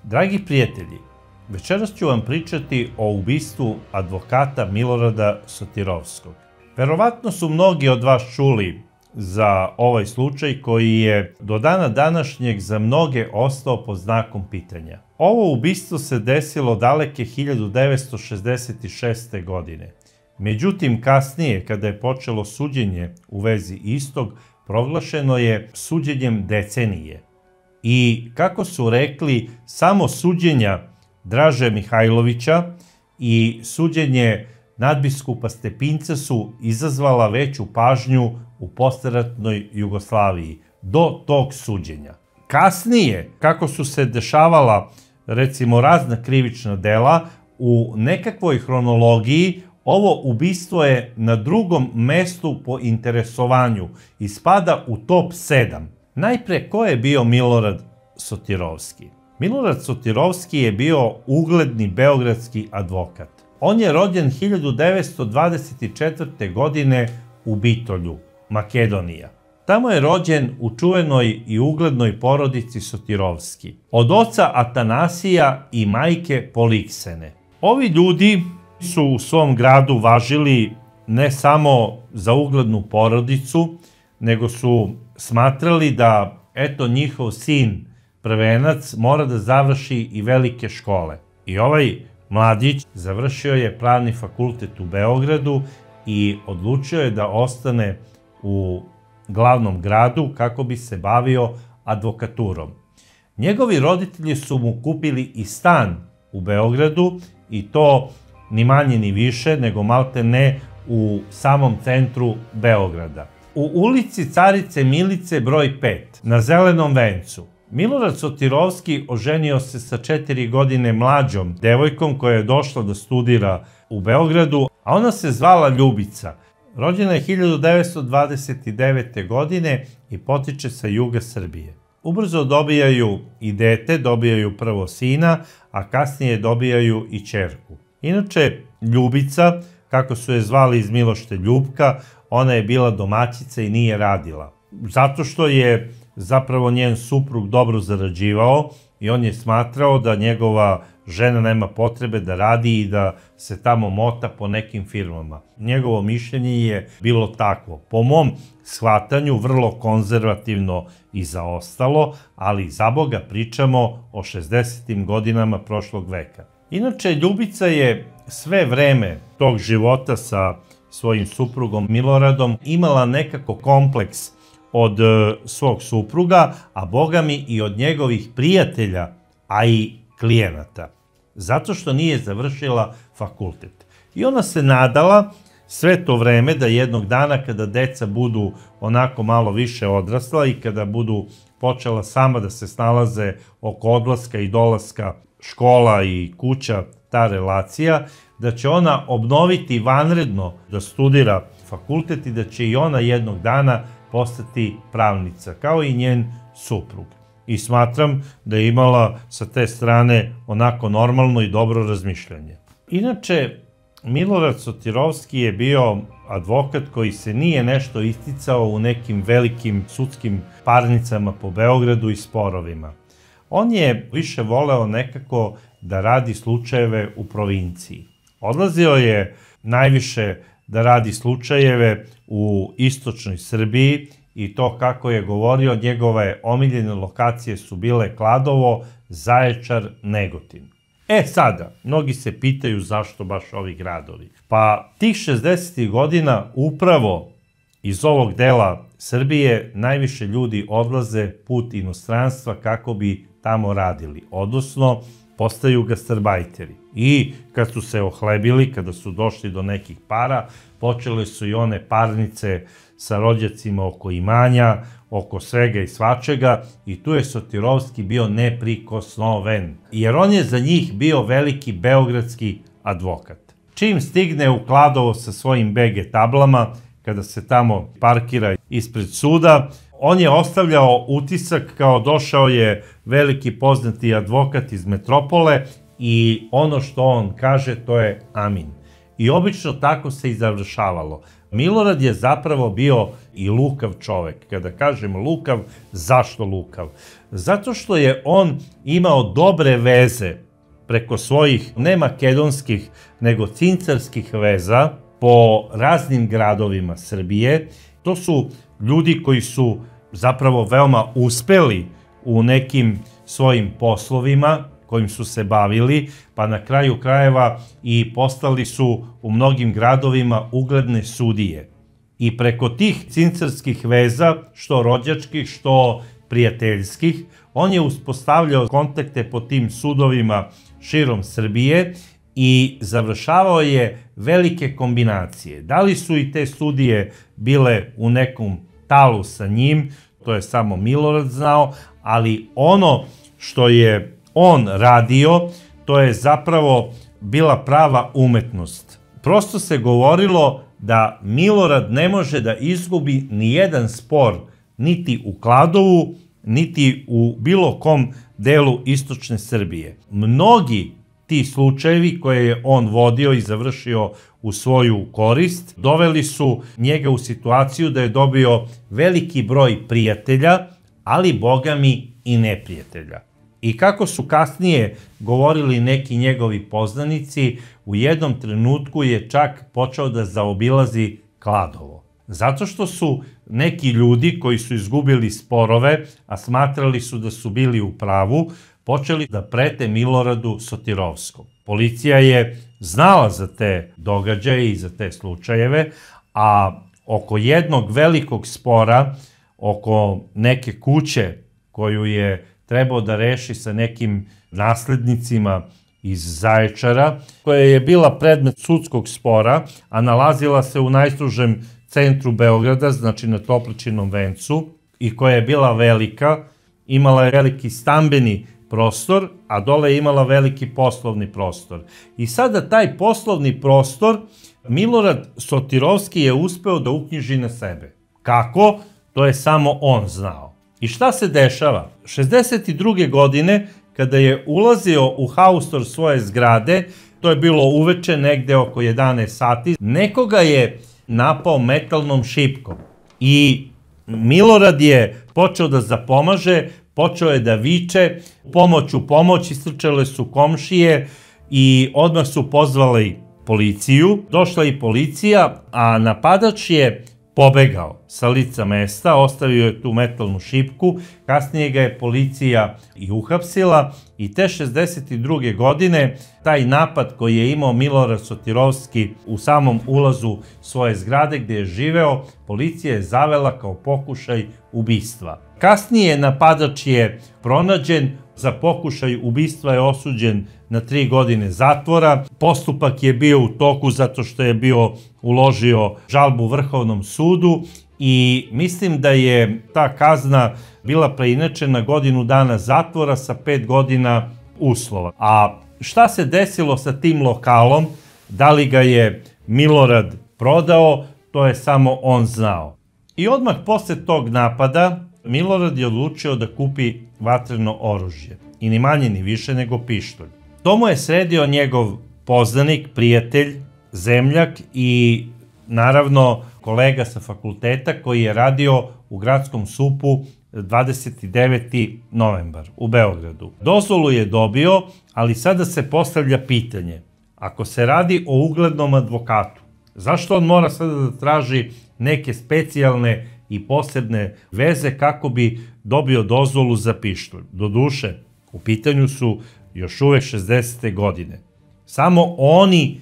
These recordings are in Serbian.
Dragi prijatelji, večeras ću vam pričati o ubistvu advokata Milorada Sotirovskog. Verovatno su mnogi od vas čuli za ovaj slučaj koji je do dana današnjeg za mnoge ostao pod znakom pitanja. Ovo ubistvo se desilo daleke 1966. godine. Međutim, kasnije, kada je počelo suđenje u vezi istog, proglašeno je suđenjem decenije. I, kako su rekli, samo suđenja Draže Mihajlovića i suđenje nadbiskupa Stepinca su izazvala veću pažnju u posleratnoj Jugoslaviji do tog suđenja. Kasnije, kako su se dešavala, recimo, razna krivična dela, u nekakvoj hronologiji ovo ubistvo je na drugom mestu po interesovanju i spada u top 7. Najpre, ko je bio Milorad Sotirovski? Milorad Sotirovski je bio ugledni beogradski advokat. On je rođen 1924. godine u Bitolju, Makedonija. Tamo je rođen u čuvenoj i uglednoj porodici Sotirovski, od oca Atanasija i majke Poliksene. Ovi ljudi su u svom gradu važili ne samo za uglednu porodicu, nego su smatrali da, eto, njihov sin, prvenac, mora da završi i velike škole. I ovaj mladić završio je pravni fakultet u Beogradu i odlučio je da ostane u glavnom gradu kako bi se bavio advokaturom. Njegovi roditelji su mu kupili i stan u Beogradu i to ni manje ni više, nego malte ne u samom centru Beograda. U ulici Carice Milice broj 5, na Zelenom vencu, Milorad Sotirovski oženio se sa 4 godine mlađom devojkom koja je došla da studira u Beogradu, a ona se zvala Ljubica. Rođena je 1929. godine i potiče sa juga Srbije. Ubrzo dobijaju i dete, dobijaju prvo sina, a kasnije dobijaju i ćerku. Inače, Ljubica, kako su je zvali iz Milošte Ljubka, ona je bila domaćica i nije radila. Zato što je zapravo njen suprug dobro zarađivao i on je smatrao da njegova žena nema potrebe da radi i da se tamo mota po nekim firmama. Njegovo mišljenje je bilo takvo. Po mom shvatanju, vrlo konzervativno i zaostalo, ali za Boga pričamo o 60. godinama prošlog veka. Inače, Ljubica je sve vreme tog života sa svojim suprugom Miloradom imala nekako kompleks od svog supruga, a bogami i od njegovih prijatelja, a i klijenata, zato što nije završila fakultet. I ona se nadala sve to vreme da jednog dana, kada deca budu onako malo više odrasla i kada budu počela sama da se snalaze oko odlaska i dolaska škola i kuća, ta relacija, da će ona obnoviti vanredno da studira fakultet i da će i ona jednog dana postati pravnica, kao i njen suprug. I smatram da je imala sa te strane onako normalno i dobro razmišljanje. Inače, Milorad Sotirovski je bio advokat koji se nije nešto isticao u nekim velikim sudskim parnicama po Beogradu i sporovima. On je više voleo nekako da radi slučajeve u provinciji. Odlazio je najviše da radi slučajeve u istočnoj Srbiji i to, kako je govorio, njegove omiljene lokacije su bile Kladovo, Zaječar, Negotin. Sada, mnogi se pitaju zašto baš ovi gradovi. Pa tih 60. godina upravo iz ovog dela Srbije najviše ljudi odlaze put inostranstva kako bi tamo radili, odnosno postaju gastarbajteri. I kad su se ohlebili, kada su došli do nekih para, počele su i one parnice sa rođacima oko imanja, oko svega i svačega, i tu je Sotirovski bio neprikosnoven, jer on je za njih bio veliki beogradski advokat. Čim stigne u Kladovo sa svojim BG tablama, kada se tamo parkira ispred suda, on je ostavljao utisak kao došao je veliki poznati advokat iz metropole i ono što on kaže, to je amin. I obično tako se i završavalo. Milorad je zapravo bio i lukav čovek. Kada kažem lukav, zašto lukav? Zato što je on imao dobre veze preko svojih ne makedonskih, nego cincarskih veza po raznim gradovima Srbije. To su ljudi koji su zapravo veoma uspeli u nekim svojim poslovima kojim su se bavili, pa na kraju krajeva i postali su u mnogim gradovima ugledne sudije. I preko tih cincarskih veza, što rođačkih, što prijateljskih, on je uspostavljao kontakte po tim sudovima širom Srbije i završavao je velike kombinacije. Da li su i te sudije bile u nekom talu sa njim, to je samo Milorad znao, ali ono što je on radio, to je zapravo bila prava umetnost. Prosto se govorilo da Milorad ne može da izgubi ni jedan spor, niti u Kladovu, niti u bilo kom delu istočne Srbije. Mnogi ti slučajevi koje je on vodio i završio u svoju korist, doveli su njega u situaciju da je dobio veliki broj prijatelja, ali bogami i neprijatelja. I kako su kasnije govorili neki njegovi poznanici, u jednom trenutku je čak počeo da zaobilazi Kladovo. Zato što su neki ljudi koji su izgubili sporove, a smatrali su da su bili u pravu, počeli da prete Miloradu Sotirovskom. Policija je znala za te događaje i za te slučajeve, a oko jednog velikog spora, oko neke kuće koju je trebao da reši sa nekim naslednicima iz Zaječara, koja je bila predmet sudskog spora, a nalazila se u najstružem centru Beograda, znači na Topličinom vencu, i koja je bila velika, imala je veliki stambeni prostor, a dole je imala veliki poslovni prostor. I sada taj poslovni prostor Milorad Sotirovski je uspeo da uknjiži na sebe. Kako? To je samo on znao. I šta se dešava? 62. godine, kada je ulazio u haustor svoje zgrade, to je bilo uveče negde oko 11 sati, nekoga je napao metalnom šipkom. I Milorad je počeo da zapomaže, počeo je da viče, pomoć, istrčale su komšije i odmah su pozvali policiju. Došla i policija, a napadač je pobegao sa lica mesta, ostavio je tu metalnu šipku, kasnije ga je policija i uhapsila i te 62. godine taj napad koji je imao Milorad Sotirovski u samom ulazu svoje zgrade gde je živeo, policija je zavela kao pokušaj ubistva. Kasnije napadač je pronađen, za pokušaj ubistva je osuđen na 3 godine zatvora. Postupak je bio u toku zato što je bio uložio žalbu Vrhovnom sudu i mislim da je ta kazna bila preinačena godinu dana zatvora sa 5 godina uslova. A šta se desilo sa tim lokalom, da li ga je Milorad prodao, to je samo on znao. I odmah posle tog napada Milorad je odlučio da kupi vatreno oružje. I ni manje ni više nego pištolj. To mu je sredio njegov poznanik, prijatelj, zemljak i naravno kolega sa fakulteta koji je radio u gradskom SUP-u 29. novembar u Beogradu. Dozvolu je dobio, ali sada se postavlja pitanje. Ako se radi o uglednom advokatu, zašto on mora sada da traži neke specijalne i posebne veze kako bi dobio dozvolu za pištolj? Doduše, u pitanju su još uvek 60. godine. Samo oni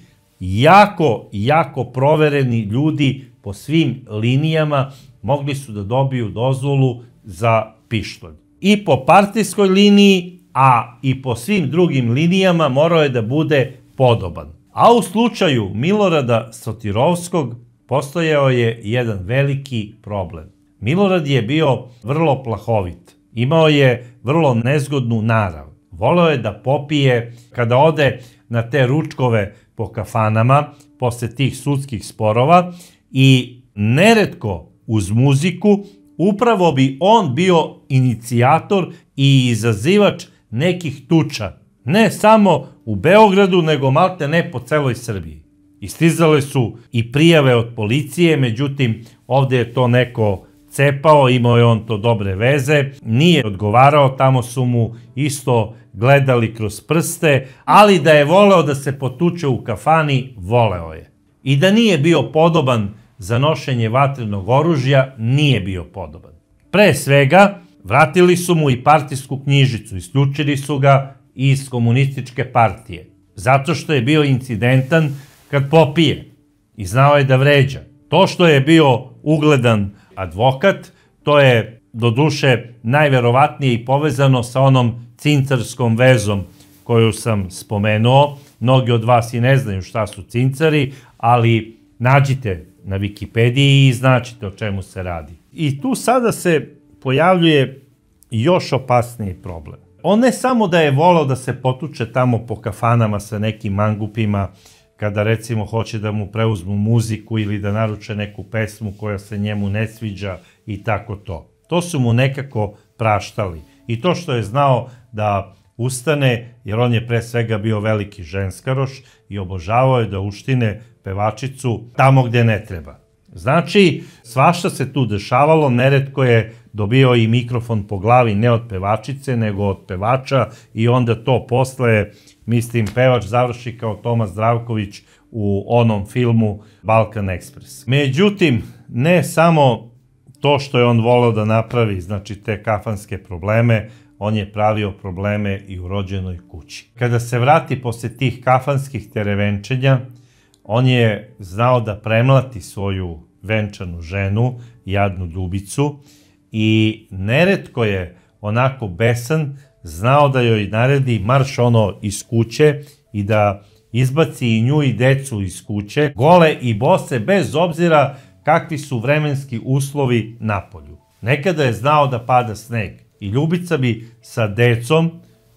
jako provereni ljudi po svim linijama mogli su da dobiju dozvolu za pištolj. I po partijskoj liniji, a i po svim drugim linijama morao je da bude podoban. A u slučaju Milorada Sotirovskog postojao je jedan veliki problem. Milorad je bio vrlo plahovit. Imao je vrlo nezgodnu narav. Voleo je da popije kada ode na te ručkove po kafanama posle tih sudskih sporova i neretko uz muziku upravo bi on bio inicijator i izazivač nekih tuča. Ne samo u Beogradu, nego malte ne po celoj Srbiji. I stizale su i prijave od policije, međutim, ovde je to neko cepao, imao je on to dobre veze, nije odgovarao, tamo su mu isto gledali kroz prste, ali da je voleo da se potuče u kafani, voleo je. I da nije bio podoban za nošenje vatrenog oružja, nije bio podoban. Pre svega, vratili su mu i partijsku knjižicu, isključili su ga iz komunističke partije, zato što je bio incidentan kad popije i znao je da vređa. To što je bio ugledan advokat, to je doduše najverovatnije i povezano sa onom cincarskom vezom koju sam spomenuo. Mnogi od vas i ne znaju šta su cincari, ali nađite na Wikipediji i značite o čemu se radi. I tu sada se pojavljuje još opasniji problem. On ne samo da je volao da se potuče tamo po kafanama sa nekim mangupima, kada recimo hoće da mu preuzmu muziku ili da naruče neku pesmu koja se njemu ne sviđa i tako to. To su mu nekako praštali. I to što je znao da ustane, jer on je pre svega bio veliki ženskaroš i obožavao je da uštine pevačicu tamo gde ne treba. Znači, svašta se tu dešavalo, neretko je dobio i mikrofon po glavi ne od pevačice, nego od pevača i onda to posle, mislim, pevač završi kao Toma Zdravković u onom filmu Balkan Express. Međutim, ne samo to što je on voleo da napravi, znači te kafanske probleme, on je pravio probleme i u rođenoj kući. Kada se vrati posle tih kafanskih terevenčenja, on je znao da premlati svoju venčanu ženu, jadnu Ljubicu, i neretko je onako besan znao da joj naredi marš ono iz kuće i da izbaci i nju i decu iz kuće, gole i bose, bez obzira kakvi su vremenski uslovi napolju. Nekada je znao da pada sneg i Ljubica bi sa decom,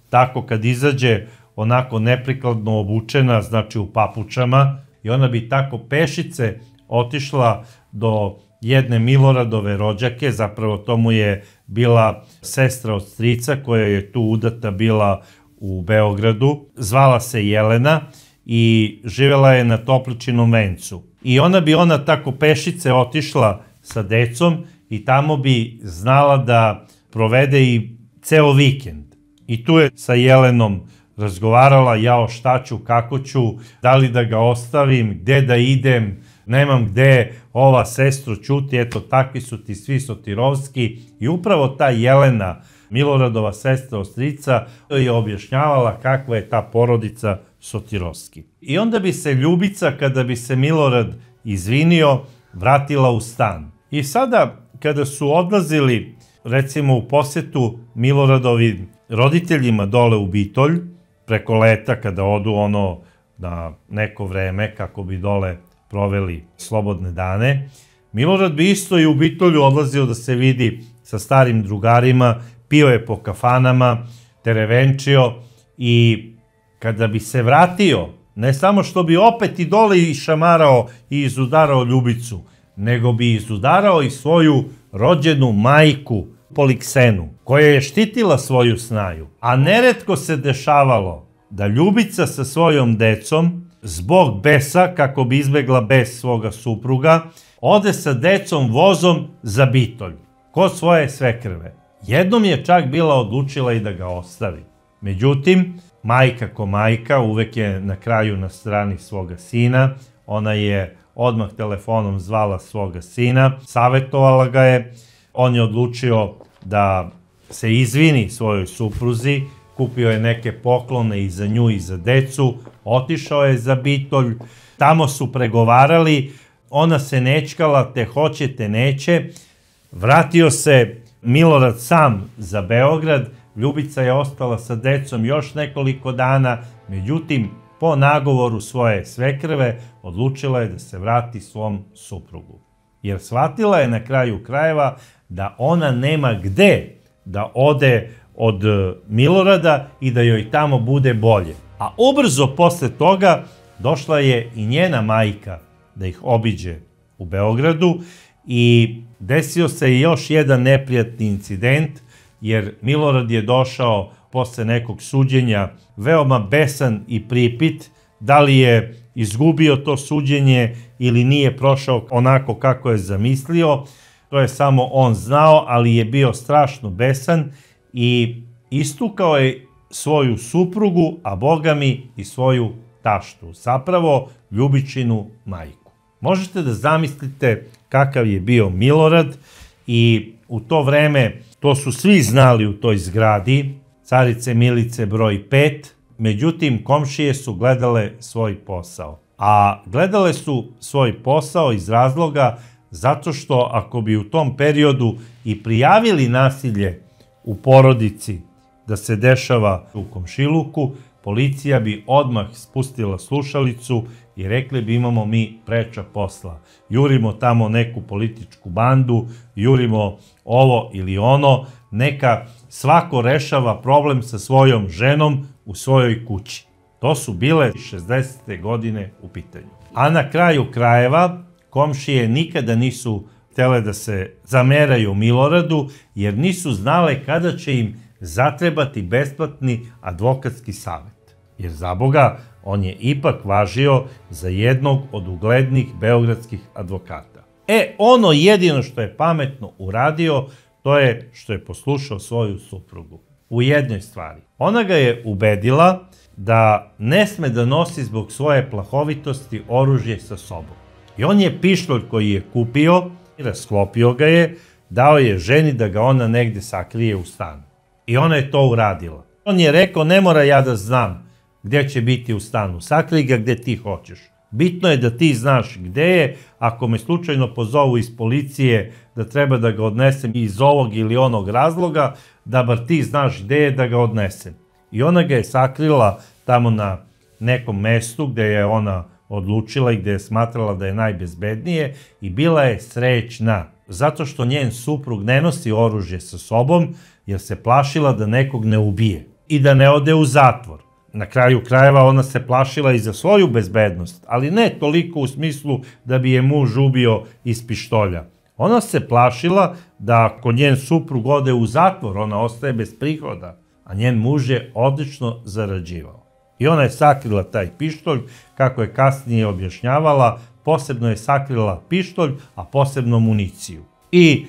tako kad izađe onako neprikladno obučena, znači u papučama, i ona bi tako pešice otišla do jedne Miloradove rođake, zapravo to mu je bila sestra od strica koja je tu udata bila u Beogradu, zvala se Jelena i živela je na Topličinom vencu. I ona bi tako pešice otišla sa decom i tamo bi znala da provede i ceo vikend. I tu je sa Jelenom razgovarala, jao šta ću, kako ću, da li da ga ostavim, gde da idem, nemam gde, ova sestro ćuti, eto takvi su ti svi Sotirovski. I upravo ta Jelena, Miloradova sestra od strica, je objašnjavala kakva je ta porodica Sotirovski. I onda bi se Ljubica, kada bi se Milorad izvinio, vratila u stan. I sada, kada su odlazili, recimo u posetu Miloradovim roditeljima dole u Bitolj, preko leta kada odu na neko vreme kako bi dole proveli slobodne dane, Milorad bi isto i u Bitolju odlazio da se vidi sa starim drugarima, pio je po kafanama, terevenčio i kada bi se vratio, ne samo što bi opet i dole išamarao i izudarao Ljubicu, nego bi izudarao i svoju rođenu majku Poliksenu, koja je štitila svoju snaju. A neretko se dešavalo da Ljubica sa svojom decom, zbog besa, kako bi izbegla bes svoga supruga, ode sa decom vozom za Bitolj, kod svoje svekrve. Jednom je čak bila odlučila i da ga ostavi. Međutim, majka ko majka uvek je na kraju na strani svoga sina. Ona je odmah telefonom zvala svoga sina, savjetovala ga je. On je odlučio da se izvini svojoj supruzi, kupio je neke poklone i za nju i za decu, otišao je za Bitolj, tamo su pregovarali, ona se nečkala, te hoće, te neće, vratio se Milorad sam za Beograd, Ljubica je ostala sa decom još nekoliko dana, međutim, po nagovoru svoje svekrve, odlučila je da se vrati svom suprugu. Jer shvatila je na kraju krajeva da ona nema gde da ode od Milorada i da joj tamo bude bolje. A ubrzo posle toga došla je i njena majka da ih obiđe u Beogradu i desio se još jedan neprijatni incident, jer Milorad je došao posle nekog suđenja veoma besan i pripit, da li je izgubio to suđenje ili nije prošao onako kako je zamislio, to je samo on znao, ali je bio strašno besan i istukao je svoju suprugu, a bogami i svoju taštu, zapravo Ljubičinu majku. Možete da zamislite kakav je bio Milorad i u to vreme, to su svi znali u toj zgradi, Carice Milice broj 5, međutim komšije su gledale svoj posao. A gledale su svoj posao iz razloga zato što ako bi u tom periodu i prijavili nasilje u porodici da se dešava u komšiluku, policija bi odmah spustila slušalicu i rekli bi imamo mi preča posla. Jurimo tamo neku političku bandu, jurimo ovo ili ono, neka svako rešava problem sa svojom ženom u svojoj kući. To su bile 60. godine u pitanju. A na kraju krajeva, komšije nikada nisu htjele da se zameraju Miloradu, jer nisu znale kada će im zatrebati besplatni advokatski savjet. Jer za Boga, on je ipak važio za jednog od uglednih beogradskih advokata. Ono jedino što je pametno uradio, to je što je poslušao svoju suprugu. U jednoj stvari. Ona ga je ubedila da ne sme da nosi zbog svoje plahovitosti oružje sa sobom. I on je pištolj koji je kupio, rasklopio ga je, dao je ženi da ga ona negde sakrije u stanu. I ona je to uradila. On je rekao, ne mora ja da znam gde će biti u stanu, sakrij ga gde ti hoćeš. Bitno je da ti znaš gde je, ako me slučajno pozovu iz policije da treba da ga odnesem iz ovog ili onog razloga, da bar ti znaš gde je da ga odnesem. I ona ga je sakrila tamo na nekom mestu gde je ona odlučila i gde je smatrala da je najbezbednije i bila je srećna, zato što njen suprug ne nosi oružje sa sobom, jer se plašila da nekog ne ubije i da ne ode u zatvor. Na kraju krajeva ona se plašila i za svoju bezbednost, ali ne toliko u smislu da bi je muž ubio iz pištolja. Ona se plašila da ako njen suprug ode u zatvor, ona ostaje bez prihoda, a njen muž je odlično zarađivao. I ona je sakrila taj pištolj, kako je kasnije objašnjavala, posebno je sakrila pištolj, a posebno municiju. I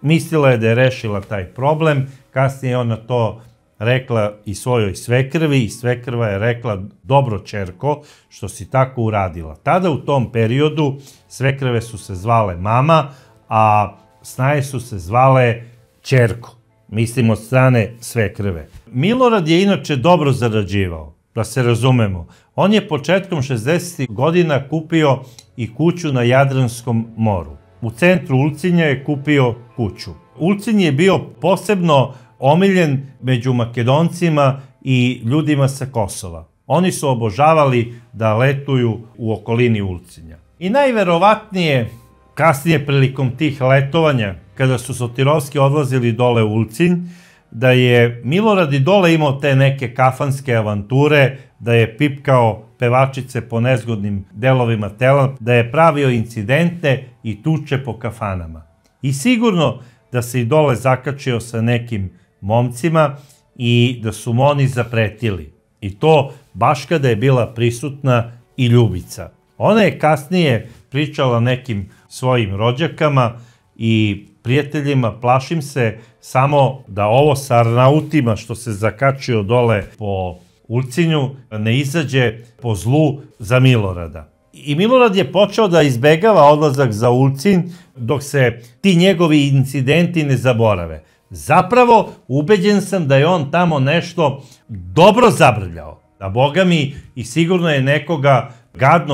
mislila je da je rešila taj problem, kasnije je ona to rekla i svojoj svekrvi i svekrva je rekla, dobro ćerko, što si tako uradila. Tada u tom periodu svekrve su se zvale mama, a snaje su se zvale ćerko, mislim od strane svekrve. Milorad je inače dobro zarađivao, da se razumemo. On je početkom 60. godina kupio i kuću na Jadranskom moru. U centru Ulcinja je kupio kuću. Ulcinj je bio posebno omiljen među Makedoncima i ljudima sa Kosova. Oni su obožavali da letuju u okolini Ulcinja. I najverovatnije, kasnije prilikom tih letovanja, kada su Sotirovski odlazili dole u Ulcinj, da je Milorad i dole imao te neke kafanske avanture, da je pipkao pevačice po nezgodnim delovima tela, da je pravio incidente i tuče po kafanama. I sigurno da se i dole zakačio sa nekim momcima i da su mu oni zapretili. I to baš kada je bila prisutna i Ljubica. Ona je kasnije pričala nekim svojim rođakama i prijateljima, plašim se samo da ovo sa Arnautima što se zakačio dole po Ulcinju ne izađe po zlu za Milorada. I Milorad je počeo da izbegava odlazak za Ulcinj dok se ti njegovi incidenti ne zaborave. Zapravo, ubeđen sam da je on tamo nešto dobro zabrljao. Da Boga mi i sigurno je nekoga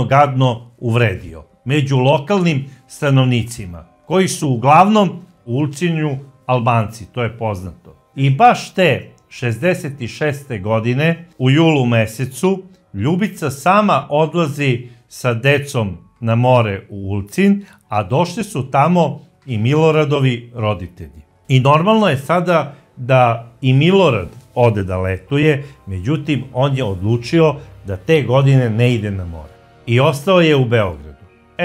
gadno uvredio. Među lokalnim stanovnicima, koji su uglavnom u Ulcinju Albanci, to je poznato. I baš te 66. godine, u julu mesecu, Ljubica sama odlazi sa decom na more u Ulcinj, a došli su tamo i Miloradovi roditelji. I normalno je sada da i Milorad ode da letuje, međutim on je odlučio da te godine ne ide na more. I ostao je u Beogradu.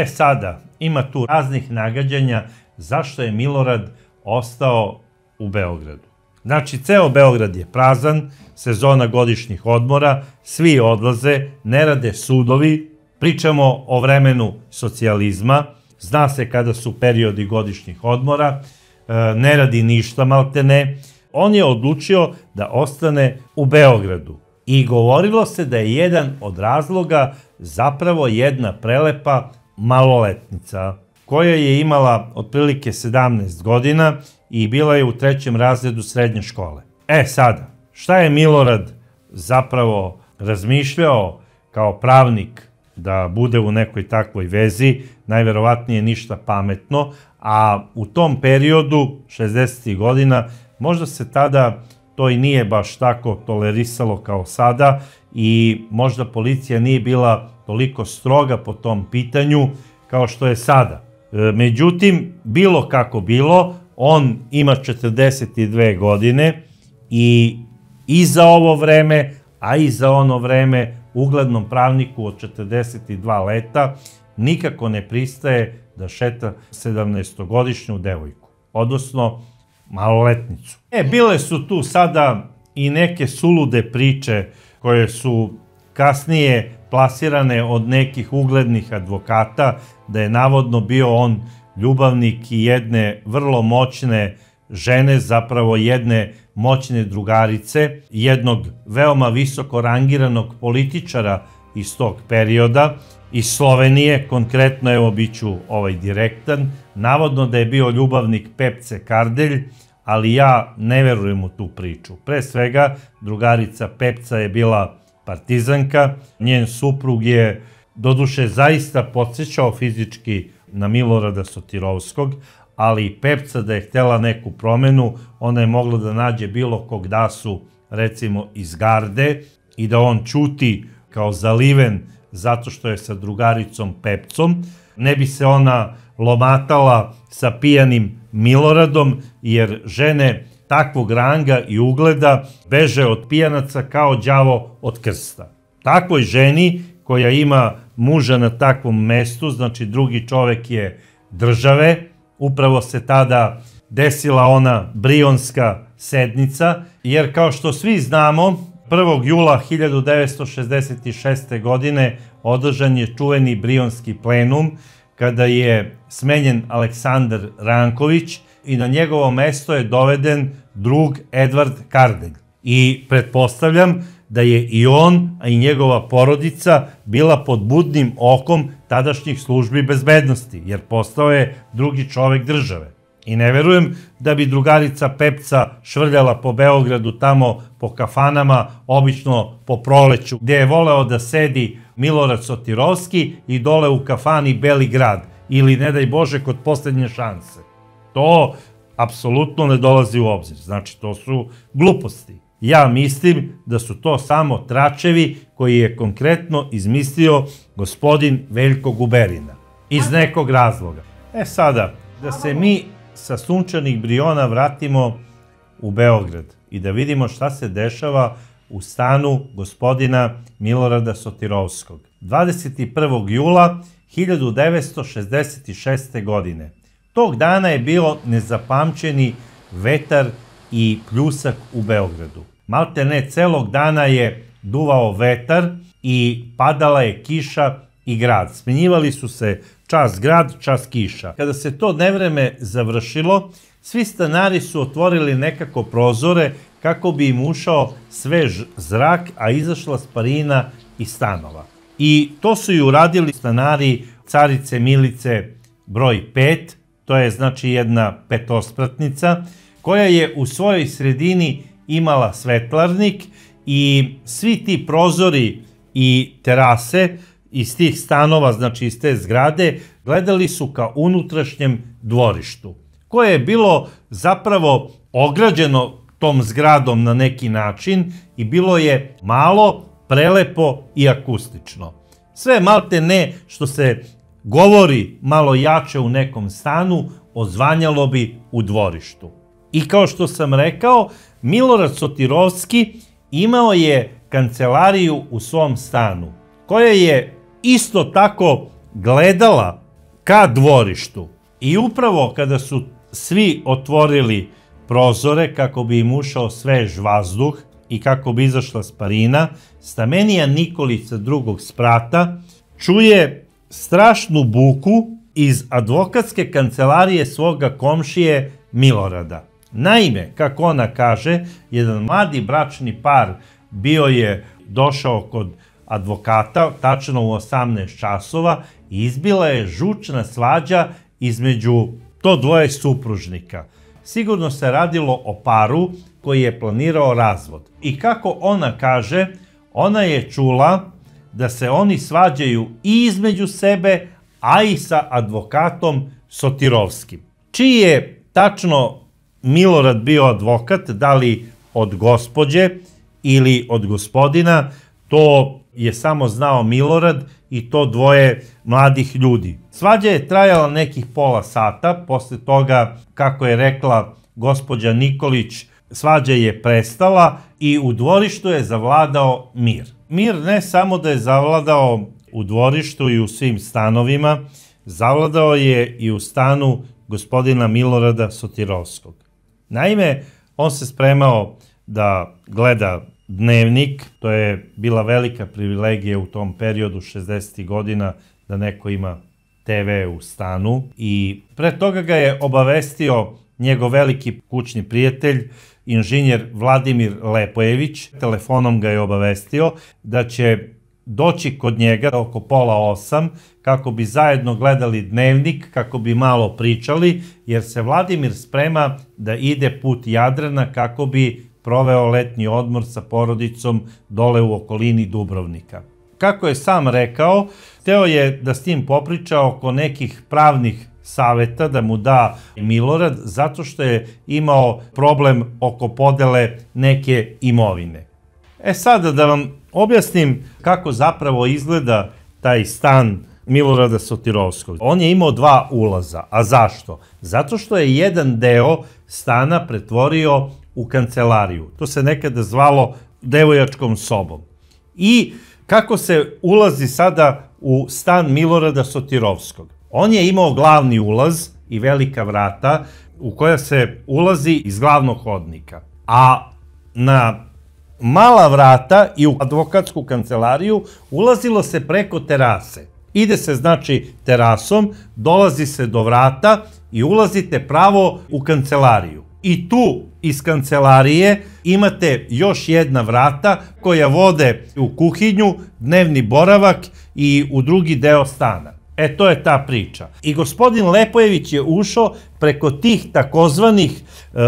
Sada, ima tu raznih nagađanja zašto je Milorad ostao u Beogradu. Znači, ceo Beograd je prazan, sezona godišnjih odmora, svi odlaze, ne rade sudovi, Pričamo o vremenu socijalizma, zna se kada su periodi godišnjih odmora, ne radi ništa maltene. On je odlučio da ostane u Beogradu i govorilo se da je jedan od razloga zapravo jedna prelepa maloletnica koja je imala otprilike 17 godina i bila je u 3. razredu srednje škole. Sada, šta je Milorad zapravo razmišljao kao pravnik da bude u nekoj takvoj vezi? Najverovatnije ništa pametno, a u tom periodu, 60. godina, možda se tada to i nije baš tako tolerisalo kao sada i možda policija nije bila toliko stroga po tom pitanju kao što je sada. Međutim, bilo kako bilo, on ima 42 godine i za ovo vreme, a i za ono vreme, uglednom pravniku od 42 leta nikako ne pristaje da šeta 17-godišnju devojku, odnosno maloletnicu. Bile su tu sada i neke sulude priče koje su kasnije plasirane od nekih uglednih advokata, da je navodno bio on ljubavnik i jedne vrlo moćne žene, zapravo jedne moćne drugarice, jednog veoma visoko rangiranog političara iz tog perioda, iz Slovenije, konkretno, evo bit ću direktan, navodno da je bio ljubavnik Pepce Kardelj, ali ja ne verujem u tu priču. Pre svega, drugarica Pepca je bila partizanka, njen suprug je doduše zaista podsjećao fizički na Milorada Sotirovskog, ali Pepca da je htela neku promenu, ona je mogla da nađe bilo kog dasu, recimo iz garde, i da on ćuti kao zaliven zato što je sa drugaricom Pepcom. Ne bi se ona lomatala sa pijanim Miloradom, jer žene takvog ranga i ugleda beže od pijanaca kao đavo od krsta. Takvoj ženi koja ima muža na takvom mestu, znači drugi čovek je države, upravo se tada desila ona Brionska sednica, jer kao što svi znamo, 1. jula 1966. godine održan je čuveni Brionski plenum, kada je smenjen Aleksandar Ranković i na njegovo mesto je doveden drug Edvard Kardelj. I pretpostavljam da je i on, a i njegova porodica bila pod budnim okom tadašnjih službi bezbednosti, jer postao je drugi čovek države. I ne verujem da bi drugarica Pepca švrljala po Beogradu tamo po kafanama, obično po proleću, gde je voleo da sedi Milorad Sotirovski i dole u kafani Beli grad, ili ne daj Bože kod Poslednje šanse. To apsolutno ne dolazi u obzir, znači to su gluposti. Ja mislim da su to samo tračevi koji je konkretno izmislio gospodin Veljko Guberina, iz nekog razloga. Sada, da se mi sa sunčanih Briona vratimo u Beograd i da vidimo šta se dešava u stanu gospodina Milorada Sotirovskog. 21. jula 1966. godine. Tog dana je bio nezapamćeni vetar i pljusak u Beogradu. Maltene celog dana je duvao vetar i padala je kiša i grad. Smenjivali su se čas grad, čas kiša. Kada se to nevreme završilo, svi stanari su otvorili nekako prozore kako bi im ušao svež zrak, a izašla sparina iz stanova. I to su i uradili stanari Carice Milice broj 5, to je znači jedna petospratnica, koja je u svojoj sredini imala svetlarnik i svi ti prozori i terase iz tih stanova, znači iz te zgrade, gledali su ka unutrašnjem dvorištu, koje je bilo zapravo ograđeno tom zgradom na neki način i bilo je malo, prelepo i akustično. Sve maltene što se govori malo jače u nekom stanu, odzvanjalo bi u dvorištu. I kao što sam rekao, Milorad Sotirovski imao je kancelariju u svom stanu, koja je isto tako gledala ka dvorištu. I upravo kada su svi otvorili prozore kako bi im ušao svež vazduh i kako bi izašla sparina, Stamenija Nikolić sa drugog sprata čuje strašnu buku iz advokatske kancelarije svoga komšije Milorada. Naime, kako ona kaže, jedan mladi bračni par bio je došao kod advokata, tačno u 18 časova, i izbila je žučna svađa između to dvoje supružnika. Sigurno se radilo o paru koji je planirao razvod. I kako ona kaže, ona je čula da se oni svađaju i između sebe, a i sa advokatom Sotirovskim. Čiji je tačno Milorad bio advokat, da li od gospođe ili od gospodina, to je samo znao Milorad i to dvoje mladih ljudi. Svađa je trajala nekih pola sata, posle toga, kako je rekla gospođa Nikolić, svađa je prestala i u dvorištu je zavladao mir. Mir ne samo da je zavladao u dvorištu i u svim stanovima, zavladao je i u stanu gospodina Milorada Sotirovskog. Naime, on se spremao da gleda dnevnik, to je bila velika privilegija u tom periodu 60. godina da neko ima TV u stanu, i pre toga ga je obavestio njegov veliki kućni prijatelj, inženjer Vladimir Lepojević. Telefonom ga je obavestio da će doći kod njega oko 7:30 kako bi zajedno gledali dnevnik, kako bi malo pričali, jer se Vladimir sprema da ide put Jadrana kako bi proveo letnji odmor sa porodicom dole u okolini Dubrovnika. Kako je sam rekao, hteo je da s njim popriča oko nekih pravnih saveta, da mu da Milorad, zato što je imao problem oko podele neke imovine. Sada da vam objasnim kako zapravo izgleda taj stan Milorada Sotirovskog. On je imao 2 ulaza. A zašto? Zato što je jedan deo stana pretvorio u kancelariju. To se nekada zvalo devojačkom sobom. I kako se ulazi sada u stan Milorada Sotirovskog? On je imao glavni ulaz i velika vrata u koja se ulazi iz glavnog hodnika. A na mala vrata i u advokatsku kancelariju ulazilo se preko terase. Ide se znači terasom, dolazi se do vrata i ulazite pravo u kancelariju. I tu iz kancelarije imate još jedna vrata koja vode u kuhinju, dnevni boravak i u drugi deo stana. To je ta priča. I gospodin Lepojević je ušao preko tih takozvanih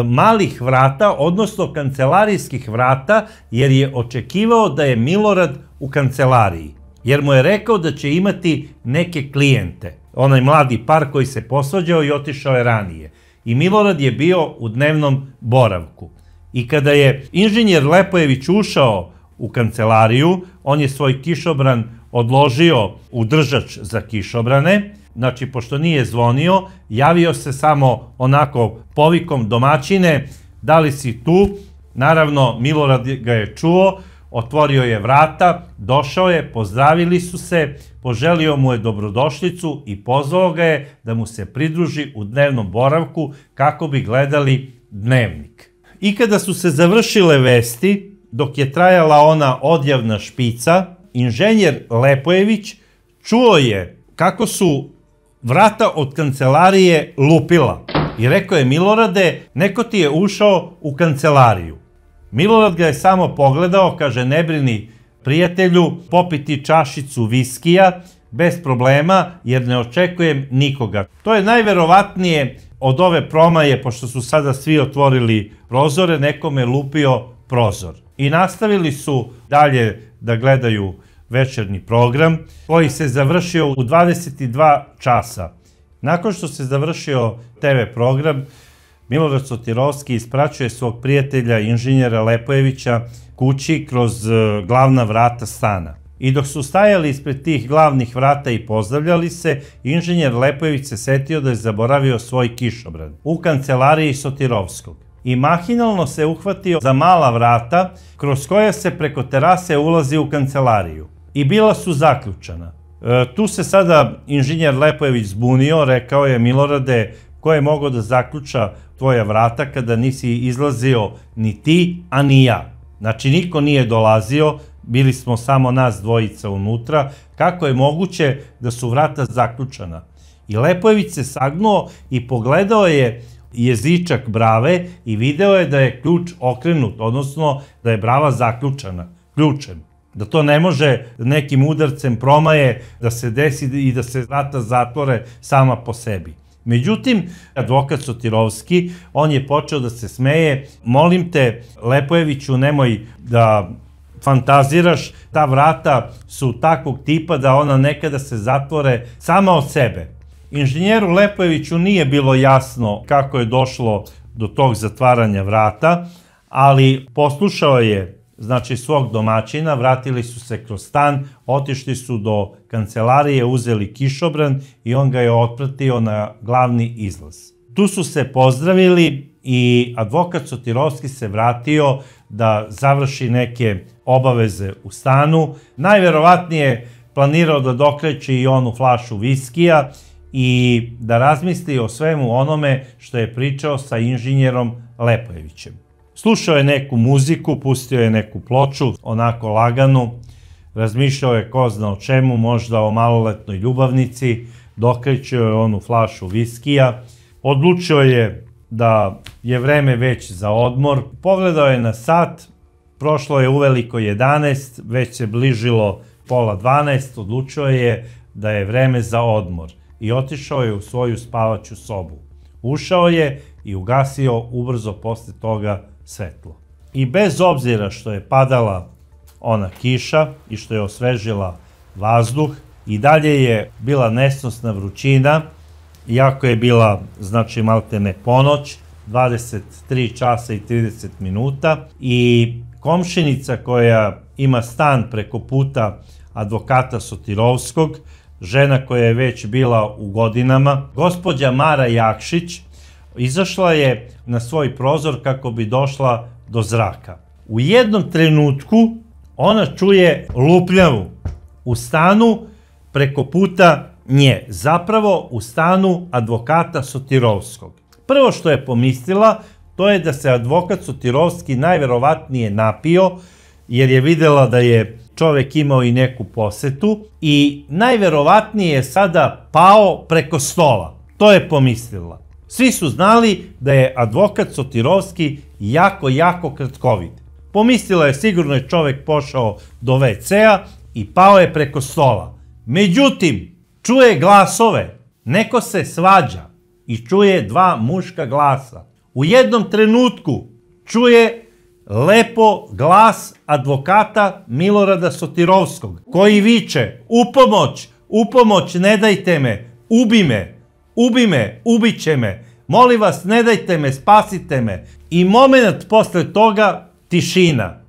malih vrata, odnosno kancelarijskih vrata, jer je očekivao da je Milorad u kancelariji. Jer mu je rekao da će imati neke klijente. Onaj mladi par koji se posvađao i otišao je ranije. I Milorad je bio u dnevnom boravku. I kada je inženjer Lepojević ušao u kancelariju, on je svoj kišobran odložio u držač za kišobrane, znači pošto nije zvonio, javio se samo onako povikom: domaćine, da li si tu? Naravno, Milorad ga je čuo, otvorio je vrata, došao je, pozdravili su se, poželio mu je dobrodošlicu i pozvao ga je da mu se pridruži u dnevnom boravku kako bi gledali dnevnik. I kada su se završile vesti, dok je trajala ona odjavna špica, inženjer Lepojević čuo je kako su vrata od kancelarije lupila i rekao je: Milorade, neko ti je ušao u kancelariju. Milorad ga je samo pogledao, kaže: ne brini prijatelju, popiti čašicu viskija bez problema jer ne očekujem nikoga. To je najverovatnije od ove promaje, pošto su sada svi otvorili prozore, nekome lupio prozor. I nastavili su dalje da gledaju večernji program koji se završio u 22 časa. Nakon što se završio TV program, Milorad Sotirovski ispraćuje svog prijatelja inženjera Lepojevića kući kroz glavna vrata stana. I dok su stajali ispred tih glavnih vrata i pozdravljali se, inženjer Lepojević se setio da je zaboravio svoj kišobran u kancelariji Sotirovskog. I mahinalno se uhvatio za mala vrata kroz koja se preko terase ulazi u kancelariju. I bila su zaključana. Tu se sada inženjer Lepojević zbunio, rekao je: Milorade, ko je mogao da zaključa tvoja vrata kada nisi izlazio ni ti, a ni ja? Znači, niko nije dolazio, bili smo samo nas dvojica unutra, kako je moguće da su vrata zaključana. I Lepojević se sagnuo i pogledao je jezičak brave i video je da je ključ okrenut, odnosno da je brava zaključana, ključem. Da to ne može nekim udarcem promaje da se desi i da se vrata zatvore sama po sebi. Međutim, advokat Sotirovski, on je počeo da se smeje. Molim te, Lepojeviću, nemoj da fantaziraš, ta vrata su takvog tipa da ona nekada se zatvore sama od sebe. Inženjeru Lepojeviću nije bilo jasno kako je došlo do tog zatvaranja vrata, ali poslušao je svog domaćina, vratili su se kroz stan, otišli su do kancelarije, uzeli kišobran i on ga je otpratio na glavni izlaz. Tu su se pozdravili i advokat Sotirovski se vratio da završi neke obaveze u stanu. Najverovatnije planirao da dokreće i onu flašu viskija i da razmisli o svemu onome što je pričao sa inženjerom Lepojevićem. Slušao je neku muziku, pustio je neku ploču, onako laganu, razmišljao je ko zna o čemu, možda o maloletnoj ljubavnici, dokrećio je onu flašu viskija, odlučio je da je vreme već za odmor, pogledao je na sat, prošlo je uveliko 11, već se bližilo 11:30, odlučio je da je vreme za odmor i otišao je u svoju spavaću sobu. Ušao je i ugasio ubrzo posle toga svetlo. I bez obzira što je padala ona kiša i što je osvežila vazduh, i dalje je bila nesnosna vrućina, iako je bila, maltene ponoć, 23 časa i 30 minuta, i komšinica koja ima stan preko puta advokata Sotirovskog, žena koja je već bila u godinama, gospođa Mara Jakšić, izašla je na svoj prozor kako bi došla do zraka. U jednom trenutku ona čuje lupljavu u stanu preko puta nje, zapravo u stanu advokata Sotirovskog. Prvo što je pomislila, to je da se advokat Sotirovski najverovatnije napio, jer je videla da je čovek imao i neku posetu i najverovatnije je sada pao preko stola. To je pomislila. Svi su znali da je advokat Sotirovski jako kratkovid. Pomislila je sigurno je čovek pošao do WC-a i pao je preko stola. Međutim, čuje glasove, neko se svađa i čuje dva muška glasa. U jednom trenutku čuje lepo glas advokata Milorada Sotirovskog, koji viče: u pomoć, ne dajte me, ubi me, ubiće me, molim vas, ne dajte me, spasite me. I moment posle toga tišina,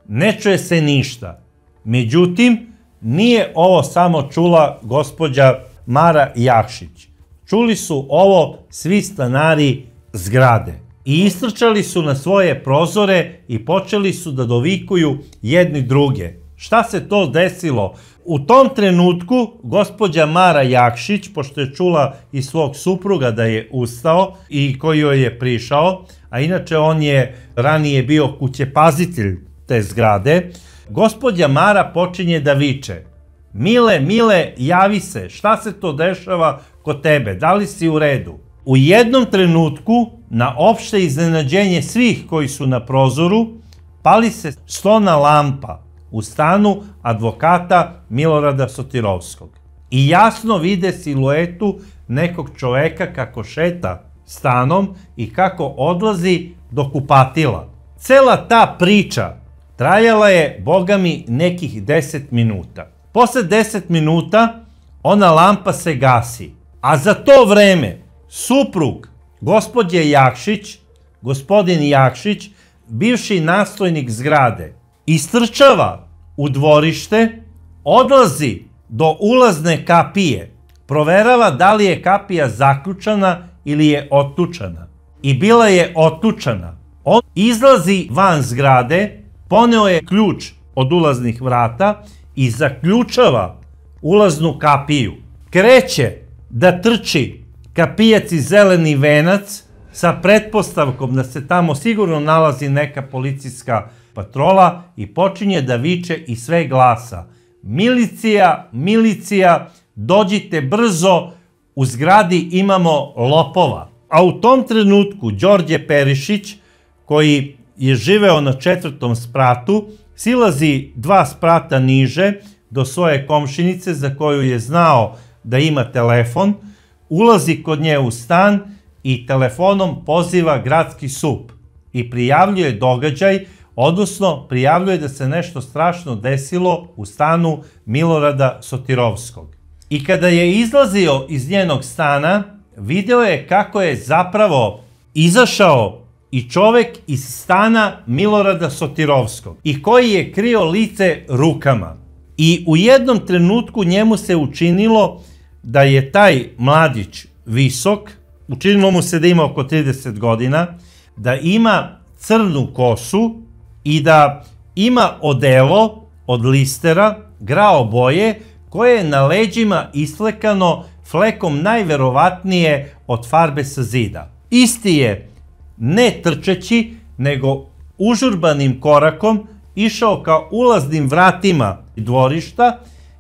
ne čuje se ništa. Međutim, nije ovo samo čula gospođa Mara Jakšić. Čuli su ovo svi stanari zgrade i istrčali su na svoje prozore i počeli su da dovikuju jedni druge. Šta se to desilo? U tom trenutku gospođa Mara Jakšić, pošto je čula i svog supruga da je ustao i koji joj je prišao, a inače on je ranije bio kućepazitelj te zgrade, gospođa Mara počinje da viče: Mile, javi se, šta se to dešava kod tebe, da li si u redu? U jednom trenutku, na opšte iznenađenje svih koji su na prozoru, pali se stona lampa u stanu advokata Milorada Sotirovskog. I jasno vide siluetu nekog čoveka kako šeta stanom i kako odlazi do kupatila. Cela ta priča trajala je, bogami, nekih 10 minuta. Posle 10 minuta ona lampa se gasi, a za to vreme suprug gospođe Jakšić, gospodin Jakšić, bivši nastojnik zgrade, istrčava u dvorište, odlazi do ulazne kapije, proverava da li je kapija zaključana ili je otključana. I bila je otključana. On izlazi van zgrade, poneo je ključ od ulaznih vrata i zaključava ulaznu kapiju. Kreće da trči ka pijaci Zeleni venac sa pretpostavkom da se tamo sigurno nalazi neka policijska patrola i počinje da viče iz sve glasa: milicija, milicija, dođite brzo, u zgradi imamo lopova. A u tom trenutku Đorđe Perišić, koji je živeo na 4. spratu, silazi 2 sprata niže do svoje komšinice za koju je znao da ima telefon, ulazi kod nje u stan i telefonom poziva gradski SUP i prijavljuje događaj, odnosno prijavljuje da se nešto strašno desilo u stanu Milorada Sotirovskog. I kada je izlazio iz njenog stana, video je kako je zapravo izašao i čovek iz stana Milorada Sotirovskog i koji je krio lice rukama. I u jednom trenutku njemu se učinilo da je taj mladić visok, učinilo mu se da ima oko 30 godina, da ima crnu kosu i da ima odelo od listera, grao boje, koje je na leđima isflekano flekom najverovatnije od farbe sa zida. Isti je, ne trčeći, nego užurbanim korakom išao ka ulaznim vratima dvorišta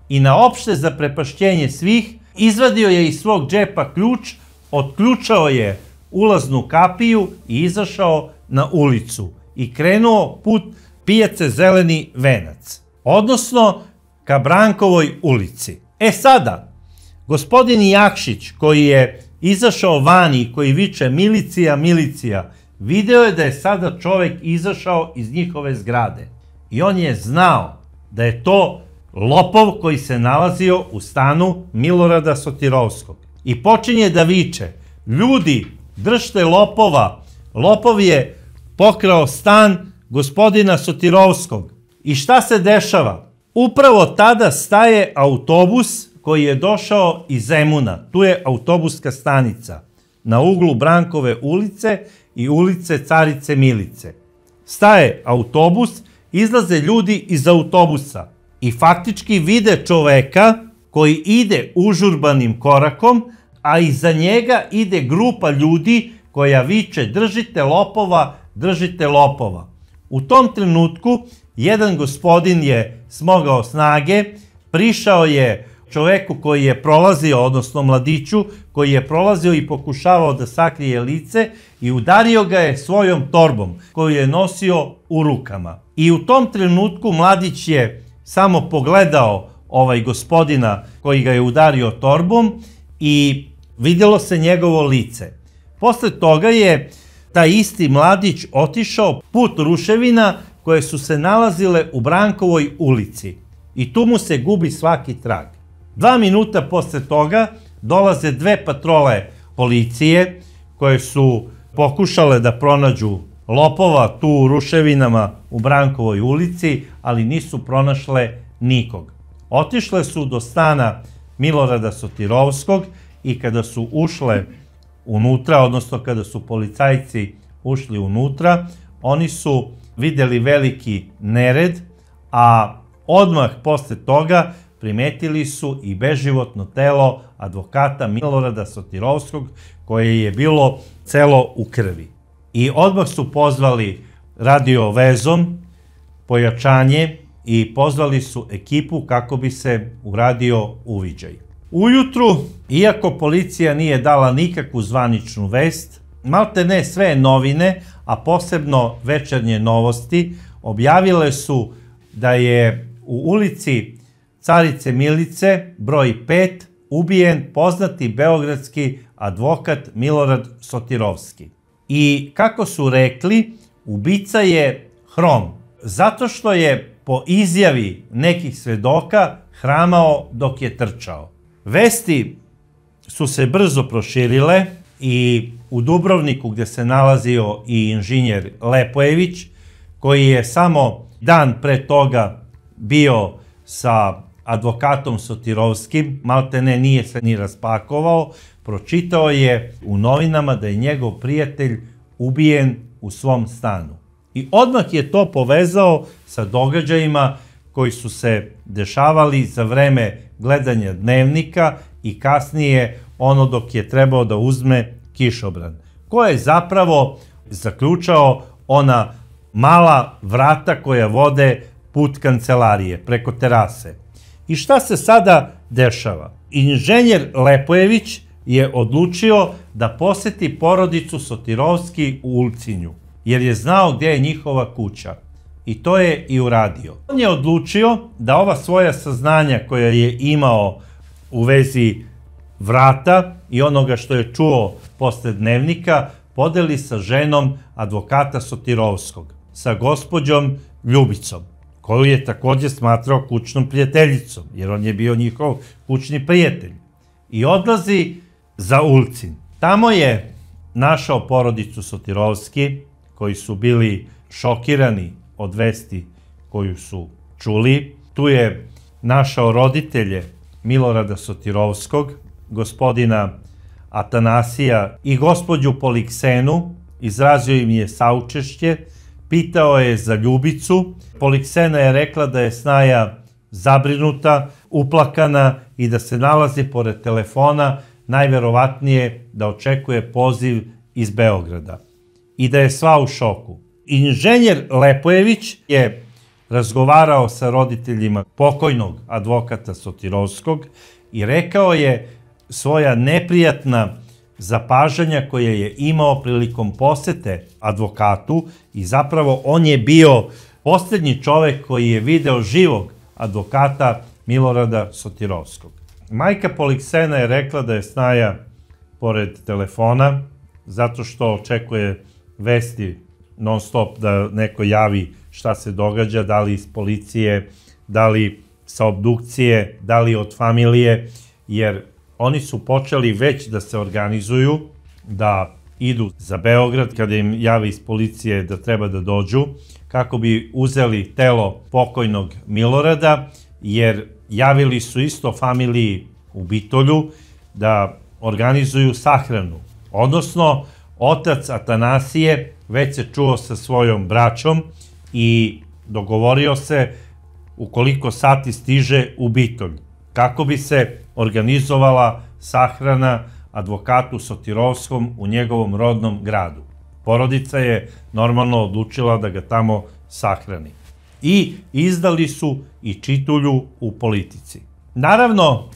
i na opšte zaprepašćenje svih izvadio je iz svog džepa ključ, otključao je ulaznu kapiju i izašao na ulicu i krenuo put pijace Zeleni venac, odnosno ka Brankovoj ulici. E sada, gospodin Jakšić, koji je izašao vani i koji viče milicija, milicija, video je da je sada čovek izašao iz njihove zgrade i on je znao da je to lopov koji se nalazio u stanu Milorada Sotirovskog. I počinje da viče: ljudi, držte lopova, lopov je pokrao stan gospodina Sotirovskog. I šta se dešava? Upravo tada staje autobus koji je došao iz Zemuna. Tu je autobuska stanica na uglu Brankove ulice i ulice Carice Milice. Staje autobus, izlaze ljudi iz autobusa i faktički vide čoveka koji ide užurbanim korakom, a iza njega ide grupa ljudi koja viče: držite lopova, držite lopova. U tom trenutku jedan gospodin je smogao snage, prišao je čoveku koji je prolazio, odnosno mladiću koji je prolazio i pokušavao da sakrije lice, i udario ga je svojom torbom koju je nosio u rukama. I u tom trenutku mladić je samo pogledao gospodina koji ga je udario torbom i vidjelo se njegovo lice. Posle toga je taj isti mladić otišao put ruševina koje su se nalazile u Brankovoj ulici i tu mu se gubi svaki trag. 2 minuta posle toga dolaze 2 patrole policije koje su pokušale da pronađu lopova tu u ruševinama u Brankovoj ulici, ali nisu pronašle nikog. Otišle su do stana Milorada Sotirovskog i kada su ušle unutra, odnosno kada su policajci ušli unutra, oni su videli veliki nered, a odmah posle toga primetili su i beživotno telo advokata Milorada Sotirovskog, koje je bilo celo u krvi. I odmah su pozvali radio vezom, pojačanje, i pozvali su ekipu kako bi se uradio uviđaj. Ujutru, iako policija nije dala nikakvu zvaničnu vest, malte ne sve novine, a posebno Večernje novosti, objavile su da je u ulici Carice Milice, broj 5, ubijen poznati beogradski advokat Milorad Sotirovski. I kako su rekli, ubica je hrom, zato što je po izjavi nekih svedoka hramao dok je trčao. Vesti su se brzo proširile i u Dubrovniku, gde se nalazio i inženjer Lepojević, koji je samo dan pre toga bio sa advokatom Sotirovskim, maltene nije se ni raspakovao, pročitao je u novinama da je njegov prijatelj ubijen u svom stanu. I odmah je to povezao sa događajima koji su se dešavali za vreme gledanja Dnevnika i kasnije ono dok je trebao da uzme kišobran, ko je zapravo zaključao ona mala vrata koja vode put kancelarije preko terase. I šta se sada dešava? Inženjer Lepojević je odlučio da poseti porodicu Sotirovski u Ulcinju, jer je znao gdje je njihova kuća. I to je i uradio. On je odlučio da ova svoja saznanja koja je imao u vezi vrata i onoga što je čuo posle dnevnika podeli sa ženom advokata Sotirovskog, sa gospođom Ljubicom, koju je također smatrao kućnom prijateljicom, jer on je bio njihov kućni prijatelj. I odlazi za Ulcin. Tamo je našao porodicu Sotirovski, koji su bili šokirani od vesti koju su čuli. Tu je našao roditelje Milorada Sotirovskog, gospodina Atanasija i gospođu Poliksenu, izrazio im je saučešće, pitao je za Ljubicu. Poliksena je rekla da je Snaja zabrinuta, uplakana i da se nalazi pored telefona, najverovatnije da očekuje poziv iz Beograda i da je sva u šoku. Inženjer Lepojević je razgovarao sa roditeljima pokojnog advokata Sotirovskog i rekao je svoja neprijatna zapažanja koje je imao prilikom posete advokatu i zapravo on je bio posljednji čovek koji je video živog advokata Milorada Sotirovskog. Majka Poliksena je rekla da je Snaja pored telefona zato što očekuje vesti non stop da neko javi šta se događa, da li iz policije, da li sa obdukcije, da li od familije, jer oni su počeli već da se organizuju, da idu za Beograd kada im javi iz policije da treba da dođu, kako bi uzeli telo pokojnog Milorada, jer javili su isto familiji u Bitolju da organizuju sahranu. Odnosno, otac Atanasije već se čuo sa svojom braćom i dogovorio se u koliko sati stiže u Bitolj, kako bi se organizovala sahrana advokatu Sotirovskom u njegovom rodnom gradu. Porodica je normalno odlučila da ga tamo sahrani. I izdali su i čitulju u Politici. Naravno,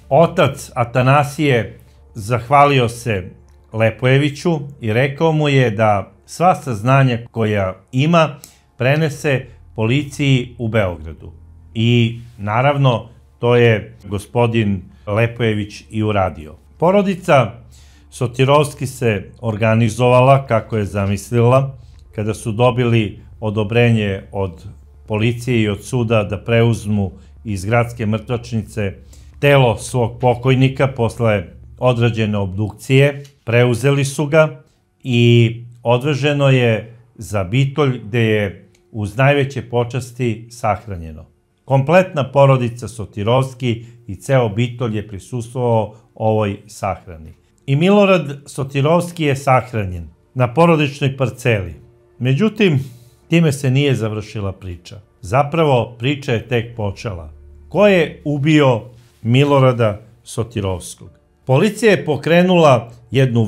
otac Atanasije zahvalio se Lepojeviću i rekao mu je da sva saznanja koja ima prenese policiji u Beogradu. I naravno, to je gospodin Lepojević i uradio. Porodica Sotirovski se organizovala kako je zamislila kada su dobili odobrenje od policije i od suda da preuzmu iz gradske mrtvačnice telo svog pokojnika posle odrađene obdukcije. Preuzeli su ga i odveženo je za Bitolj gde je uz najveće počasti sahranjeno. Kompletna porodica Sotirovski i ceo Bitolj je prisustvovao ovoj sahrani. I Milorad Sotirovski je sahranjen na porodičnoj parceli. Međutim, time se nije završila priča. Zapravo, priča je tek počela. Ko je ubio Milorada Sotirovskog? Policija je pokrenula jednu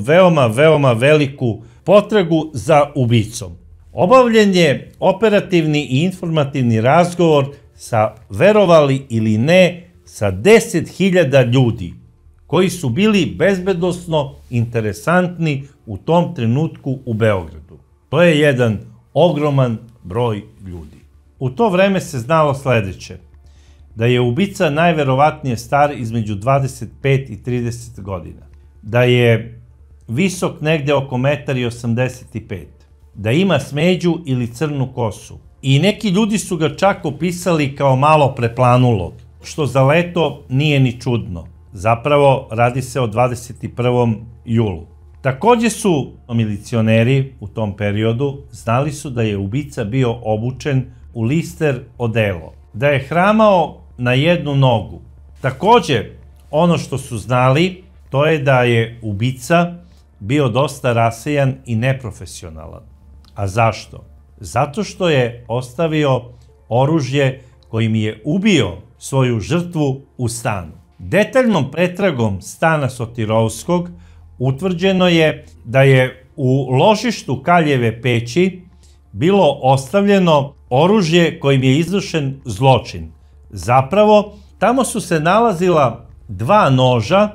veoma veliku potragu za ubicom. Obavljen je operativni i informativni razgovor sa, verovali ili ne, sa 10.000 ljudi koji su bili bezbednosno interesantni u tom trenutku u Beogradu. To je jedan ogroman broj ljudi. U to vreme se znalo sledeće, da je ubica najverovatnije star između 25 i 30 godina, da je visok negde oko 1,85 m, da ima smeđu ili crnu kosu. I neki ljudi su ga čak opisali kao malo preplanulog, što za leto nije ni čudno. Zapravo, radi se o 21. julu. Takođe su milicioneri u tom periodu znali su da je ubica bio obučen u lister odelo, da je hramao na jednu nogu. Takođe, ono što su znali, to je da je ubica bio dosta rasejan i neprofesionalan. A zašto? Zato što je ostavio oružje kojim je ubio svoju žrtvu u stanu. Detaljnom pretragom stana Sotirovskog utvrđeno je da je u ložištu Kaljeve peći bilo ostavljeno oružje kojim je izvršen zločin. Zapravo, tamo su se nalazila 2 noža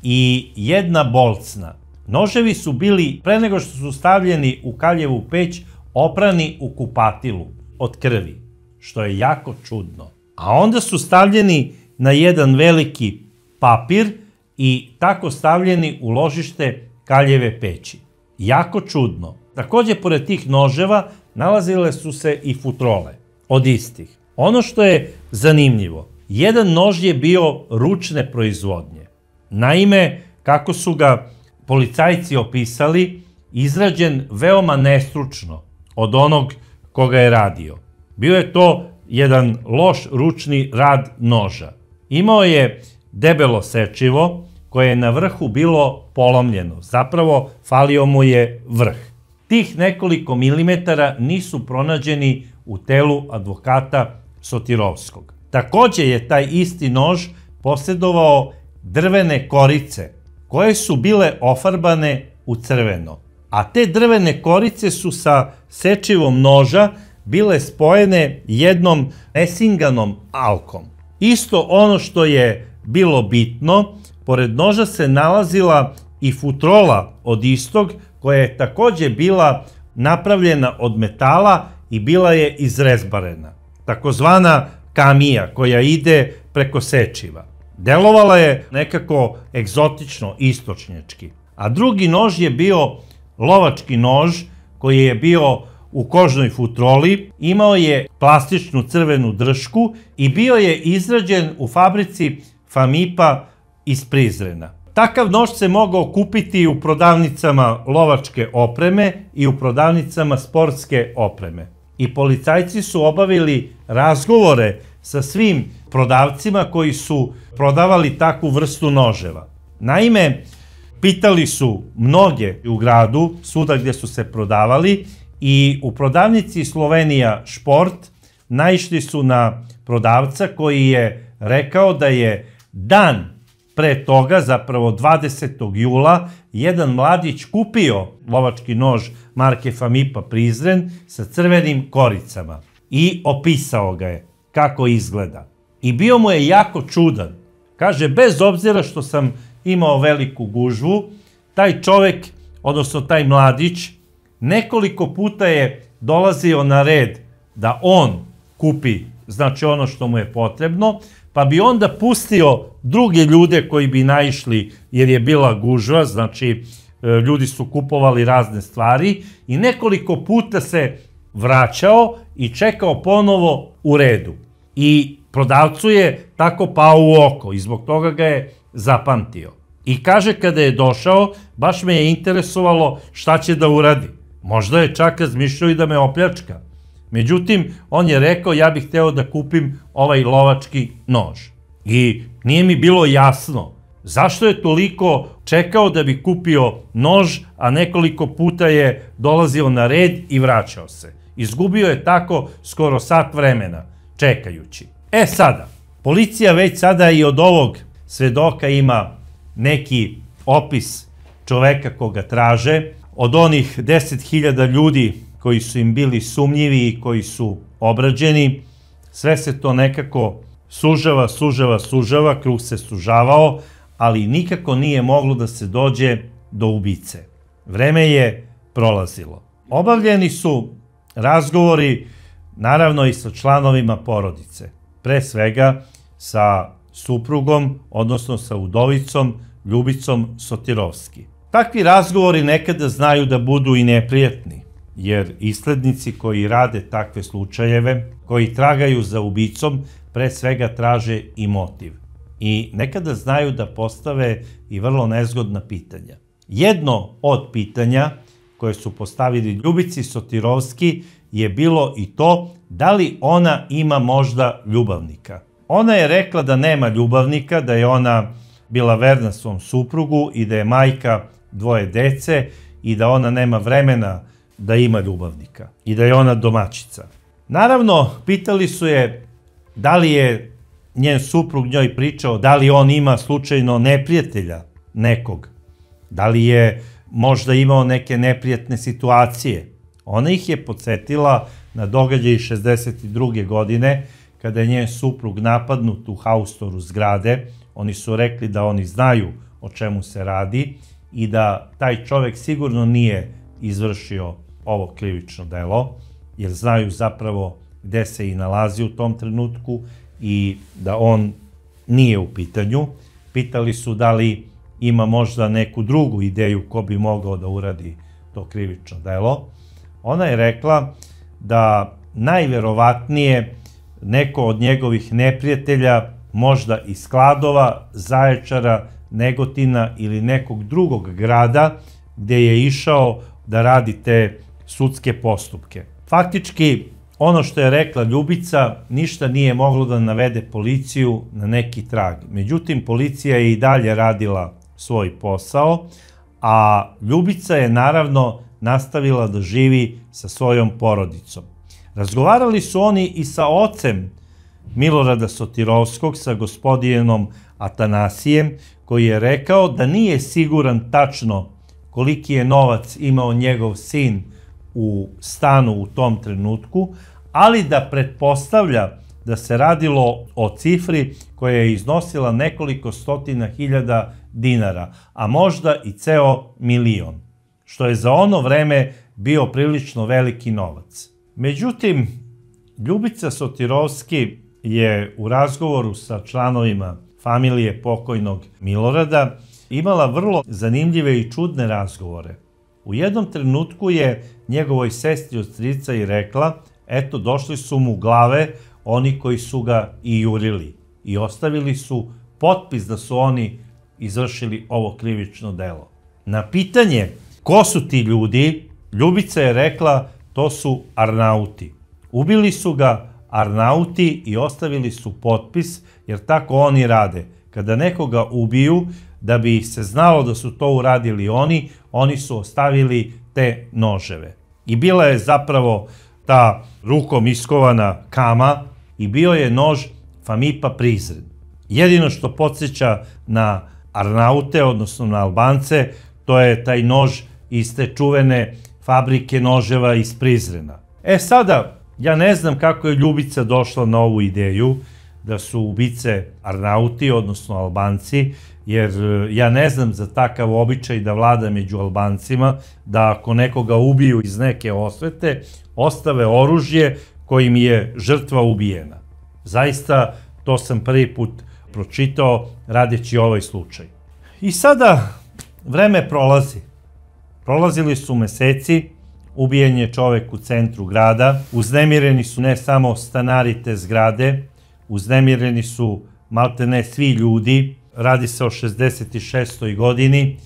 i 1 bolcna. Noževi su bili, pre nego što su stavljeni u kaljevu peć, oprani u kupatilu od krvi, što je jako čudno. A onda su stavljeni na jedan veliki papir i tako stavljeni u ložište kaljeve peći. Jako čudno. Takođe, pored tih noževa nalazile su se i futrole od istih. Ono što je zanimljivo, jedan nož je bio ručne proizvodnje. Naime, kako su ga policajci opisali, izrađen veoma nestručno od onog koga je radio. Bio je to jedan loš ručni rad noža. Imao je debelo sečivo koje je na vrhu bilo polomljeno. Zapravo, falio mu je vrh. Tih nekoliko milimetara nisu pronađeni u telu advokata Sotirovskog. Takođe je taj isti nož posjedovao drvene korice koje su bile ofarbane u crveno. A te drvene korice su sa sečivom noža bile spojene jednom nesinganom alkom. Isto ono što je bilo bitno, pored noža se nalazila i futrola od istog, koja je takođe bila napravljena od metala i bila je izrezbarena. Takozvana kamija koja ide preko sečiva. Delovala je nekako egzotično, istočnjački. A drugi nož je bio lovački nož koji je bio u kožnoj futroli, imao je plastičnu crvenu dršku i bio je izrađen u fabrici Famipa iz Prizrena. Takav nož se mogao kupiti u prodavnicama lovačke opreme i u prodavnicama sportske opreme. I policajci su obavili razgovore sa svim prodavcima koji su prodavali takvu vrstu noževa. Naime, pitali su mnoge u gradu, svuda gdje su se prodavali, i u prodavnici Slovenija Šport naišli su na prodavca koji je rekao da je dan pre toga, zapravo 20. jula, jedan mladić kupio lovački nož marke Famipa Prizren sa crvenim koricama i opisao ga je kako izgleda. I bio mu je jako čudan. Kaže, bez obzira što sam imao veliku gužvu, taj čovek, odnosno taj mladić, nekoliko puta je dolazio na red da on kupi, znači ono što mu je potrebno, pa bi onda pustio druge ljude koji bi naišli jer je bila gužva, znači ljudi su kupovali razne stvari i nekoliko puta se vraćao i čekao ponovo u redu. I prodavcu je tako pao u oko i zbog toga ga je zapamtio. I kaže, kada je došao, baš me je interesovalo šta će da uradi. Možda je čak razmišljao i da me opljačka. Međutim, on je rekao, ja bih hteo da kupim ovaj lovački nož. I nije mi bilo jasno zašto je toliko čekao da bi kupio nož, a nekoliko puta je dolazio na red i vraćao se. Izgubio je tako skoro sat vremena, čekajući. E sada, policija već sada i od ovog svedoka ima neki opis čoveka koga traže. Od onih 10.000 ljudi koji su im bili sumnjivi i koji su obrađeni, sve se to nekako sužava, krug se sužavao, ali nikako nije moglo da se dođe do ubice. Vreme je prolazilo. Obavljeni su razgovori, naravno i sa članovima porodice, pre svega sa suprugom, odnosno sa udovicom Ljubicom Sotirovski. Takvi razgovori nekada znaju da budu i neprijatni, jer islednici koji rade takve slučajeve, koji tragaju za ubicom, pre svega traže i motiv. I nekada znaju da postave i vrlo nezgodna pitanja. Jedno od pitanja koje su postavili Ljubici Sotirovski je bilo i to da li ona ima možda ljubavnika. Ona je rekla da nema ljubavnika, da je ona bila verna svom suprugu i da je majka 2 dece i da ona nema vremena da ima ljubavnika i da je ona domaćica. Naravno, pitali su je da li je njen suprug njoj pričao, da li on ima slučajno neprijatelja nekog, da li je možda imao neke neprijatne situacije. Ona ih je podsjetila na događaj 62. godine, kada je njen suprug napadnut u haustoru zgrade. Oni su rekli da oni znaju o čemu se radi i da taj čovek sigurno nije izvršio ovo krivično delo, jer znaju zapravo gde se i nalazi u tom trenutku i da on nije u pitanju. Pitali su da li ima možda neku drugu ideju ko bi mogao da uradi to krivično delo. Ona je rekla da najverovatnije neko od njegovih neprijatelja, možda iz Kladova, Zaječara, Negotina ili nekog drugog grada gde je išao da radi te sudske postupke. Faktički, ono što je rekla Ljubica, ništa nije moglo da navede policiju na neki trag. Međutim, policija je i dalje radila svoj posao, a Ljubica je naravno nastavila da živi sa svojom porodicom. Razgovarali su oni i sa ocem Milorada Sotirovskog, sa gospodinom Atanasijem, koji je rekao da nije siguran tačno koliki je novac imao njegov sin u stanu u tom trenutku, ali da pretpostavlja da se radilo o cifri koja je iznosila nekoliko stotina hiljada dinara, a možda i ceo milion, što je za ono vreme bio prilično veliki novac. Međutim, Ljubica Sotirovski je u razgovoru sa članovima familije pokojnog Milorada imala vrlo zanimljive i čudne razgovore. U jednom trenutku je njegovoj sestri od strica i rekla, eto, došli su mu glave oni koji su ga i jurili i ostavili su potpis da su oni izvršili ovo krivično delo. Na pitanje ko su ti ljudi, Ljubica je rekla, to su Arnauti. Ubili su ga Arnauti i ostavili su potpis, jer tako oni rade. Kada nekoga ubiju, da bi se znalo da su to uradili oni su ostavili te noževe. I bila je zapravo ta rukom iskovana kama i bio je nož Famipa Prizren. Jedino što podsjeća na Arnaute, odnosno na Albance, to je taj nož iz te čuvene fabrike noževa iz Prizrena. Sada, ja ne znam kako je Ljubica došla na ovu ideju da su ubice Arnauti, odnosno Albanci, jer ja ne znam za takav običaj da vlada među Albancima, da ako nekoga ubiju iz neke osvete, ostave oružje kojim je žrtva ubijena. Zaista, to sam prvi put pročitao radeći ovaj slučaj. I sada vreme prolazi. Prolazili su meseci, ubijen je čovek u centru grada, uznemireni su ne samo stanari te zgrade, uznemireni su maltene svi ljudi. Radi se o 66. godini,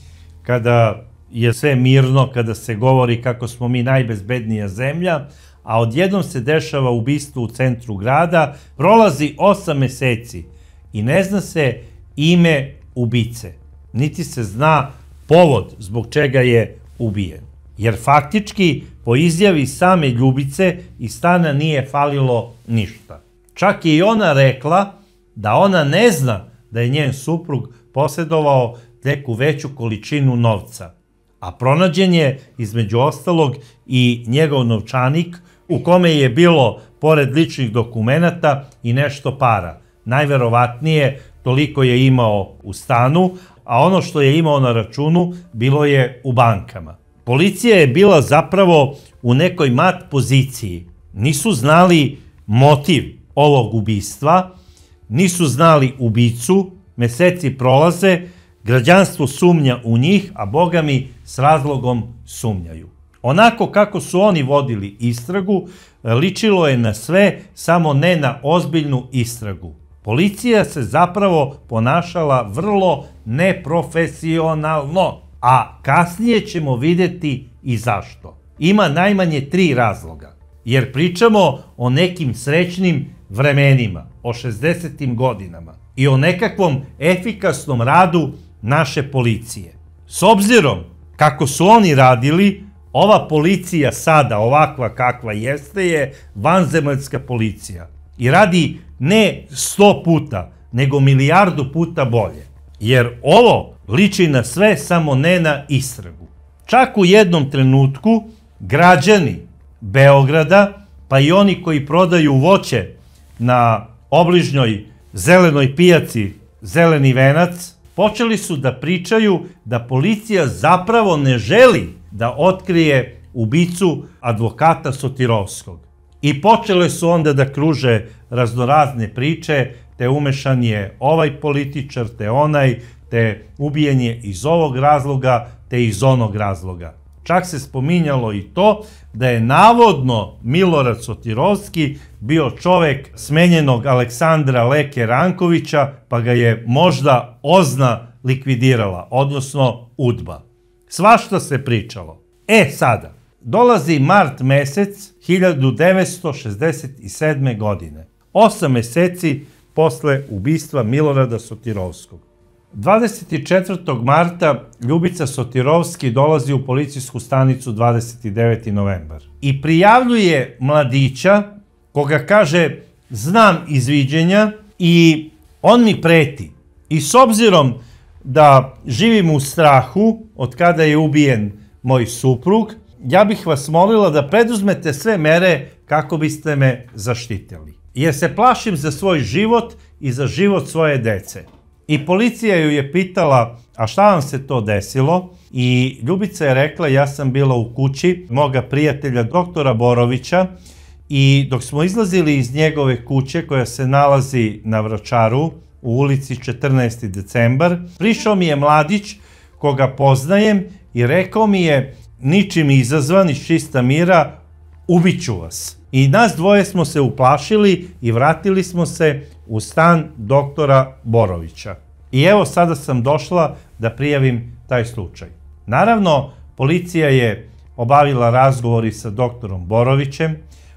kada je sve mirno, kada se govori kako smo mi najbezbednija zemlja, a odjednom se dešava ubistvo u centru grada, prolazi 8 meseci i ne zna se ime ubice, niti se zna povod zbog čega je ubijen. Jer faktički, po izjavi same Ljubice, iz stana nije falilo ništa. Čak je i ona rekla da ona ne zna da je njen suprug posjedovao neku veću količinu novca. A pronađen je, između ostalog, i njegov novčanik u kome je bilo, pored ličnih dokumenata, i nešto para. Najverovatnije, toliko je imao u stanu, a ono što je imao na računu bilo je u bankama. Policija je bila zapravo u nekoj mat poziciji. Nisu znali motiv ovog ubistva, nisu znali ubicu, meseci prolaze, građanstvo sumnja u njih, a boga mi s razlogom sumnjaju. Onako kako su oni vodili istragu, ličilo je na sve, samo ne na ozbiljnu istragu. Policija se zapravo ponašala vrlo neprofesionalno, a kasnije ćemo videti i zašto. Ima najmanje 3 razloga, jer pričamo o nekim srećnim vremenima, o 60. godinama i o nekakvom efikasnom radu naše policije. S obzirom kako su oni radili, ova policija sada, ovakva kakva jeste, je vanzemaljska policija i radi ne 100 puta, nego milijardu puta bolje. Jer ovo liči na sve, samo ne na istragu. Čak u jednom trenutku građani Beograda, pa i oni koji prodaju voće na obližnjoj zelenoj pijaci Zeleni venac, počeli su da pričaju da policija zapravo ne želi da otkrije ubicu advokata Sotirovskog. I počele su onda da kruže raznorazne priče, te umešan je ovaj političar, te onaj, te ubijen je iz ovog razloga, te iz onog razloga. Čak se spominjalo i to da je navodno Milorad Sotirovski bio čovek smenjenog Aleksandra Leke Rankovića, pa ga je možda OZNA likvidirala, odnosno UDBA. Svašta se pričalo. Sada, dolazi mart mesec 1967. godine. 8 meseci posle ubistva Milorada Sotirovskog. 24. marta Ljubica Sotirovski dolazi u policijsku stanicu 29. novembar i prijavljuje mladića koga kaže znam iz viđenja i on mi preti. I s obzirom da živim u strahu od kada je ubijen moj suprug, ja bih vas molila da preduzmete sve mere kako biste me zaštitili. Jer se plašim za svoj život i za život svoje dece. I policija ju je pitala, a šta vam se to desilo? I Ljubica je rekla, ja sam bila u kući moga prijatelja doktora Borovića i dok smo izlazili iz njegove kuće koja se nalazi na Vračaru u ulici 14. decembar, prišao mi je mladić koga poznajem i rekao mi je, ničim izazvan iz čista mira, ubiću vas. I nas dvoje smo se uplašili i vratili smo se u stan doktora Borovića. I evo sada sam došla da prijavim taj slučaj. Naravno, policija je obavila razgovor i sa doktorom Borovićem,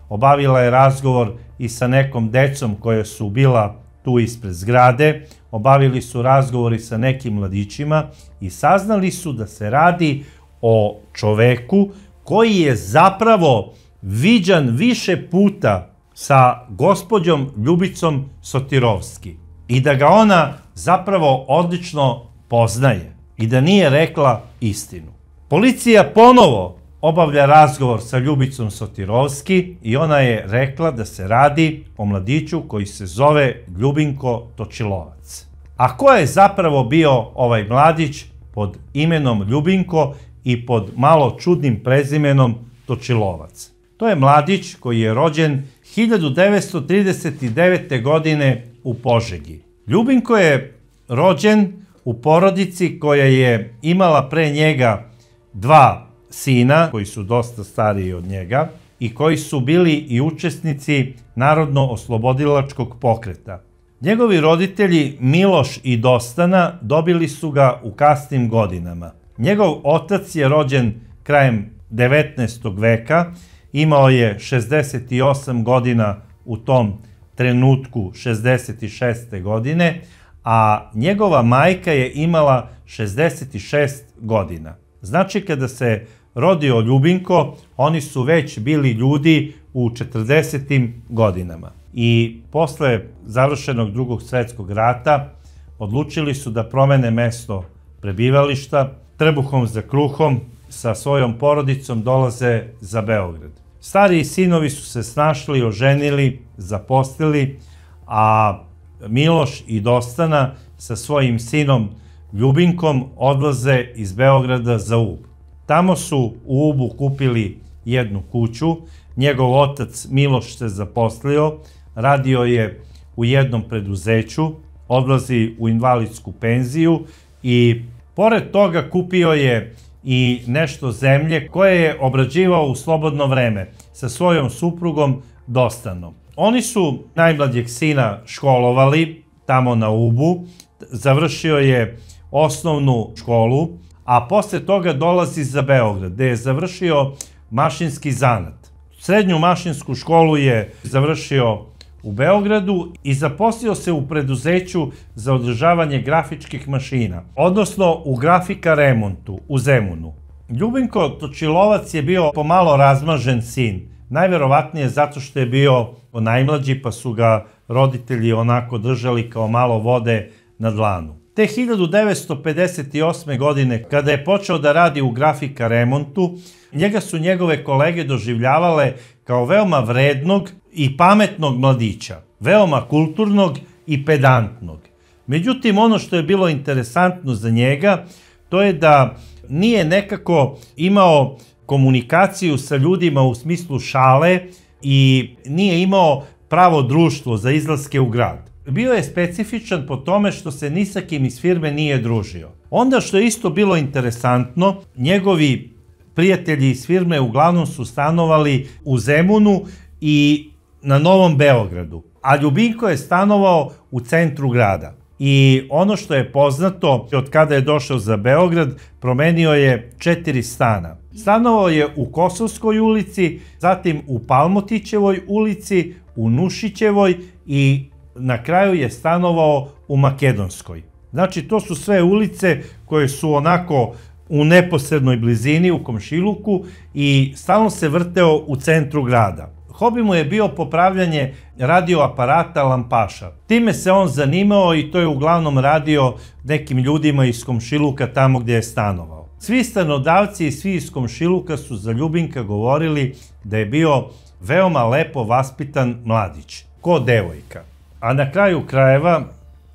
obavila je razgovor i sa nekom decom koja su bila tu ispred zgrade, obavili su razgovori sa nekim mladićima i saznali su da se radi o čoveku koji je zapravo viđan više puta sa gospođom Ljubicom Sotirovski i da ga ona zapravo odlično poznaje i da nije rekla istinu. Policija ponovo obavlja razgovor sa Ljubicom Sotirovski i ona je rekla da se radi o mladiću koji se zove Ljubinko Točilovac. A ko je zapravo bio ovaj mladić pod imenom Ljubinko i pod malo čudnim prezimenom Točilovac? To je mladić koji je rođen 1939. godine u Požegi. Ljubinko je rođen u porodici koja je imala pre njega 2 sina koji su dosta stariji od njega i koji su bili i učesnici Narodno-oslobodilačkog pokreta. Njegovi roditelji Miloš i Dostana dobili su ga u kasnim godinama. Njegov otac je rođen krajem 19. veka, imao je 68 godina u tom trenutku, 66. godine, a njegova majka je imala 66 godina. Znači, kada se rodio Ljubinko, oni su već bili ljudi u 40. godinama. I posle završenog Drugog svetskog rata odlučili su da promene mesto prebivališta, trbuhom za kruhom, sa svojom porodicom dolaze za Beograd. Stariji sinovi su se snašli, oženili, zaposlili, a Miloš i Dostana sa svojim sinom Ljubinkom odlaze iz Beograda za Ub. Tamo su u Ubu kupili jednu kuću, njegov otac Miloš se zaposlio, radio je u jednom preduzeću, odlazi u invalidsku penziju i pored toga kupio je i nešto zemlje koje je obrađivao u slobodno vreme sa svojom suprugom Dostanom. Oni su najmlađeg sina školovali tamo na Ubu, završio je osnovnu školu, a posle toga dolazi za Beograd, gde je završio mašinski zanat. Srednju mašinsku školu je završio u Beogradu i zaposlio se u preduzeću za održavanje grafičkih mašina, odnosno u Grafika remontu u Zemunu. Ljubinko Točilovac je bio pomalo razmažen sin, najverovatnije zato što je bio najmlađi pa su ga roditelji onako držali kao malo vode na dlanu. Te 1958. godine, kada je počeo da radi u Grafika remontu, Njega su njegove kolege doživljavale kao veoma vrednog i pametnog mladića, veoma kulturnog i pedantnog. Međutim, ono što je bilo interesantno za njega, to je da nije nekako imao komunikaciju sa ljudima u smislu šale i nije imao pravo društvo za izlaske u grad. Bio je specifičan po tome što se ni sa kim iz firme nije družio. Onda što je isto bilo interesantno, njegovi prijatelji iz firme uglavnom su stanovali u Zemunu i na Novom Beogradu, a Ljubinko je stanovao u centru grada. I ono što je poznato, od kada je došao za Beograd, promenio je 4 stana. Stanovao je u Kosovskoj ulici, zatim u Palmotićevoj ulici, u Nušićevoj i na kraju je stanovao u Makedonskoj. Znači, to su sve ulice koje su onako u neposrednoj blizini, u komšiluku, i stalno se vrteo u centru grada. Hobi mu je bio popravljanje radioaparata lampaša. Time se on zanimao i to je uglavnom radio nekim ljudima iz komšiluka tamo gdje je stanovao. Svi stanodavci i svi iz komšiluka su za Ljubinka govorili da je bio veoma lepo vaspitan mladić, ko devojka. A na kraju krajeva,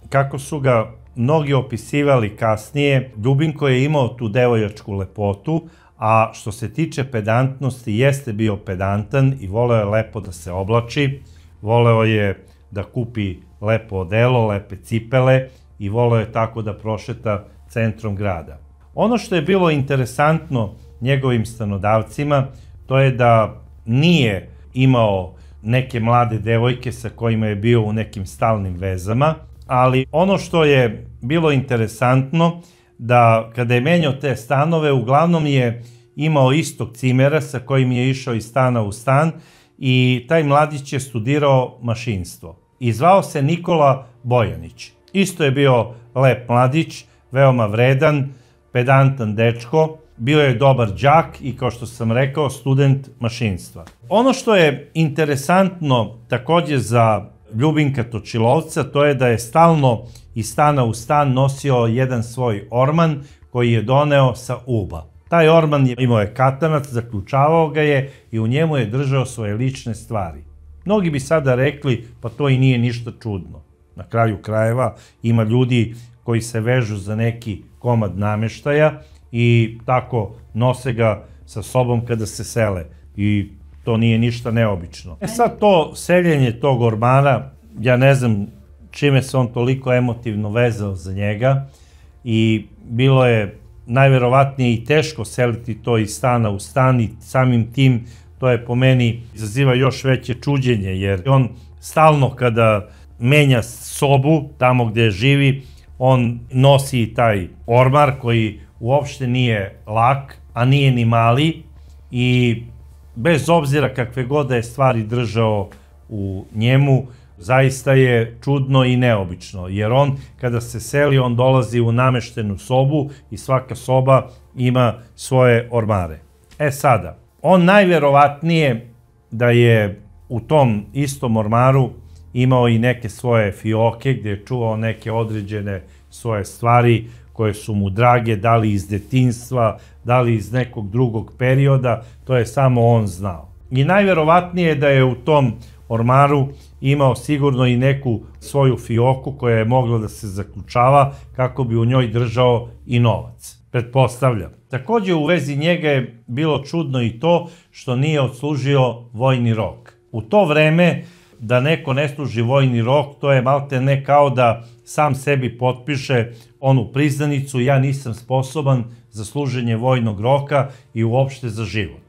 kako su ga mnogi opisivali kasnije, Ljubinko je imao tu devojačku lepotu, a što se tiče pedantnosti, jeste bio pedantan i voleo je lepo da se oblači, voleo je da kupi lepo odelo, lepe cipele i voleo je tako da prošeta centrom grada. Ono što je bilo interesantno njegovim stanodavcima, to je da nije imao neke mlade devojke sa kojima je bio u nekim stalnim vezama, ali ono što je bilo interesantno, da kada je menjao te stanove, uglavnom je imao istog cimera sa kojim je išao iz stana u stan i taj mladić je studirao mašinstvo. I zvao se Nikola Bojanić. Isto je bio lep mladić, veoma vredan, pedantan dečko, bio je dobar đak i, kao što sam rekao, student mašinstva. Ono što je interesantno takođe za Ljubinka Točilovca, to je da je stalno iz stana u stan nosio jedan svoj orman koji je doneo sa Uba. Taj orman imao je katanac, zaključavao ga je i u njemu je držao svoje lične stvari. Mnogi bi sada rekli, pa to i nije ništa čudno. Na kraju krajeva ima ljudi koji se vežu za neki komad nameštaja i tako nose ga sa sobom kada se sele. I to nije ništa neobično. Sad to seljenje tog ormana, ja ne znam čime se on toliko emotivno vezao za njega i bilo je najverovatnije i teško seliti to iz stana u stan i samim tim to je po meni izaziva još veće čuđenje, jer on stalno kada menja sobu tamo gdje živi, on nosi taj ormar koji uopšte nije lak, a nije ni mali, i bez obzira kakve god da je stvari držao u njemu, zaista je čudno i neobično, jer on kada se seli, on dolazi u nameštenu sobu i svaka soba ima svoje ormare. Sada, on najverovatnije da je u tom istom ormaru imao i neke svoje fioke gdje je čuvao neke određene svoje stvari koje su mu drage, da li iz detinjstva, da li iz nekog drugog perioda, to je samo on znao. I najverovatnije da je u tom ormaru imao sigurno i neku svoju fioku koja je mogla da se zaključava kako bi u njoj držao i novac, pretpostavljam. Takođe u vezi njega je bilo čudno i to što nije odslužio vojni rok. U to vreme da neko ne služi vojni rok, to je malte ne kao da sam sebi potpiše onu priznanicu, ja nisam sposoban za služenje vojnog roka i uopšte za život.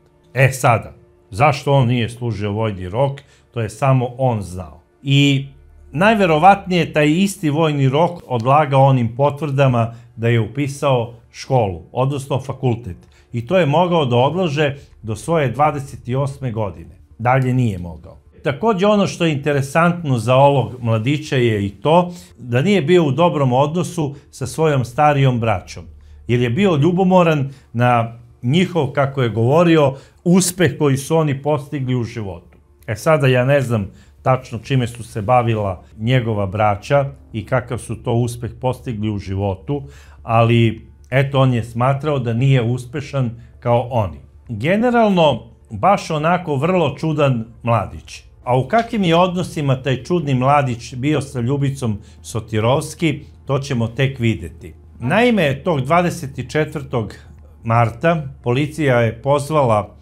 Sada, zašto on nije služio vojni rok, to je samo on znao. I najverovatnije taj isti vojni rok odlagao onim potvrdama da je upisao školu, odnosno fakultet. I to je mogao da odlaže do svoje 28. godine. Dalje nije mogao. Takođe, ono što je interesantno za ovog mladića je i to da nije bio u dobrom odnosu sa svojom starijom braćom, jer je bio ljubomoran na njihov, kako je govorio, uspeh koji su oni postigli u životu. Sada ja ne znam tačno čime su se bavila njegova braća i kakav su to uspeh postigli u životu, ali eto, on je smatrao da nije uspešan kao oni. generalno baš onako vrlo čudan mladić. A u kakvim je odnosima taj čudni mladić bio sa Ljubicom Sotirovski, to ćemo tek videti. Naime, tog 24. marta policija je pozvala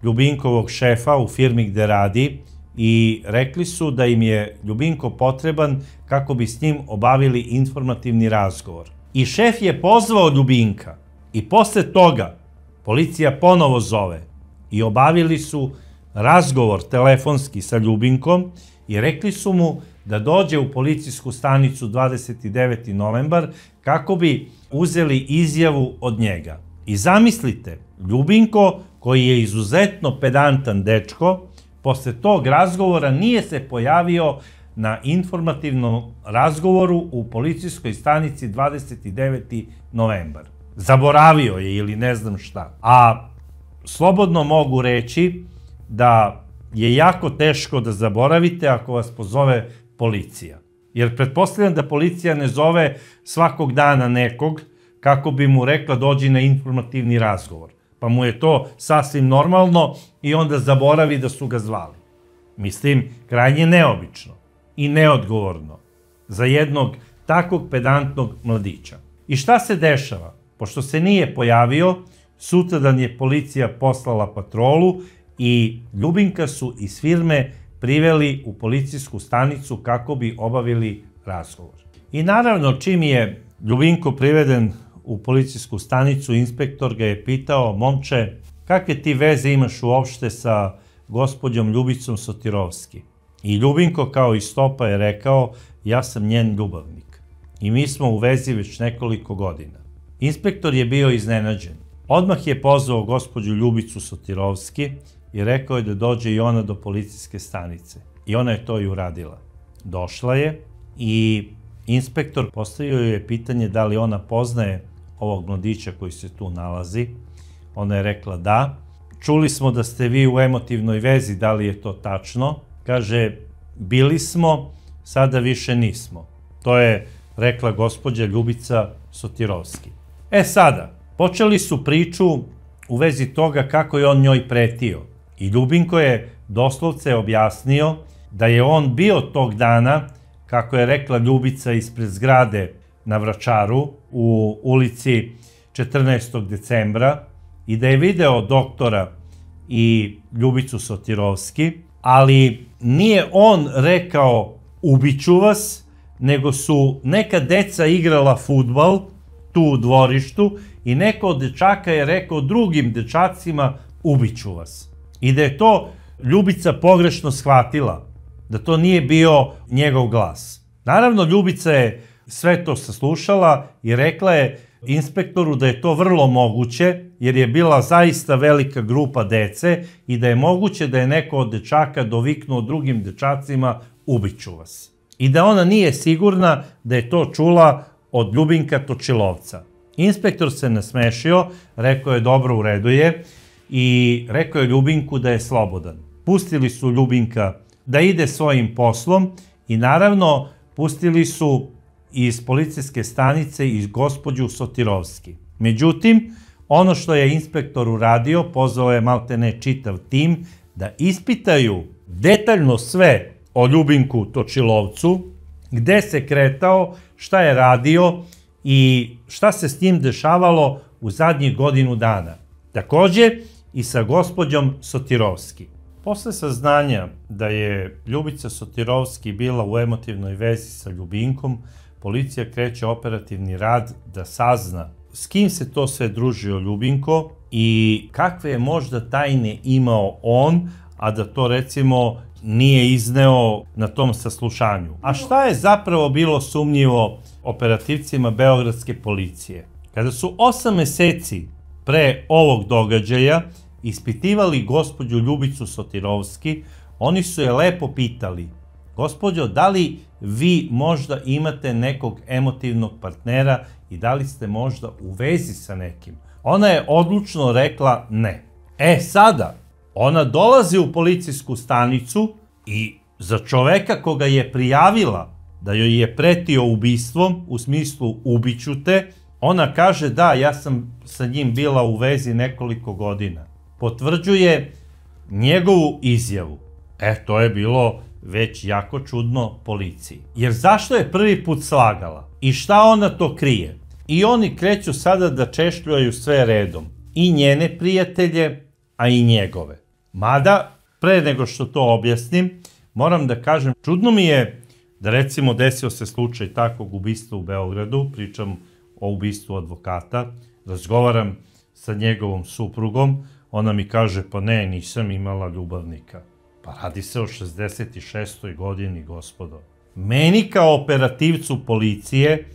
Ljubinkovog šefa u firmi gde radi i rekli su da im je Ljubinko potreban kako bi s njim obavili informativni razgovor. I šef je pozvao Ljubinka i posle toga policija ponovo zove i obavili su razgovor telefonski sa Ljubinkom i rekli su mu da dođe u policijsku stanicu 29. novembar kako bi uzeli izjavu od njega. I zamislite, Ljubinko, koji je izuzetno pedantan dečko, posle tog razgovora nije se pojavio na informativnom razgovoru u policijskoj stanici 29. novembar. Zaboravio je ili ne znam šta. A slobodno mogu reći da je jako teško da zaboravite ako vas pozove policija. Jer pretpostavljam da policija ne zove svakog dana nekog kako bi mu rekla dođi na informativni razgovor. Pa mu je to sasvim normalno i onda zaboravi da su ga zvali. Mislim, krajnje neobično i neodgovorno za jednog takvog pedantnog mladića. I šta se dešava? Pošto se nije pojavio, sutradan je policija poslala patrolu i Ljubinka su iz firme priveli u policijsku stanicu kako bi obavili razgovor. I naravno, čim je Ljubinko priveden u policijsku stanicu, inspektor ga je pitao, momče, kakve ti veze imaš uopšte sa gospođom Ljubicom Sotirovski? I Ljubinko kao i Stopa je rekao, ja sam njen ljubavnik. I mi smo u vezi već nekoliko godina. Inspektor je bio iznenađen. Odmah je pozvao gospođu Ljubicu Sotirovski i rekao je da dođe i ona do policijske stanice. I ona je to i uradila. Došla je i inspektor postavio je pitanje da li ona poznaje ovog mladića koji se tu nalazi. Ona je rekla da. Čuli smo da ste vi u emotivnoj vezi, da li je to tačno? Kaže, bili smo, sada više nismo. To je rekla gospođa Ljubica Sotirovski. E sada, počeli su priču u vezi toga kako je on njoj pretio. I Ljubinko je doslovce objasnio da je on bio tog dana, kako je rekla Ljubica, ispred zgrade na Vračaru u ulici 14. decembra i da je video doktora i Ljubicu Sotirovski, ali nije on rekao ubiću vas, nego su neka deca igrala fudbal tu u dvorištu i neko od dečaka je rekao drugim dečacima ubiću vas. I da je to Ljubica pogrešno shvatila, da to nije bio njegov glas. Naravno, Ljubica je sve to saslušala i rekla je inspektoru da je to vrlo moguće, jer je bila zaista velika grupa dece i da je moguće da je neko od dečaka doviknuo drugim dečacima ubiću vas. I da ona nije sigurna da je to čula od Ljubinka Točilovca. Inspektor se nasmešio, rekao je dobro, u redu je, i rekao je Ljubinku da je slobodan. Pustili su Ljubinka da ide svojim poslom i naravno pustili su iz policijske stanice i gospođu Sotirovski. Međutim, ono što je inspektor uradio, pozvao je maltene čitav tim da ispitaju detaljno sve o Ljubinku Točilovcu, gde se kretao, šta je radio i šta se s njim dešavalo u zadnjih godinu dana. Takođe i sa gospođom Sotirovski. Posle saznanja da je Ljubica Sotirovski bila u emotivnoj vezi sa Ljubinkom, policija kreće operativni rad da sazna s kim se to sve družio Ljubinko i kakve je možda tajne imao on, a da to recimo nije izneo na tom saslušanju. A šta je zapravo bilo sumnjivo operativcima beogradske policije? Kada su 8 meseci pre ovog događaja ispitivali gospođu Ljubicu Sotirovski, oni su je lepo pitali, gospođo, da li vi možda imate nekog emotivnog partnera i da li ste možda u vezi sa nekim? Ona je odlučno rekla ne. E sada, ona dolazi u policijsku stanicu i za čoveka koga je prijavila da joj je pretio ubistvom, u smislu ubiću te, ona kaže da, ja sam sa njim bila u vezi nekoliko godina. potvrđuje njegovu izjavu. To je bilo već jako čudno policiji. Jer zašto je prvi put slagala? I šta ona to krije? I oni kreću sada da češljaju sve redom. I njene prijatelje, a i njegove. Mada, pre nego što to objasnim, moram da kažem, čudno mi je da recimo desio se slučaj takvog ubistva u Beogradu, pričam o ubistvu advokata, razgovaram sa njegovom suprugom, ona mi kaže, pa ne, nisam imala ljubavnika. Pa radi se o 66. godini, gospodo. Meni kao operativcu policije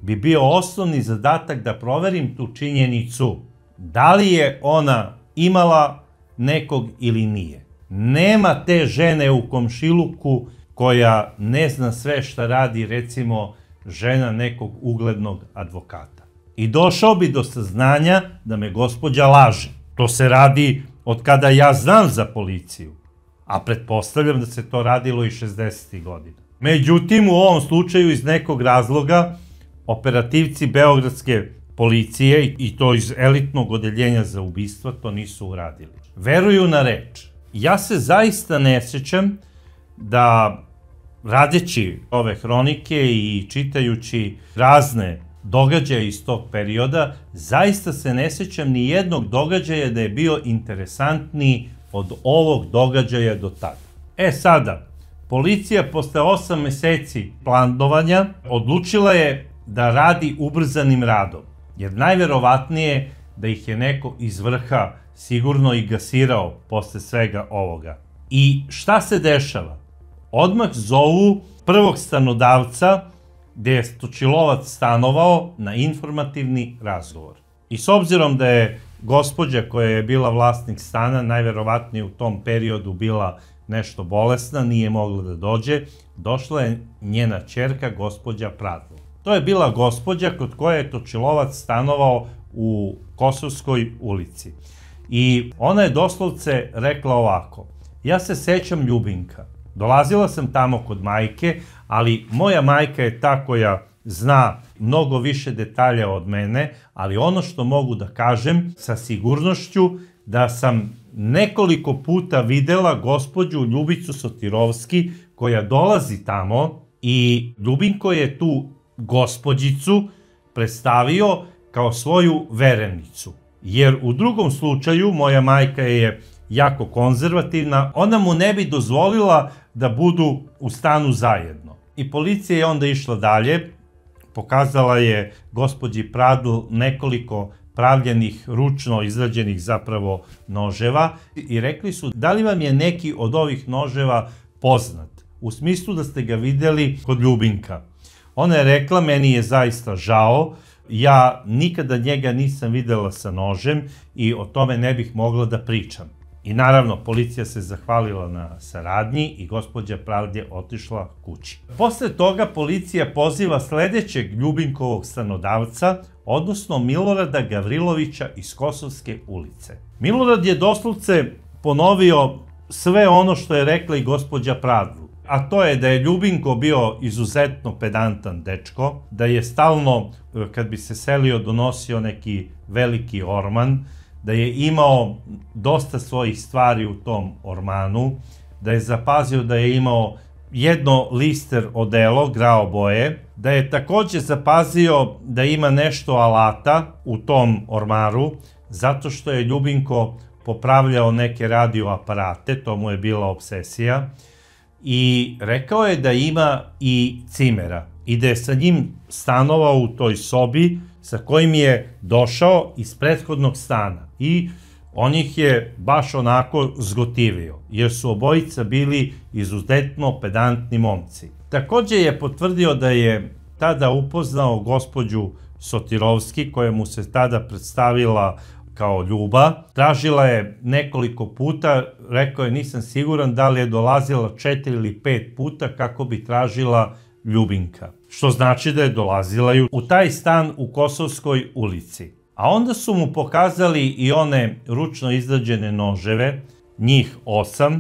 bi bio osnovni zadatak da proverim tu činjenicu. Da li je ona imala nekog ili nije. Nema te žene u komšiluku koja ne zna sve šta radi, recimo, žena nekog uglednog advokata. I došao bi do saznanja da me gospođa laže. To se radi od kada ja znam za policiju. A pretpostavljam da se to radilo i 60. godina. Međutim, u ovom slučaju iz nekog razloga operativci beogradske policije, i to iz elitnog odeljenja za ubistva, to nisu uradili. Veruju na reč. Ja se zaista ne sjećam da, radeći ove hronike i čitajući razne događaje iz tog perioda, zaista se ne sjećam ni jednog događaja da je bio interesantniji od ovog događaja do tada. Sada, policija posle 8 meseci planovanja odlučila je da radi ubrzanim radom, jer najverovatnije da ih je neko iz vrha sigurno i gasirao posle svega ovoga. I šta se dešava? Odmah zovu prvog stanodavca gde je Stočilovac stanovao na informativni razgovor. I s obzirom da je gospođa koja je bila vlasnik stana, najverovatnije u tom periodu bila nešto bolesna, nije mogla da dođe, došla je njena ćerka, gospođa Pradl. To je bila gospođa kod koje je Stočilovac stanovao u Kosovskoj ulici. I ona je doslovce rekla ovako: ja se sećam Ljubinka, dolazila sam tamo kod majke, ali moja majka je ta koja zna mnogo više detalja od mene, ali ono što mogu da kažem sa sigurnošću da sam nekoliko puta videla gospođu Ljubicu Sotirovski koja dolazi tamo i Ljubinko je tu gospođicu predstavio kao svoju verenicu. Jer u drugom slučaju moja majka je jako konzervativna, ona mu ne bi dozvolila da budu u stanu zajedno. I policija je onda išla dalje, pokazala je gospođi Pradl nekoliko pravljenih, ručno izrađenih zapravo noževa i rekli su da li vam je neki od ovih noževa poznat, u smislu da ste ga videli kod Ljubinka. Ona je rekla, meni je zaista žao, ja nikada njega nisam videla sa nožem i o tome ne bih mogla da pričam. I naravno, policija se zahvalila na saradnji i gospođa Pradl je otišla kući. Posle toga policija poziva sledećeg Ljubinkovog stanodavca, odnosno Milorada Gavrilovića iz Kosovske ulice. Milorad je doslovce ponovio sve ono što je rekla i gospođa Pradl, a to je da je Ljubinko bio izuzetno pedantan dečko, da je stalno, kad bi se selio, donosio neki veliki orman, da je imao dosta svojih stvari u tom ormanu, da je zapazio da je imao jedno lister odelo, grao boje, da je takođe zapazio da ima nešto alata u tom ormaru, zato što je Ljubinko popravljao neke radio aparate, to mu je bila obsesija, i rekao je da ima i cimera i da je sa njim stanovao u toj sobi sa kojim je došao iz prethodnog stana i on ih je baš onako zgotivio, jer su obojica bili izuzetno pedantni momci. Takođe je potvrdio da je tada upoznao gospođu Sotirovski, koja mu se tada predstavila kao Ljuba. Tražila je nekoliko puta, rekao je nisam siguran da li je dolazila 4 ili 5 puta kako bi tražila Ljubinka. Što znači da je dolazila u taj stan u Kosovskoj ulici. A onda su mu pokazali i one ručno izrađene noževe, njih 8,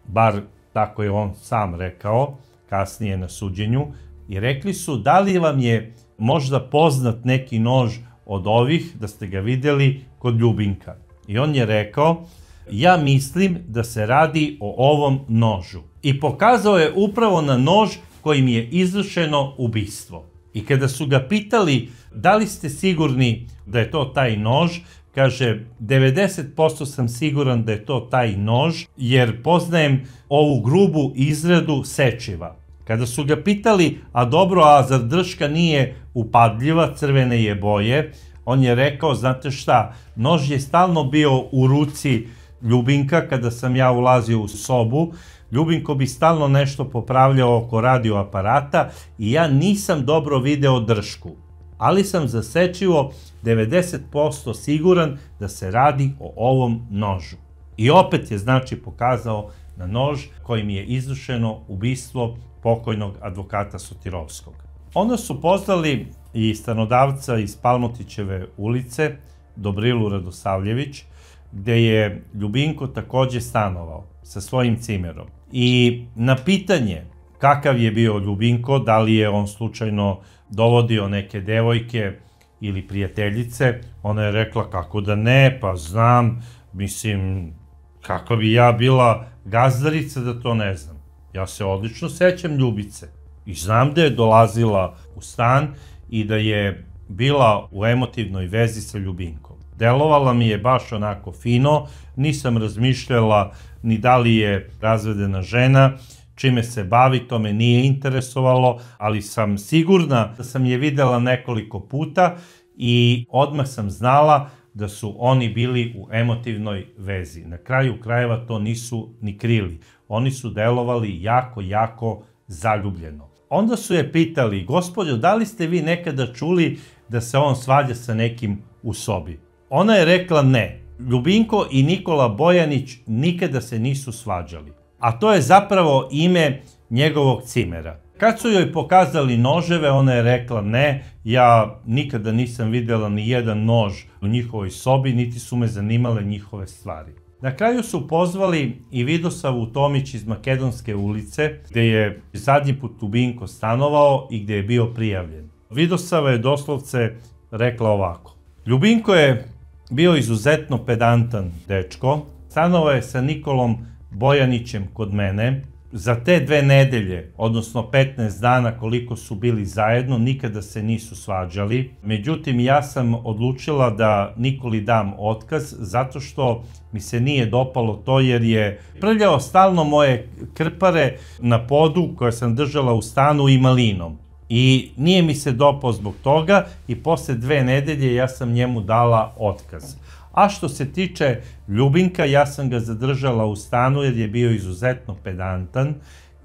bar tako je on sam rekao, kasnije na suđenju, i rekli su da li vam je možda poznat neki nož od ovih, da ste ga videli kod Ljubinka. I on je rekao, ja mislim da se radi o ovom nožu. I pokazao je upravo na nož kojim je izvršeno ubistvo. I kada su ga pitali da li ste sigurni da je to taj nož, kaže 90% sam siguran da je to taj nož jer poznajem ovu grubu izradu sečiva. Kada su ga pitali, a dobro, a zar drška nije upadljiva, crvene je boje, on je rekao, znate šta, nož je stalno bio u ruci Ljubinka kada sam ja ulazio u sobu. Ljubinko bi stalno nešto popravljao oko radioaparata i ja nisam dobro video dršku, ali sam za sečivo 90% siguran da se radi o ovom nožu. I opet je znači pokazao na nož kojim je izvršeno ubistvo pokojnog advokata Sotirovskog. Onda su pozvali i stanodavca iz Palmotićeve ulice, Dobrilu Radosavljević, gde je Ljubinko takođe stanovao sa svojim cimerom. I na pitanje kakav je bio Ljubinko, da li je on slučajno dovodio neke devojke ili prijateljice, ona je rekla kako da ne, pa znam, mislim, kako bi ja bila gazdarica da to ne znam. Ja se odlično sećam Ljubice i znam da je dolazila u stan i da je bila u emotivnoj vezi sa Ljubinkom. Delovala mi je baš onako fino, nisam razmišljala ni da li je razvedena žena, čime se bavi, to me nije interesovalo, ali sam sigurna da sam je videla nekoliko puta i odmah sam znala da su oni bili u emotivnoj vezi. Na kraju krajeva to nisu ni krili. Oni su delovali jako, jako zaljubljeno. Onda su je pitali, gospođo, da li ste vi nekada čuli da se on svađa sa nekim u sobi? Ona je rekla ne. Ljubinko i Nikola Bojanić nikada se nisu svađali. A to je zapravo ime njegovog cimera. Kad su joj pokazali noževe, ona je rekla ne, ja nikada nisam vidjela ni jedan nož u njihovoj sobi, niti su me zanimale njihove stvari. Na kraju su pozvali i Vidosavu Tomić iz Makedonske ulice, gde je zadnji put Ljubinko stanovao i gde je bio prijavljen. Vidosava je doslovce rekla ovako. Ljubinko je bio izuzetno pedantan dečko, stanovao je sa Nikolom Bojanićem kod mene. Za te 2 nedelje, odnosno 15 dana koliko su bili zajedno, nikada se nisu svađali. Međutim, ja sam odlučila da Nikoli dam otkaz zato što mi se nije dopalo to jer je prljao stalno moje krpare na podu koje sam držala u stanu i malinom. I nije mi se dopao zbog toga i posle 2 nedelje ja sam njemu dala otkaz. A što se tiče Ljubinka, ja sam ga zadržala u stanu jer je bio izuzetno pedantan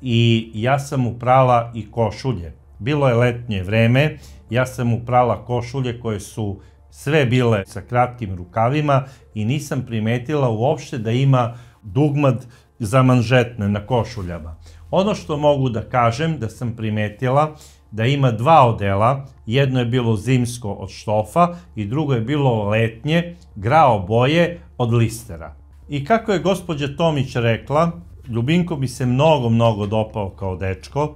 i ja sam mu prala i košulje. Bilo je letnje vreme, ja sam mu prala košulje koje su sve bile sa kratkim rukavima i nisam primetila uopšte da ima dugmad za manžetne na košuljama. Ono što mogu da kažem da sam primetila da ima 2 odela, jedno je bilo zimsko od štofa i drugo je bilo letnje, grao boje od listera. I kako je gospođa Tomić rekla, Ljubinko mi se mnogo dopao kao dečko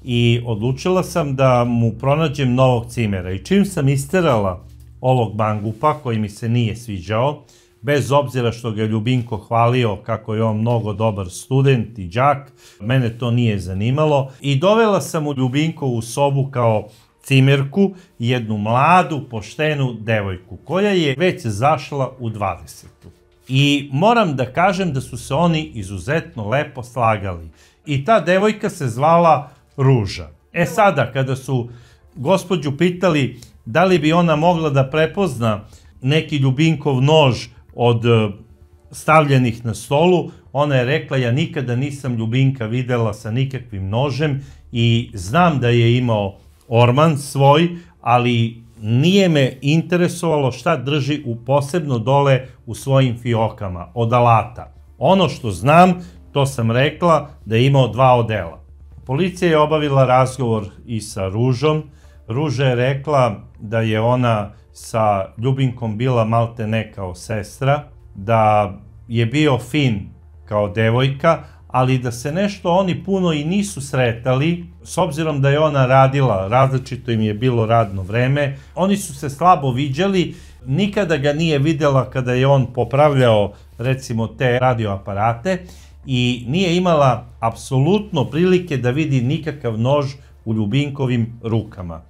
i odlučila sam da mu pronađem novog cimera. I čim sam isterala ovog mangupa koji mi se nije sviđao, bez obzira što ga Ljubinko hvalio kako je on mnogo dobar student i đak, mene to nije zanimalo i dovela sam u Ljubinkovu sobu kao cimerku jednu mladu, poštenu devojku koja je već zašla u 20. I moram da kažem da su se oni izuzetno lepo slagali. I ta devojka se zvala Ruža. E sada, kada su gospođu pitali da li bi ona mogla da prepozna neki Ljubinkov nož od stavljenih na stolu, ona je rekla, ja nikada nisam Ljubinka videla sa nikakvim nožem i znam da je imao orman svoj, ali nije me interesovalo šta drži posebno dole u svojim fiokama od alata. Ono što znam, to sam rekla da je imao 2 odela. Policija je obavila razgovor i sa Ružom. Ruža je rekla da je ona sa Ljubinkom bila malte ne kao sestra, da je bio fin kao devojka, ali da se nešto oni puno i nisu sretali, s obzirom da je ona radila, različito im je bilo radno vreme, oni su se slabo viđali nikada ga nije vidjela kada je on popravljao recimo te radioaparate i nije imala apsolutno prilike da vidi nikakav nož u Ljubinkovim rukama.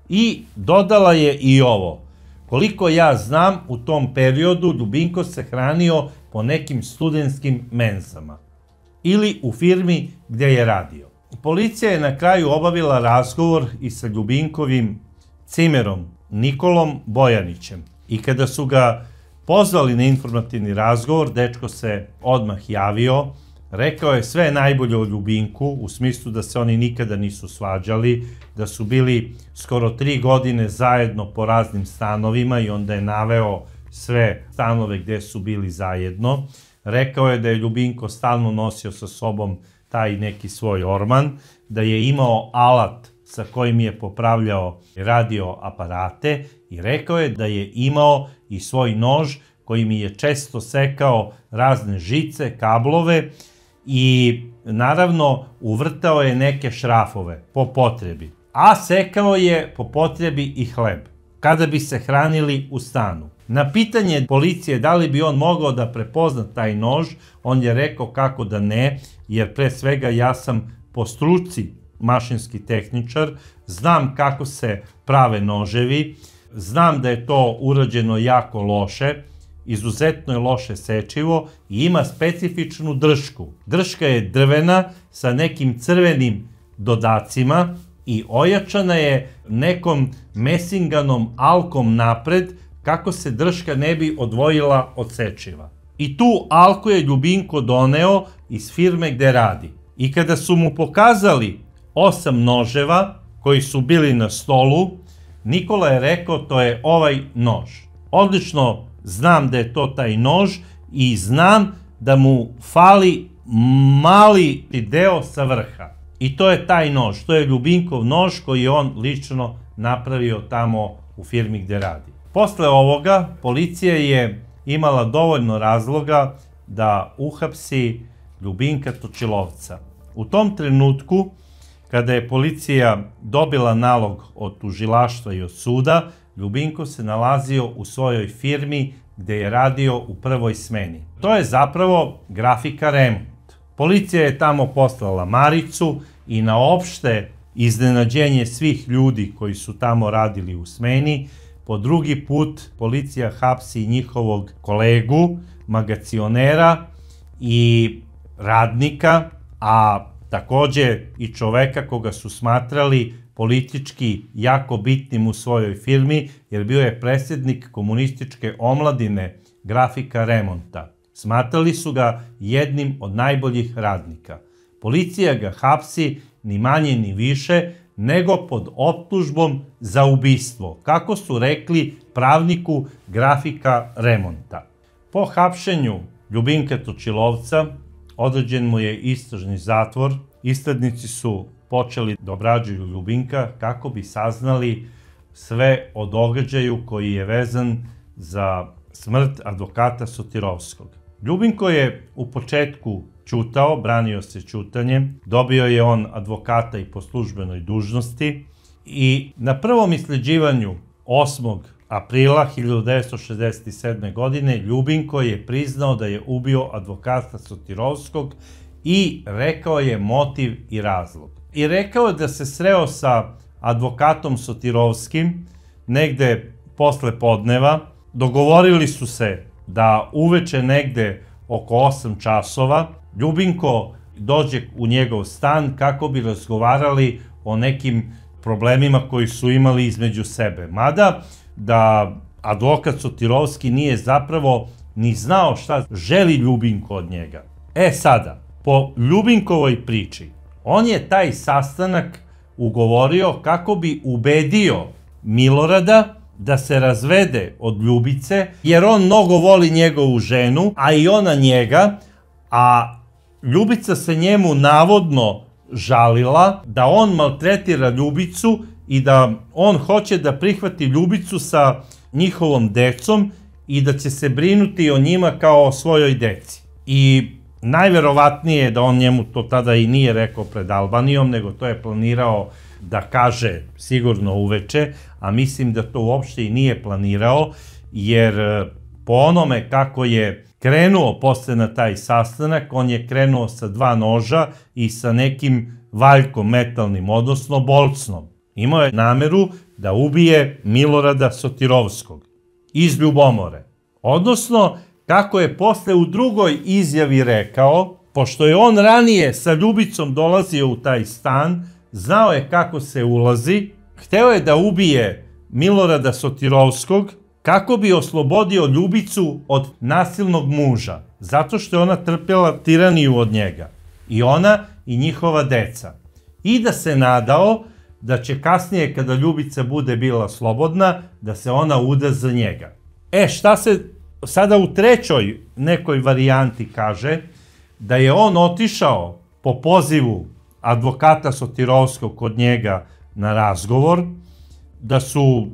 I dodala je i ovo. Koliko ja znam, u tom periodu Ljubinko se hranio po nekim studentskim menzama ili u firmi gdje je radio. Policija je na kraju obavila razgovor i sa Ljubinkovim cimerom Nikolom Bojanićem. I kada su ga pozvali na informativni razgovor, dečko se odmah javio, rekao je sve najbolje o Ljubinku, u smislu da se oni nikada nisu svađali, da su bili skoro 3 godine zajedno po raznim stanovima i onda je naveo sve stanove gdje su bili zajedno. Rekao je da je Ljubinko stalno nosio sa sobom taj neki svoj orman, da je imao alat sa kojim je popravljao radioaparate i rekao je da je imao i svoj nož kojim je često sekao razne žice, kablove i naravno uvrtao je neke šrafove po potrebi. A sekao je po potrebi i hleb, kada bi se hranili u stanu. Na pitanje policije da li bi on mogao da prepozna taj nož, on je rekao kako da ne, jer pre svega ja sam po struci mašinski tehničar, znam kako se prave noževi, znam da je to urađeno jako loše, izuzetno je loše sečivo i ima specifičnu dršku. Drška je drvena sa nekim crvenim dodacima i ojačana je nekom mesinganom alkom napred kako se drška ne bi odvojila od sečiva. I tu alku je Ljubinko doneo iz firme gde radi. I kada su mu pokazali 8 noževa koji su bili na stolu, Nikola je rekao to je ovaj nož. Odlično znam da je to taj nož i znam da mu fali mali deo sa vrha. I to je taj nož, to je Ljubinkov nož koji je on lično napravio tamo u firmi gde radi. Posle ovoga policija je imala dovoljno razloga da uhapsi Ljubinka Točilovca. U tom trenutku, kada je policija dobila nalog od tužilaštva i od suda, Ljubinko se nalazio u svojoj firmi gde je radio u prvoj smeni. To je zapravo Grafika Remont. Policija je tamo poslala Maricu i na opšte iznenađenje svih ljudi koji su tamo radili u smeni, po drugi put policija hapsi njihovog kolegu, magacionera i radnika, a takođe i čoveka koga su smatrali politički jako bitnim u svojoj firmi, jer bio je predsjednik komunističke omladine Grafika Remonta. Smatrali su ga jednim od najboljih radnika. Policija ga hapsi ni manje ni više nego pod optužbom za ubistvo, kako su rekli pravniku Grafika Remonta. Po hapšenju Ljubinka Točilovca određen mu je istražni zatvor. Istražnici su počeli da obrađuju Ljubinka kako bi saznali sve o događaju koji je vezan za smrt advokata Sotirovskog. Ljubinko je u početku ćutao, branio se ćutanjem, dobio je on advokata i po službenoj dužnosti i na prvom isleđivanju 8. aprila 1967. godine Ljubinko je priznao da je ubio advokata Sotirovskog i rekao je motiv i razlog. I rekao je da se sreo sa advokatom Sotirovskim negde posle podneva, dogovorili su se da uveče negde oko 8 časova Ljubinko dođe u njegov stan kako bi razgovarali o nekim problemima koji su imali između sebe. Mada da advokat Sotirovski nije zapravo ni znao šta želi Ljubinko od njega. Sada, po Ljubinkovoj priči, on je taj sastanak ugovorio kako bi ubedio Milorada da se razvede od Ljubice, jer on mnogo voli njegovu ženu, a i ona njega, a Ljubica se njemu navodno žalila da on maltretira Ljubicu i da on hoće da prihvati Ljubicu sa njihovom decom i da će se brinuti o njima kao o svojoj deci. I najverovatnije je da on njemu to tada i nije rekao pred Albanijom, nego to je planirao da kaže sigurno uveče, a mislim da to uopšte i nije planirao, jer po onome kako je krenuo posle na taj sastanak, on je krenuo sa 2 noža i sa nekim valjkom metalnim, odnosno bolcnom. Imao je nameru da ubije Milorada Sotirovskog iz ljubomore. Odnosno, kako je posle u drugoj izjavi rekao, pošto je on ranije sa Ljubicom dolazio u taj stan, znao je kako se ulazi, hteo je da ubije Milorada Sotirovskog kako bi oslobodio Ljubicu od nasilnog muža, zato što je ona trpjela tiraniju od njega, i ona i njihova deca. I da se nadao da će kasnije, kada Ljubica bude bila slobodna, da se ona uda za njega. Šta se sada u trećoj nekoj varijanti kaže, da je on otišao po pozivu advokata Sotirovskog kod njega na razgovor, da su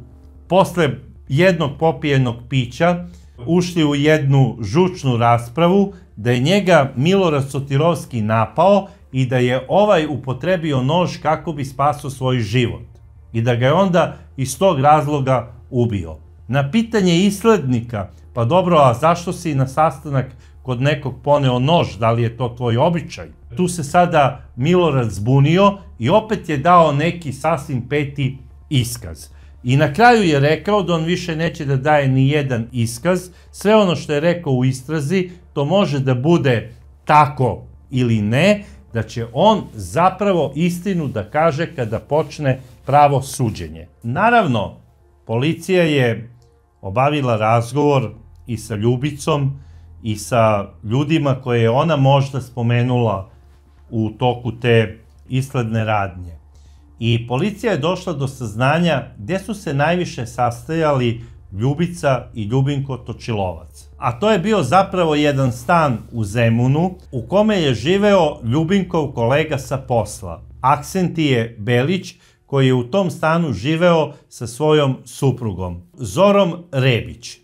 posle jednog popijenog pića ušli u jednu žučnu raspravu, da je njega Milorad Sotirovski napao i da je ovaj upotrebio nož kako bi spasao svoj život i da ga je onda iz tog razloga ubio. Na pitanje islednika, pa dobro, a zašto si na sastanak kod nekog poneo nož, da li je to tvoj običaj? Tu se sada Milorad zbunio i opet je dao neki sasvim peti iskaz. I na kraju je rekao da on više neće da daje ni jedan iskaz, sve ono što je rekao u istrazi, to može da bude tako ili ne, da će on zapravo istinu da kaže kada počne pravo suđenje. Naravno, policija je obavila razgovor i sa Ljubicom i sa ljudima koje je ona možda spomenula u toku te isledne radnje. I policija je došla do saznanja gdje su se najviše sastajali Ljubica i Ljubinko Točilovac. A to je bio zapravo jedan stan u Zemunu u kome je živeo Ljubinkov kolega sa posla, Aksentije Belić, koji je u tom stanu živeo sa svojom suprugom, Zorom Rebić.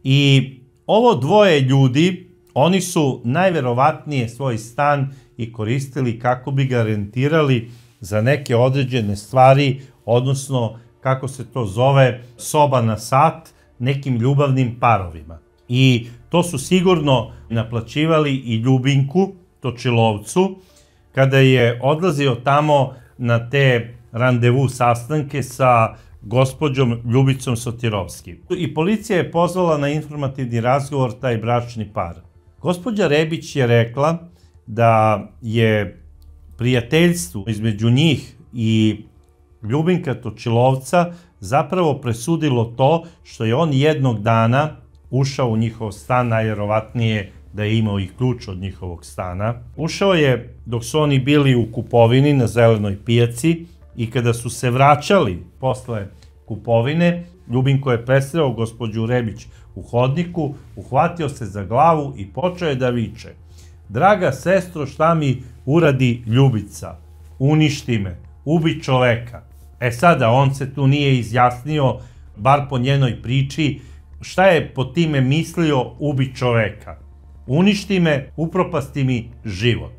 I ovo dvoje ljudi, oni su najverovatnije svoj stan i koristili kako bi ga rentirali za neke određene stvari, odnosno, kako se to zove, soba na sat, nekim ljubavnim parovima. I to su sigurno naplaćivali i Ljubinku Točilovcu, kada je odlazio tamo na te randevu sastanke sa gospođom Ljubicom Sotirovski. I policija je pozvala na informativni razgovor taj bračni par. Gospođa Rebić je rekla da je prijateljstvo između njih i Ljubinka Točilovca zapravo presudilo to što je on jednog dana ušao u njihov stan, najvjerovatnije da je imao i ključ od njihovog stana. Ušao je dok su oni bili u kupovini na Zelenoj pijaci i kada su se vraćali posle kupovine, Ljubinko je presreo gospođu Rebić u hodniku, uhvatio se za glavu i počeo je da viče: "Draga sestro, šta mi uradi Ljubica? Uništi me, ubi čoveka." Sada, on se tu nije izjasnio, bar po njenoj priči, šta je po time mislio ubi čoveka. Uništi me, upropasti mi život.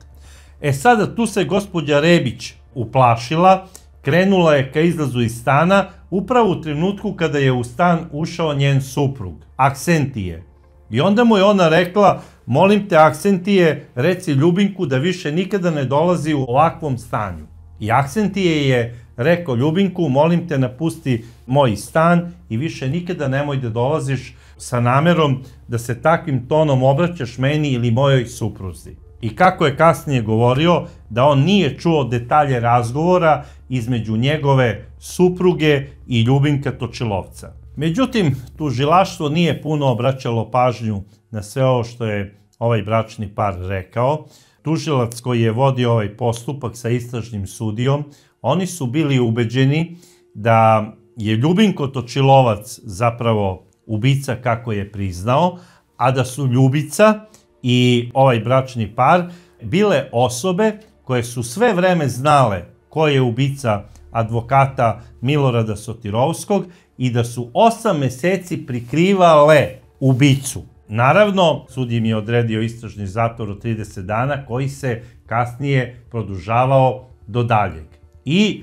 Sada, tu se gospođa Rebić uplašila, krenula je ka izlazu iz stana, upravo u trenutku kada je u stan ušao njen suprug, Aksentije. I onda mu je ona rekla: "Molim te, Aksentije, reci Ljubinku da više nikada ne dolazi u ovakvom stanju." I Aksentije je rekao: "Ljubinku, molim te, napusti moj stan i više nikada nemoj da dolaziš sa namerom da se takvim tonom obraćaš meni ili mojoj supruzi." I kako je kasnije govorio, da on nije čuo detalje razgovora između njegove supruge i Ljubinka Točilovca. Međutim, tužilaštvo nije puno obraćalo pažnju na sve ovo što je ovaj bračni par rekao. Tužilac koji je vodio ovaj postupak sa istražnim sudijom, oni su bili ubeđeni da je Ljubinko Točilovac zapravo ubica kako je priznao, a da su Ljubica i ovaj bračni par bile osobe koje su sve vreme znale ko je ubica advokata Milorada Sotirovskog i da su 8 meseci prikrivale ubicu. Naravno, sud im je odredio istražni zatvor od 30 dana koji se kasnije produžavao do daljeg. I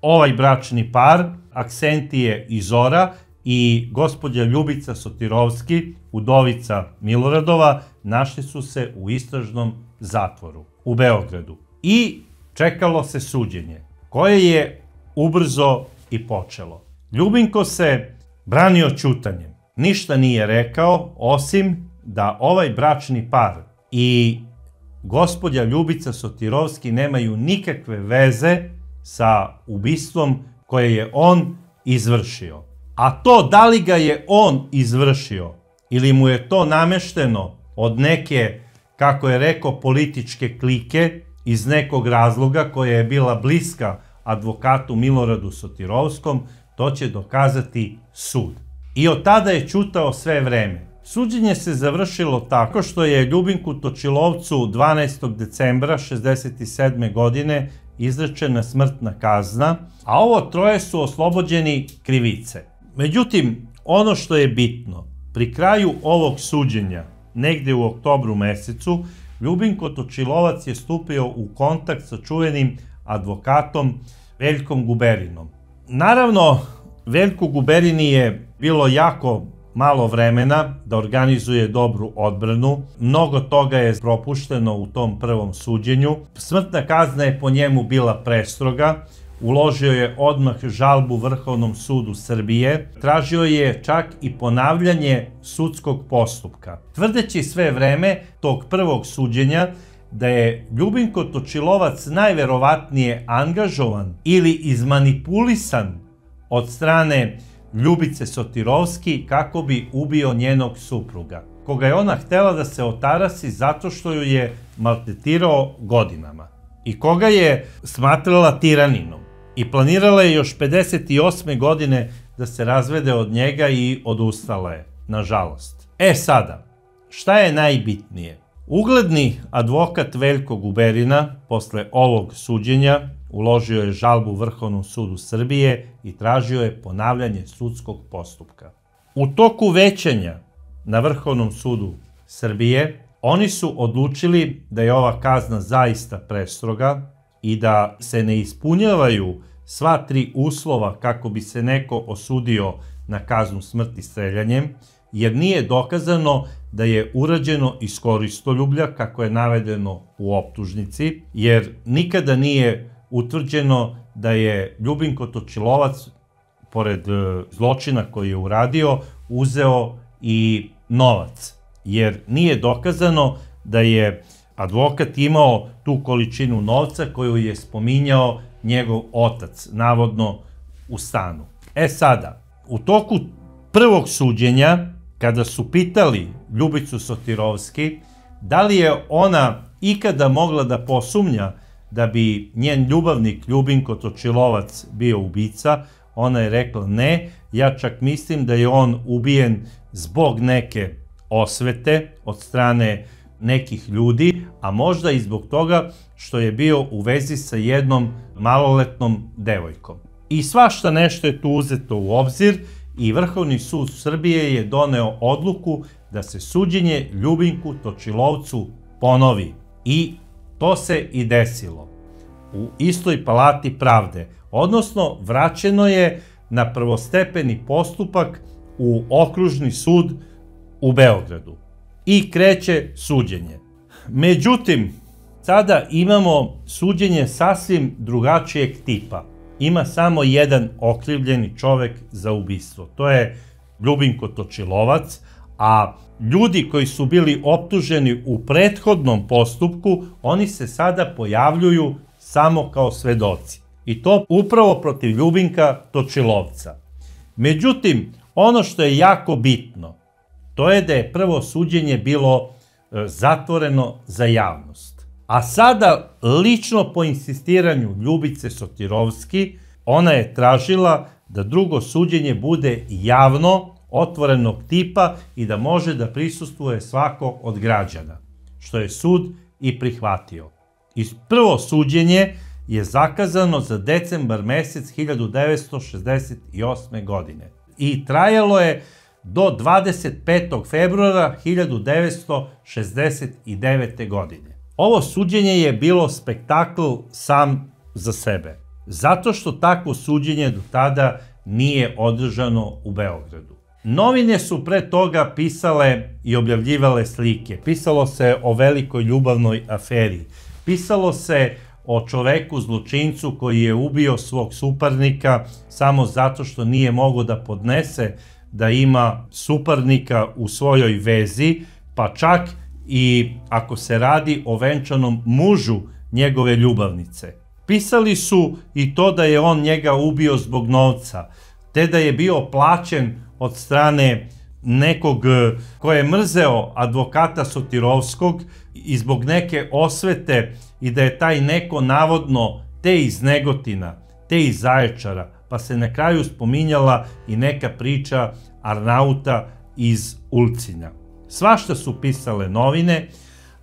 ovaj bračni par, Aksentije i Zora, i gospođa Ljubica Sotirovski, udovica Miloradova, našli su se u istražnom zatvoru u Beogradu. I čekalo se suđenje, koje je ubrzo i počelo. Ljubinko se branio ćutanjem. Ništa nije rekao, osim da ovaj bračni par i gospođa Ljubica Sotirovski nemaju nikakve veze sa ubistvom koje je on izvršio. A to da li ga je on izvršio ili mu je to namešteno od neke, kako je rekao, političke klike iz nekog razloga koja je bila bliska advokatu Miloradu Sotirovskom, to će dokazati sud. I od tada je ćutao sve vreme. Suđenje se završilo tako što je Ljubinku Točilovcu 12. decembra 1967. godine izrečena smrtna kazna, a ovo troje su oslobođeni krivice. Međutim, ono što je bitno, pri kraju ovog suđenja, negde u oktobru mesecu, Ljubinko Točilovac je stupio u kontakt sa čuvenim advokatom Veljkom Guberinom. Naravno, Veljku Guberini je bilo jako malo vremena da organizuje dobru odbranu. Mnogo toga je propušteno u tom prvom suđenju. Smrtna kazna je po njemu bila prestroga. Uložio je odmah žalbu Vrhovnom sudu Srbije. Tražio je čak i ponavljanje sudskog postupka. Tvrdeći sve vreme tog prvog suđenja da je Ljubinko Točilovac najverovatnije angažovan ili izmanipulisan od strane Ljubice Sotirovski kako bi ubio njenog supruga, koga je ona htela da se otarasi zato što ju je maltretirao godinama i koga je smatrala tiraninom. I planirala je još 58. godine da se razvede od njega i odustala je, nažalost. Sada, šta je najbitnije? Ugledni advokat Veljko Guberina posle ovog suđenja uložio je žalbu Vrhovnom sudu Srbije i tražio je ponavljanje sudskog postupka. U toku većanja na Vrhovnom sudu Srbije oni su odlučili da je ova kazna zaista prestroga i da se ne ispunjavaju sva tri uslova kako bi se neko osudio na kaznu smrti streljanjem, jer nije dokazano da je urađeno iz koristoljublja, kako je navedeno u optužnici, jer nikada nije utvrđeno da je Ljubinko Točilovac, pored zločina koji je uradio, uzeo i novac, jer nije dokazano da je advokat imao tu količinu novca koju je spominjao njegov otac, navodno u stanu. Sada, u toku prvog suđenja, kada su pitali Ljubicu Sotirovski da li je ona ikada mogla da posumnja da bi njen ljubavnik Ljubinko Točilovac bio ubica, ona je rekla ne, ja čak mislim da je on ubijen zbog neke osvete od strane nekih ljudi, a možda i zbog toga što je bio u vezi sa jednom maloletnom devojkom. I svašta nešto je tu uzeto u obzir i Vrhovni sud Srbije je doneo odluku da se suđenje Ljubinku Točilovcu ponovi. I to se i desilo u istoj palati pravde, odnosno vraćeno je na prvostepeni postupak u Okružni sud u Beogradu i kreće suđenje. Međutim, sada imamo suđenje sasvim drugačijeg tipa. Ima samo jedan okrivljeni čovek za ubistvo. To je Ljubinko Točilovac, a ljudi koji su bili optuženi u prethodnom postupku, oni se sada pojavljuju samo kao svedoci. I to upravo protiv Ljubinka Točilovca. Međutim, ono što je jako bitno, to je da je prvo suđenje bilo zatvoreno za javnost. A sada, lično po insistiranju Ljubice Sotirovski, ona je tražila da drugo suđenje bude javno, otvorenog tipa i da može da prisustvuje svako od građana, što je sud i prihvatio. I prvo suđenje je zakazano za decembar mesec 1968. godine i trajalo je do 25. februara 1969. godine. Ovo suđenje je bilo spektakl sam za sebe, zato što takvo suđenje do tada nije održano u Beogradu. Novine su pre toga pisale i objavljivale slike. Pisalo se o velikoj ljubavnoj aferi. Pisalo se o čoveku zločincu koji je ubio svog suparnika samo zato što nije mogao da podnese da ima suparnika u svojoj vezi, pa čak i ako se radi o venčanom mužu njegove ljubavnice. Pisali su i to da je on njega ubio zbog novca, te da je bio plaćen od strane nekog ko je mrzeo advokata Sotirovskog i zbog neke osvete i da je taj neko navodno te iz Negotina, te iz Zaječara, pa se na kraju spominjala i neka priča Arnauta iz Ulcinja. Svašta su pisale novine,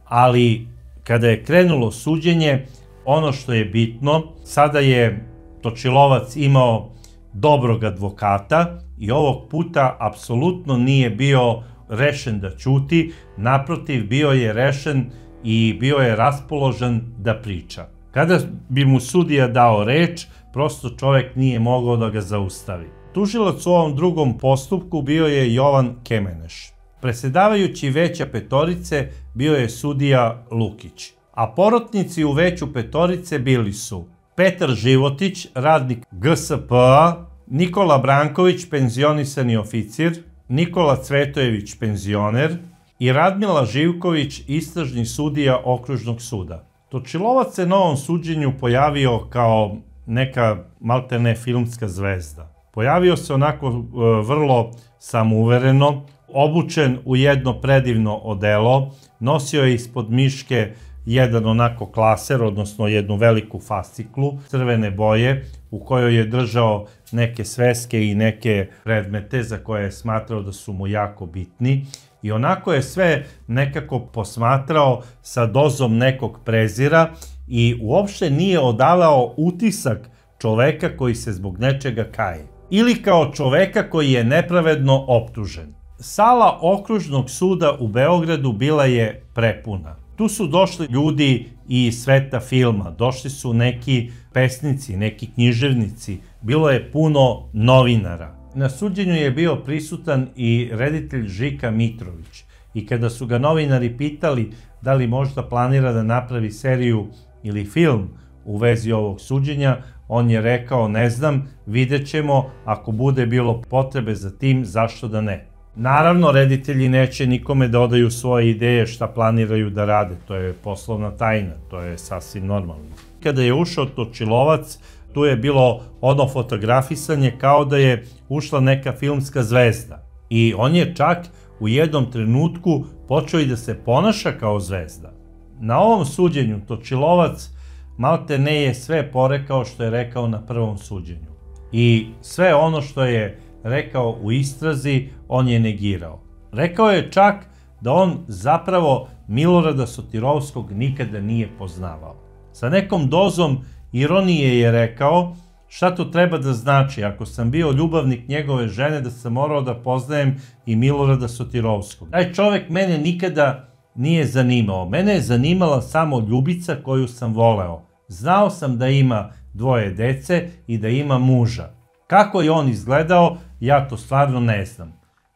ali kada je krenulo suđenje, ono što je bitno, sada je Točilovac imao dobrog advokata i ovog puta apsolutno nije bio rešen da ćuti, naprotiv bio je rešen i bio je raspoložen da priča. Kada bi mu sudija dao reč, prosto čovek nije mogao da ga zaustavi. Tužilac u ovom drugom postupku bio je Jovan Kemeneš. Presedavajući veća petorice bio je sudija Lukić, a porotnici u veću petorice bili su Petar Životić, radnik GSP-a, Nikola Branković, penzionisani oficir, Nikola Cvetojević, penzioner i Radmila Živković, istražni sudija okružnog suda. Točilovac se na ovom suđenju pojavio kao neka maltene filmska zvezda. Pojavio se onako vrlo samouvereno, obučen u jedno predivno odelo, nosio je ispod miške jedan onako klaser, odnosno jednu veliku fasciklu crvene boje u kojoj je držao neke sveske i neke predmete za koje je smatrao da su mu jako bitni i onako je sve nekako posmatrao sa dozom nekog prezira i uopšte nije odavao utisak čoveka koji se zbog nečega kaje ili kao čoveka koji je nepravedno optužen. Sala okružnog suda u Beogradu bila je prepuna. Tu su došli ljudi iz sveta filma, došli su neki pesnici, neki književnici, bilo je puno novinara. Na suđenju je bio prisutan i reditelj Žika Mitrović i kada su ga novinari pitali da li možda planira da napravi seriju ili film u vezi ovog suđenja, on je rekao ne znam, vidjet ćemo, ako bude bilo potrebe za tim, zašto da ne. Naravno, reditelji neće nikome da odaju svoje ideje šta planiraju da rade, to je poslovna tajna, to je sasvim normalno. Kada je ušao Točilovac, tu je bilo ono fotografisanje kao da je ušla neka filmska zvezda. I on je čak u jednom trenutku počeo i da se ponaša kao zvezda. Na ovom suđenju Točilovac maltene je sve porekao što je rekao na prvom suđenju. I sve ono što je rekao u istrazi, on je negirao. Rekao je čak da on zapravo Milorada Sotirovskog nikada nije poznavao. Sa nekom dozom ironije je rekao šta to treba da znači ako sam bio ljubavnik njegove žene da sam morao da poznajem i Milorada Sotirovskog. Taj čovek mene nikada nije zanimao. Mene je zanimala samo ljubica koju sam voleo. Znao sam da ima 2 dece i da ima muža. Kako je on izgledao, ja to stvarno ne znam.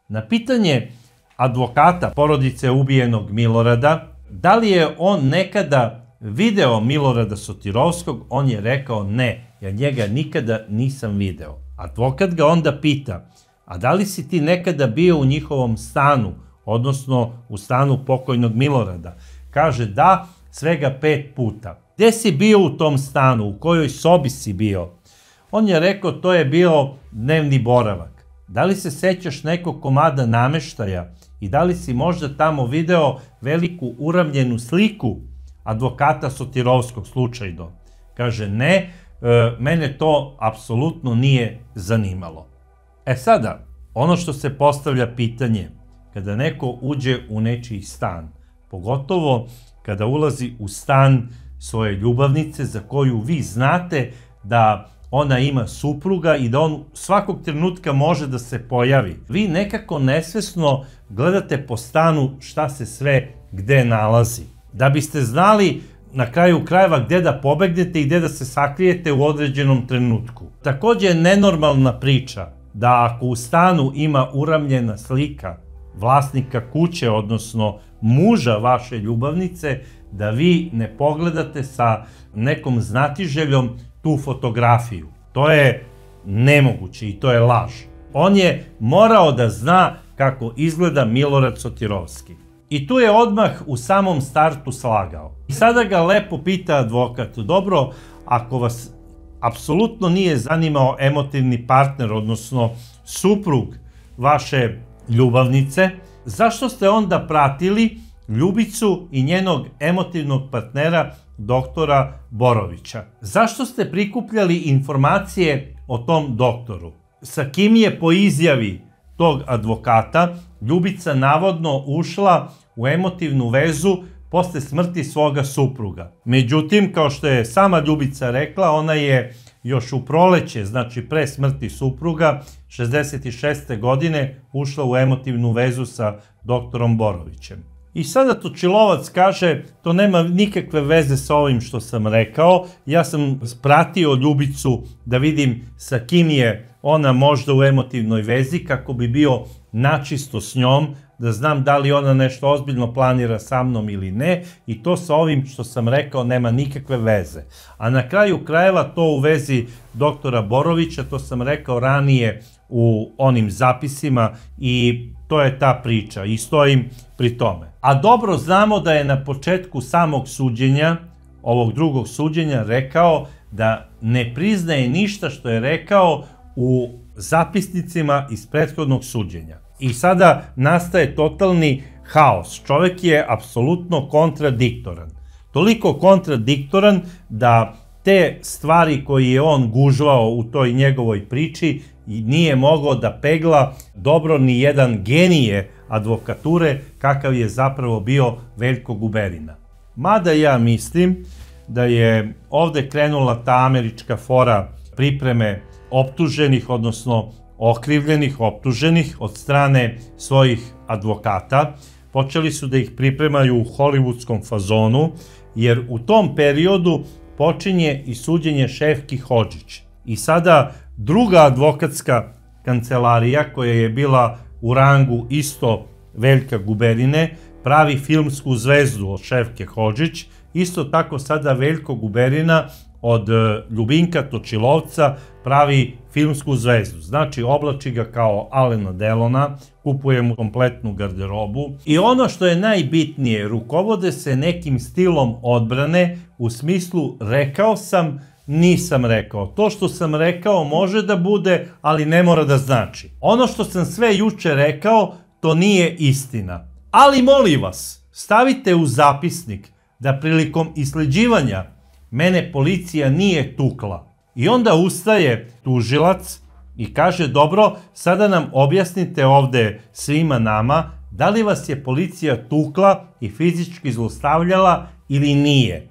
Na pitanje advokata porodice ubijenog Milorada, da li je on nekada video Milorada Sotirovskog, on je rekao ne, ja njega nikada nisam video. Advokat ga onda pita, a da li si ti nekada bio u njihovom stanu, odnosno u stanu pokojnog Milorada? Kaže da, svega 5 puta. Gde si bio u tom stanu, u kojoj sobi si bio? On je rekao to je bio dnevni boravak. Da li se sećaš nekog komada nameštaja i da li si možda tamo video veliku uravnjenu sliku advokata Sotirovskog slučajno? Kaže ne, mene to apsolutno nije zanimalo. E sada, ono što se postavlja pitanje, kada neko uđe u nečiji stan, pogotovo kada ulazi u stan svoje ljubavnice za koju vi znate da ona ima supruga i da on svakog trenutka može da se pojavi. Vi nekako nesvesno gledate po stanu šta se sve gde nalazi. Da biste znali na kraju krajeva gde da pobegnete i gde da se sakrijete u određenom trenutku. Takođe je nenormalna priča da ako u stanu ima uramljena slika vlasnika kuće, odnosno muža vaše ljubavnice, da vi ne pogledate sa nekom znatiželjom tu fotografiju. To je nemoguće i to je laž. On je morao da zna kako izgleda Milorad Sotirovski. I tu je odmah u samom startu slagao. I sada ga lepo pita advokat, dobro, ako vas apsolutno nije zanimao emotivni partner, odnosno suprug vaše ljubavnice, zašto ste onda pratili Ljubicu i njenog emotivnog partnera doktora Borovića? Zašto ste prikupljali informacije o tom doktoru? Sa kim je po izjavi tog advokata Ljubica navodno ušla u emotivnu vezu posle smrti svoga supruga? Međutim, kao što je sama Ljubica rekla, ona je još u proleće, znači pre smrti supruga, 66. godine ušla u emotivnu vezu sa doktorom Borovićem. I sada Točilovac kaže, to nema nikakve veze sa ovim što sam rekao, ja sam pratio Ljubicu da vidim sa kim je ona možda u emotivnoj vezi, kako bi bio načisto s njom, da znam da li ona nešto ozbiljno planira sa mnom ili ne, i to sa ovim što sam rekao nema nikakve veze. A na kraju krajeva to u vezi doktora Borovića, to sam rekao ranije u onim zapisima i to je ta priča i stojim pri tome. A dobro znamo da je na početku samog suđenja, ovog drugog suđenja, rekao da ne priznaje ništa što je rekao u zapisnicima iz prethodnog suđenja. I sada nastaje totalni haos. Čovek je apsolutno kontradiktoran. Toliko kontradiktoran da te stvari koje je on gužvao u toj njegovoj priči nije mogao da pegla dobro ni jedan genije advokature kakav je zapravo bio Veljko Guberina. Mada ja mislim da je ovde krenula ta američka fora pripreme optuženih, odnosno okrivljenih, optuženih od strane svojih advokata. Počeli su da ih pripremaju u hollywoodskom fazonu, jer u tom periodu počinje i suđenje Šefki Hodžić. I sada druga advokatska kancelarija, koja je bila u rangu isto Veljka Guberine, pravi filmsku zvezdu od Šefke Hodžić. Isto tako sada Veljko Guberina od Ljubinka Točilovca pravi filmsku zvezdu. Znači, oblači ga kao Alena Delona, kupuje mu kompletnu garderobu. I ono što je najbitnije, rukovode se nekim stilom odbrane u smislu rekao sam, nisam rekao. To što sam rekao može da bude, ali ne mora da znači. Ono što sam sve juče rekao, to nije istina. Ali molim vas, stavite u zapisnik da prilikom isleđivanja mene policija nije tukla. I onda ustaje tužilac i kaže, dobro, sada nam objasnite ovde svima nama da li vas je policija tukla i fizički zlostavljala ili nije.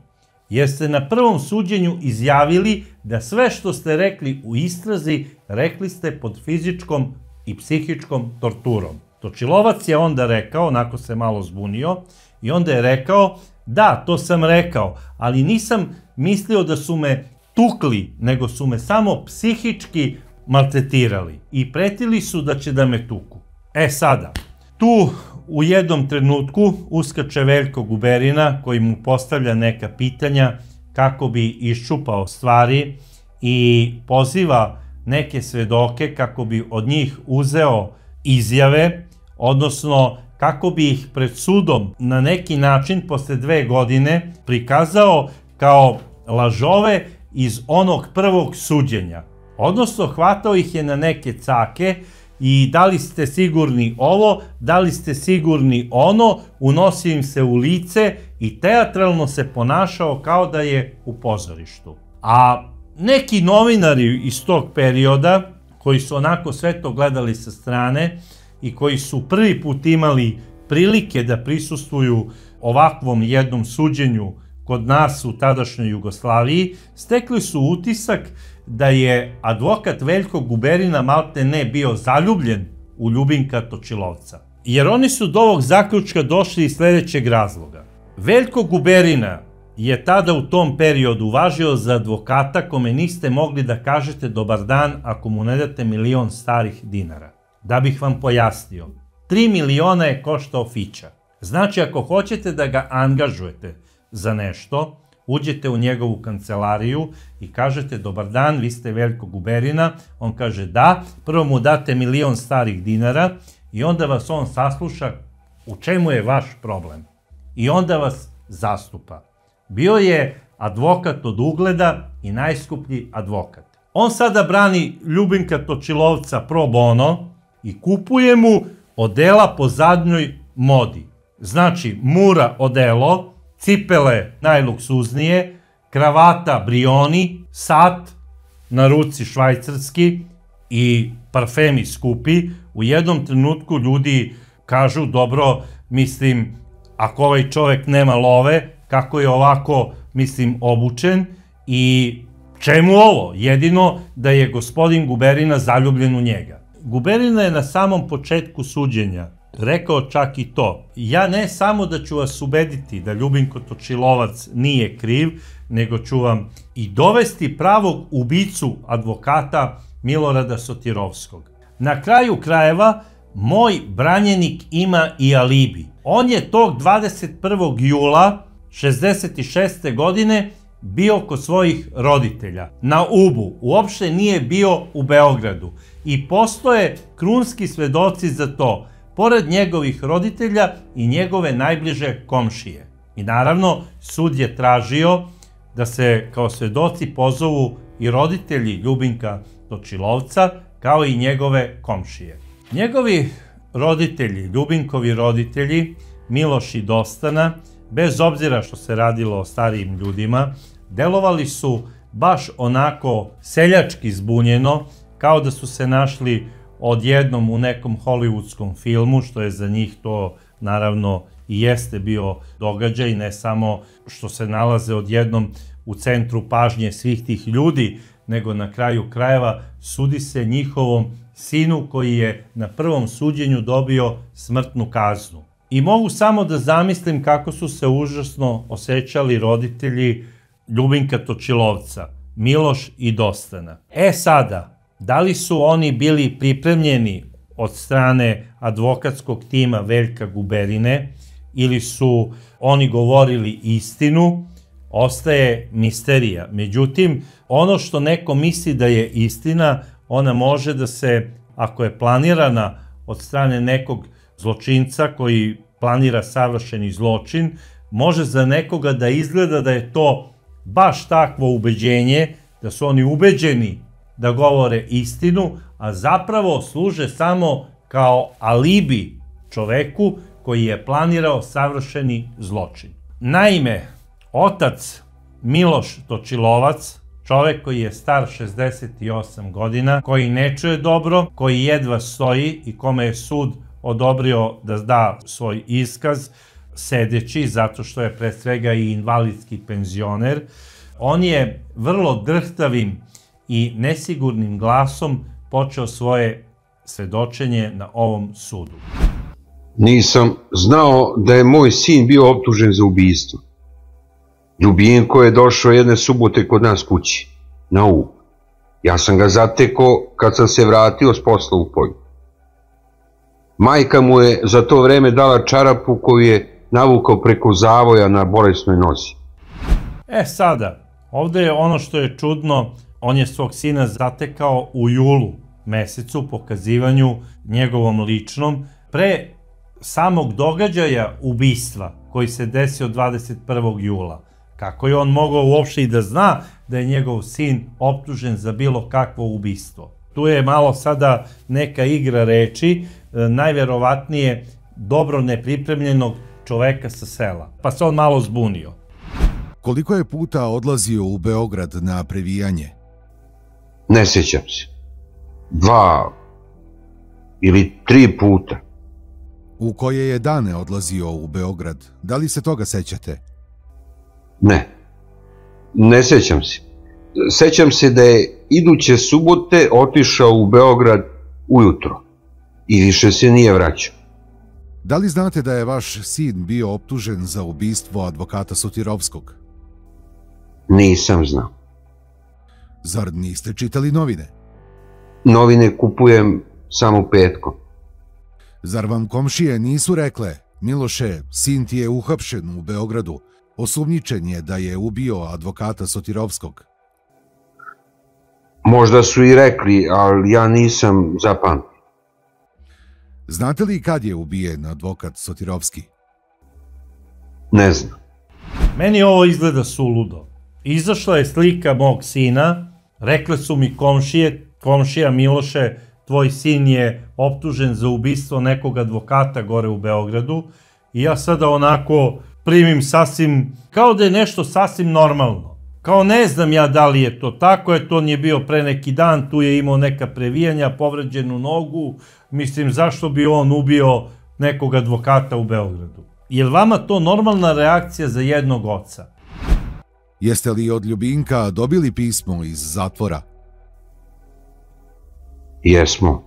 Jer ste na prvom suđenju izjavili da sve što ste rekli u istrazi, rekli ste pod fizičkom i psihičkom torturom. Točilovac je onda rekao, onako se malo zbunio, i onda je rekao, da, to sam rekao, ali nisam mislio da su me tukli, nego su me samo psihički maltretirali i pretili su da će da me tuku. E sada, tu u jednom trenutku uskače Veljko Guberina koji mu postavlja neka pitanja kako bi iščupao stvari i poziva neke svedoke kako bi od njih uzeo izjave, odnosno kako bi ih pred sudom na neki način posle 2 godine prikazao kao lažove iz onog prvog suđenja. Odnosno, hvatao ih je na neke cake i da li ste sigurni ovo, da li ste sigurni ono, unosio im se u lice i teatralno se ponašao kao da je u pozorištu. A neki novinari iz tog perioda, koji su onako sve to gledali sa strane i koji su prvi put imali prilike da prisustvuju ovakvom jednom suđenju kod nas u tadašnjoj Jugoslaviji, stekli su utisak da je advokat Veljko Guberina malte ne bio zaljubljen u Ljubinka Točilovca. Jer oni su do ovog zaključka došli iz sledećeg razloga. Veljko Guberina je tada u tom periodu važio za advokata kome niste mogli da kažete dobar dan ako mu ne date 1.000.000 starih dinara. Da bih vam pojasnio, 3 miliona je koštao Fića. Znači, ako hoćete da ga angažujete za nešto, uđete u njegovu kancelariju i kažete dobar dan, vi ste Veljko Guberina, on kaže da, prvo mu date 1.000.000 starih dinara i onda vas on sasluša u čemu je vaš problem. I onda vas zastupa. Bio je advokat od ugleda i najskuplji advokat. On sada brani Ljubinka Točilovca pro bono i kupuje mu odela po zadnjoj modi. Znači, mura odelo, cipele najluksuznije, kravata Brioni, sat na ruci švajcarski i parfemi skupi. U jednom trenutku ljudi kažu, dobro, mislim, ako ovaj čovek nema love, kako je ovako, mislim, obučen i čemu ovo? Jedino da je gospodin Guberina zaljubljen u njega. Guberina je na samom početku suđenja rekao čak i to. Ja ne samo da ću vas ubediti da Ljubinko Točilovac nije kriv, nego ću vam i dovesti pravog ubicu advokata Milorada Sotirovskog. Na kraju krajeva, moj branjenik ima i alibi. On je tog 21. jula 66. godine bio kod svojih roditelja na Ubu. Uopšte nije bio u Beogradu. I postoje krunski svedoci za to, pored njegovih roditelja i njegove najbliže komšije. I naravno, sud je tražio da se kao svedoci pozovu i roditelji Ljubinka Točilovca, kao i njegove komšije. Njegovi roditelji, Ljubinkovi roditelji, Miloš i Dostana, bez obzira što se radilo o starijim ljudima, delovali su baš onako seljački zbunjeno, kao da su se našli odjednom u nekom hollywoodskom filmu, što je za njih to naravno i jeste bio događaj, ne samo što se nalaze odjednom u centru pažnje svih tih ljudi, nego na kraju krajeva sudi se njihovom sinu koji je na prvom suđenju dobio smrtnu kaznu. I mogu samo da zamislim kako su se užasno osjećali roditelji Ljubinka Točilovca, Miloš i Dostana. Sada, da li su oni bili pripremljeni od strane advokatskog tima Veljka Guberine ili su oni govorili istinu, ostaje misterija. Međutim, ono što neko misli da je istina, ona može da se, ako je planirana od strane nekog zločinca koji planira savršeni zločin, može za nekoga da izgleda da je to baš takvo ubeđenje, da su oni ubeđeni da govore istinu, a zapravo služe samo kao alibi čoveku koji je planirao savršeni zločin. Naime, otac Miloš Točilovac, čovek koji je star 68 godina, koji ne čuje dobro, koji jedva stoji i kome je sud odobrio da da svoj iskaz sedeći, zato što je pre svega i invalidski penzioner, on je vrlo drhtavim i nesigurnim glasom počeo svoje svedočenje na ovom sudu. Nisam znao da je moj sin bio optužen za ubistvo. Ljubinko je došao jedne subote kod nas kući, na Ub. Ja sam ga zatekao kad sam se vratio s posla u polju. Majka mu je za to vreme dala čarapu koju je navukao preko zavoja na bolesnoj nozi. Sada, ovde je ono što je čudno, on je svog sina zatekao u julu mesecu, pokazivanju njegovom ličnom, pre samog događaja ubistva koji se desio 21. jula. Kako je on mogao uopšte i da zna da je njegov sin optužen za bilo kakvo ubistvo? Tu je malo sada neka igra reči, najverovatnije dobro nepripremljenog čoveka sa sela. Pa se on malo zbunio. Koliko je puta odlazio u Beograd na previjanje? Ne sjećam se. 2 ili 3 puta. U koje je dane odlazio u Beograd? Da li se toga sećate? Ne sjećam se. Sećam se da je iduće subote otišao u Beograd ujutro i više se nije vraćao. Da li znate da je vaš sin bio optužen za ubistvo advokata Sotirovskog? Nisam znao. Zar niste čitali novine? Novine kupujem samo petkom. Zar vam komšije nisu rekle: Miloše, sin ti je uhapšen u Beogradu, osumnjičen je da je ubio advokata Sotirovskog? Možda su i rekli, ali ja nisam zapamtio. Znate li kad je ubijen advokat Sotirovski? Ne znam. Meni ovo izgleda suludo. Izašla je slika mog sina, rekle su mi komšija Miloše, tvoj sin je optužen za ubistvo nekog advokata gore u Beogradu, i ja sada onako primim sasvim, kao da je nešto sasvim normalno. Kao ne znam ja da li je to tako, on je bio pre neki dan, tu je imao neka previjanja, povređenu nogu, mislim zašto bi on ubio nekog advokata u Beogradu. Je li vama to normalna reakcija za jednog oca? Jeste li od Ljubinka dobili pismo iz zatvora? Jesmo.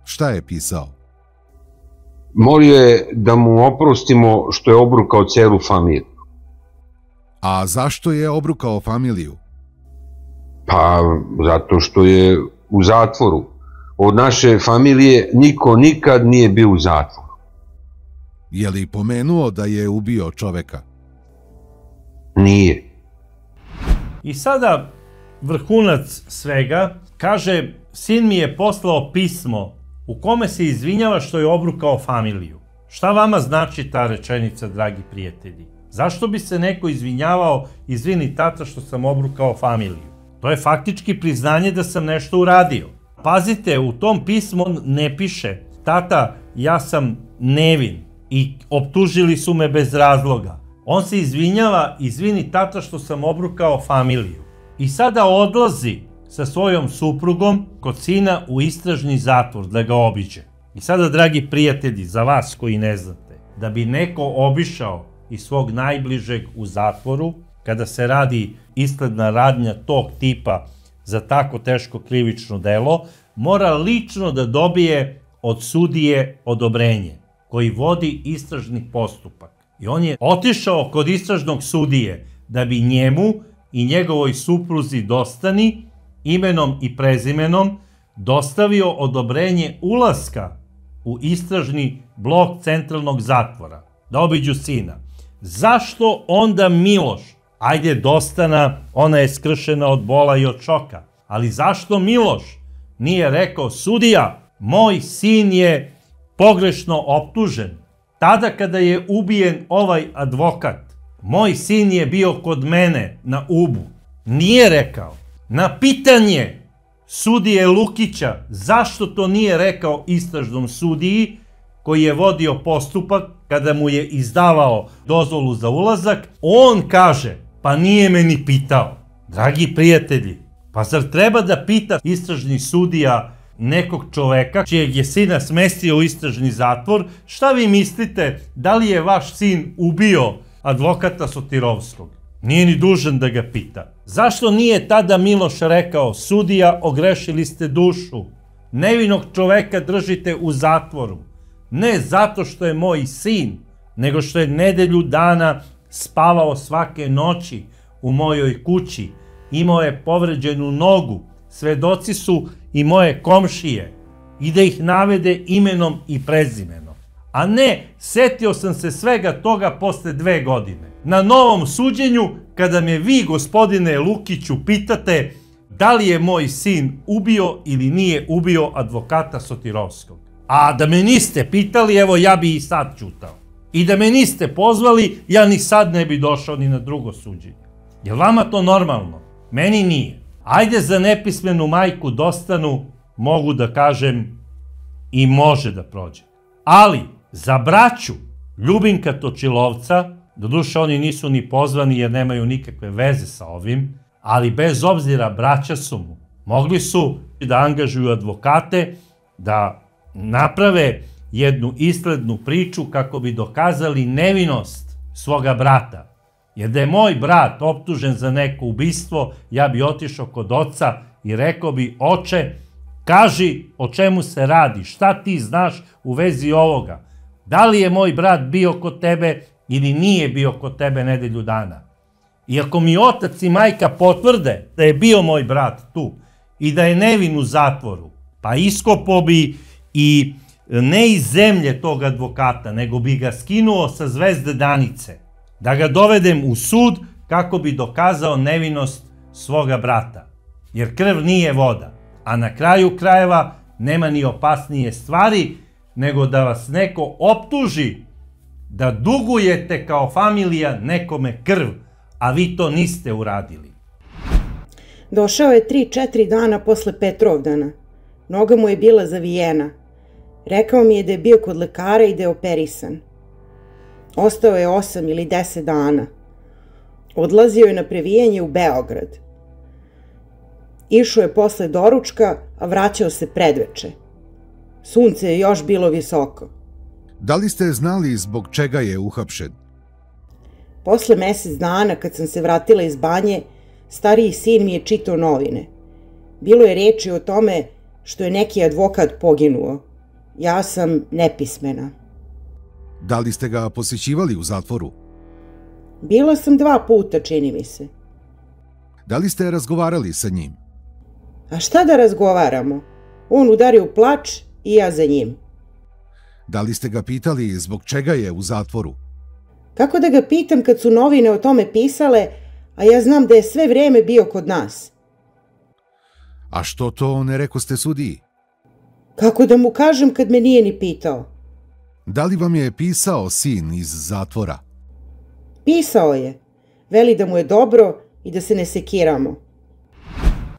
Šta je pisao? Molio je da mu oprostimo što je obrukao celu familiju. A zašto je obrukao familiju? Pa, zato što je u zatvoru. Od naše familije niko nikad nije bio u zatvoru. Je li pomenuo da je ubio čoveka? Nije. I sada vrhunac svega, kaže, sin mi je poslao pismo u kome se izvinjava što je obrukao familiju. Šta vama znači ta rečenica, dragi prijatelji? Zašto bi se neko izvinjavao, izvini tata što sam obrukao familiju? To je faktički priznanje da sam nešto uradio. Pazite, u tom pismu on ne piše, tata, ja sam nevin i optužili su me bez razloga. On se izvinjava, izvini tata što sam obrukao familiju. I sada odlazi sa svojom suprugom kod sina u istražni zatvor da ga obiđe. I sada, dragi prijatelji, za vas koji ne znate, da bi neko obišao i svog najbližeg u zatvoru, kada se radi isledna radnja tog tipa za tako teško krivično delo, mora lično da dobije od sudije odobrenje koji vodi istražni postupak. I on je otišao kod istražnog sudije da bi njemu i njegovoj supruzi Dostani imenom i prezimenom dostavio odobrenje ulaska u istražni blok centralnog zatvora, da obiđu sina. Zašto onda Miloš, ajde Dostana, ona je skršena od bola i od šoka, ali zašto Miloš nije rekao, sudija, moj sin je pogrešno optužen, tada kada je ubijen ovaj advokat, moj sin je bio kod mene na Ubu. Nije rekao. Na pitanje sudije Lukića zašto to nije rekao istražnom sudiji koji je vodio postupak kada mu je izdavao dozvolu za ulazak, on kaže, pa nije me ni pitao. Dragi prijatelji, pa zar treba da pita istražni sudija nekog čoveka čijeg je sina smestio u istražni zatvor, šta vi mislite, da li je vaš sin ubio advokata Sotirovskog? Nije ni dužan da ga pita. Zašto nije tada Miloš rekao, sudija, ogrešili ste dušu, nevinog čoveka držite u zatvoru, ne zato što je moj sin, nego što je nedelju dana spavao svake noći u mojoj kući, imao je povređenu nogu, svedoci su i moje komšije, i da ih navede imenom i prezimenom. A ne, setio sam se svega toga posle 2 godine. Na novom suđenju, kada me vi, gospodine Lukiću, pitate da li je moj sin ubio ili nije ubio advokata Sotirovskog. A da me niste pitali, evo ja bi i sad ćutao. I da me niste pozvali, ja ni sad ne bi došao ni na drugo suđenje. Je li vama to normalno? Meni nije. Ajde za nepismenu majku Dostanu, mogu da kažem, i može da prođe. Ali za braću Ljubinka Točilovca, doduše oni nisu ni pozvani jer nemaju nikakve veze sa ovim, ali bez obzira braća su mu. Mogli su da angažuju advokate, da naprave jednu islednu priču kako bi dokazali nevinost svoga brata. Jer da je moj brat optužen za neko ubistvo, ja bi otišao kod oca i rekao bi, oče, kaži o čemu se radi, šta ti znaš u vezi ovoga. Da li je moj brat bio kod tebe ili nije bio kod tebe nedelju dana? I ako mi otac i majka potvrde da je bio moj brat tu i da je nevin u zatvoru, pa iskopao bi i ne iz zemlje tog advokata, nego bi ga skinuo sa zvezde Danice, da ga dovedem u sud kako bi dokazao nevinost svoga brata. Jer krv nije voda, a na kraju krajeva nema ni opasnije stvari nego da vas neko optuži da dugujete kao familija nekome krv, a vi to niste uradili. Došao je 3-4 dana posle Petrovdana. Noga mu je bila zavijena. Rekao mi je da je bio kod lekara i da je operisan. Ostao je 8 ili 10 dana. Odlazio je na previjanje u Beograd. Išao je posle doručka, a vraćao se predveče. Sunce je još bilo visoko. Da li ste znali zbog čega je uhapšen? Posle mesec dana, kad sam se vratila iz banje, stariji sin mi je čitao novine. Bilo je reči o tome što je neki advokat poginuo. Ja sam nepismena. Da li ste ga posjećivali u zatvoru? Bila sam 2 puta, čini mi se. Da li ste razgovarali sa njim? A šta da razgovaramo? On udario plač i ja za njim. Da li ste ga pitali zbog čega je u zatvoru? Kako da ga pitam kad su novine o tome pisale, a ja znam da je sve vreme bio kod nas? A što to ne rekoste sudiji? Kako da mu kažem kad me nije ni pitao? Da li vam je pisao sin iz zatvora? Pisao je. Veli da mu je dobro i da se ne sekiramo.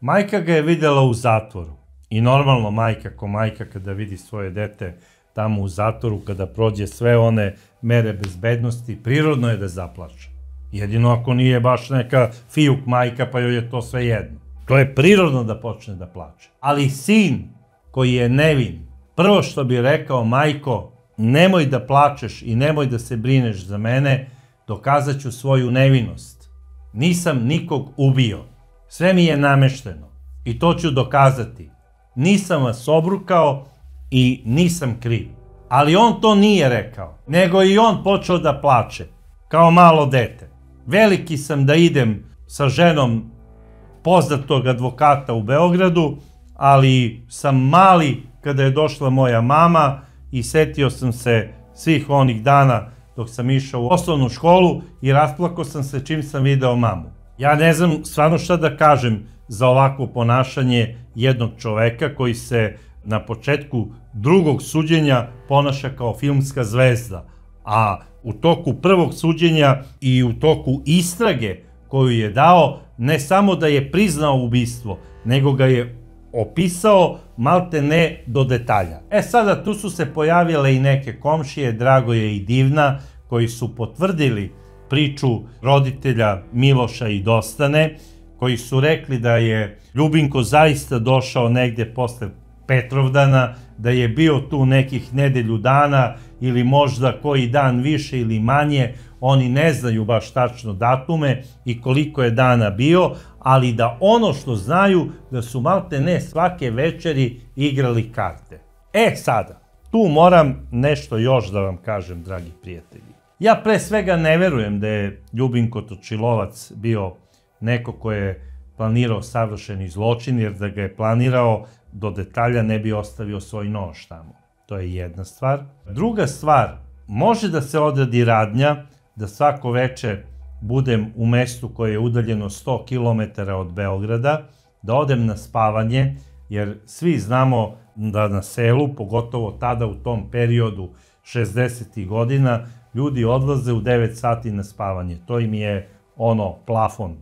Majka ga je videla u zatvoru. I normalno majka ko majka kada vidi svoje dete tamo u zatvoru, kada prođe sve one mere bezbednosti, prirodno je da zaplače. Jedino ako nije baš neka fijuk majka pa joj je to sve jedno. To je prirodno da počne da plače. Ali sin koji je nevin, prvo što bi rekao, majko, nemoj da plačeš i nemoj da se brineš za mene, dokazat ću svoju nevinost. Nisam nikog ubio. Sve mi je namešteno i to ću dokazati. Nisam vas obrukao i nisam kriv. Ali on to nije rekao, nego i on počeo da plače, kao malo dete. Veliki sam da idem sa ženom poznatog advokata u Beogradu, ali sam mali kada je došla moja mama i setio sam se svih onih dana dok sam išao u osnovnu školu i rasplakao sam se čim sam video mamu. Ja ne znam stvarno šta da kažem za ovakvo ponašanje jednog čoveka koji se na početku drugog suđenja ponaša kao filmska zvezda, a u toku prvog suđenja i u toku istrage koju je dao, ne samo da je priznao ubistvo, nego ga je opisao malte ne do detalja. Sada tu su se pojavile i neke komšije, Dragoje i Divna, koji su potvrdili priču roditelja Miloša i Dostane, koji su rekli da je Ljubinko zaista došao negde posle Petrovdana, da je bio tu nekih nedelju dana ili možda koji dan više ili manje, oni ne znaju baš tačno datume i koliko je dana bio, ali da ono što znaju da su malte ne svake večeri igrali karte. Sada, tu moram nešto još da vam kažem, dragi prijatelji. Ja pre svega ne verujem da je Ljubinko Točilovac bio neko ko je planirao savršeni zločin, jer da ga je planirao do detalja ne bi ostavio svoj nož tamo. To je jedna stvar. Druga stvar, može da se odradi radnja da svako veče budem u mestu koje je udaljeno 100 km od Beograda, da odem na spavanje, jer svi znamo da na selu, pogotovo tada u tom periodu 60. godina, ljudi odlaze u 9 sati na spavanje. To im je plafon.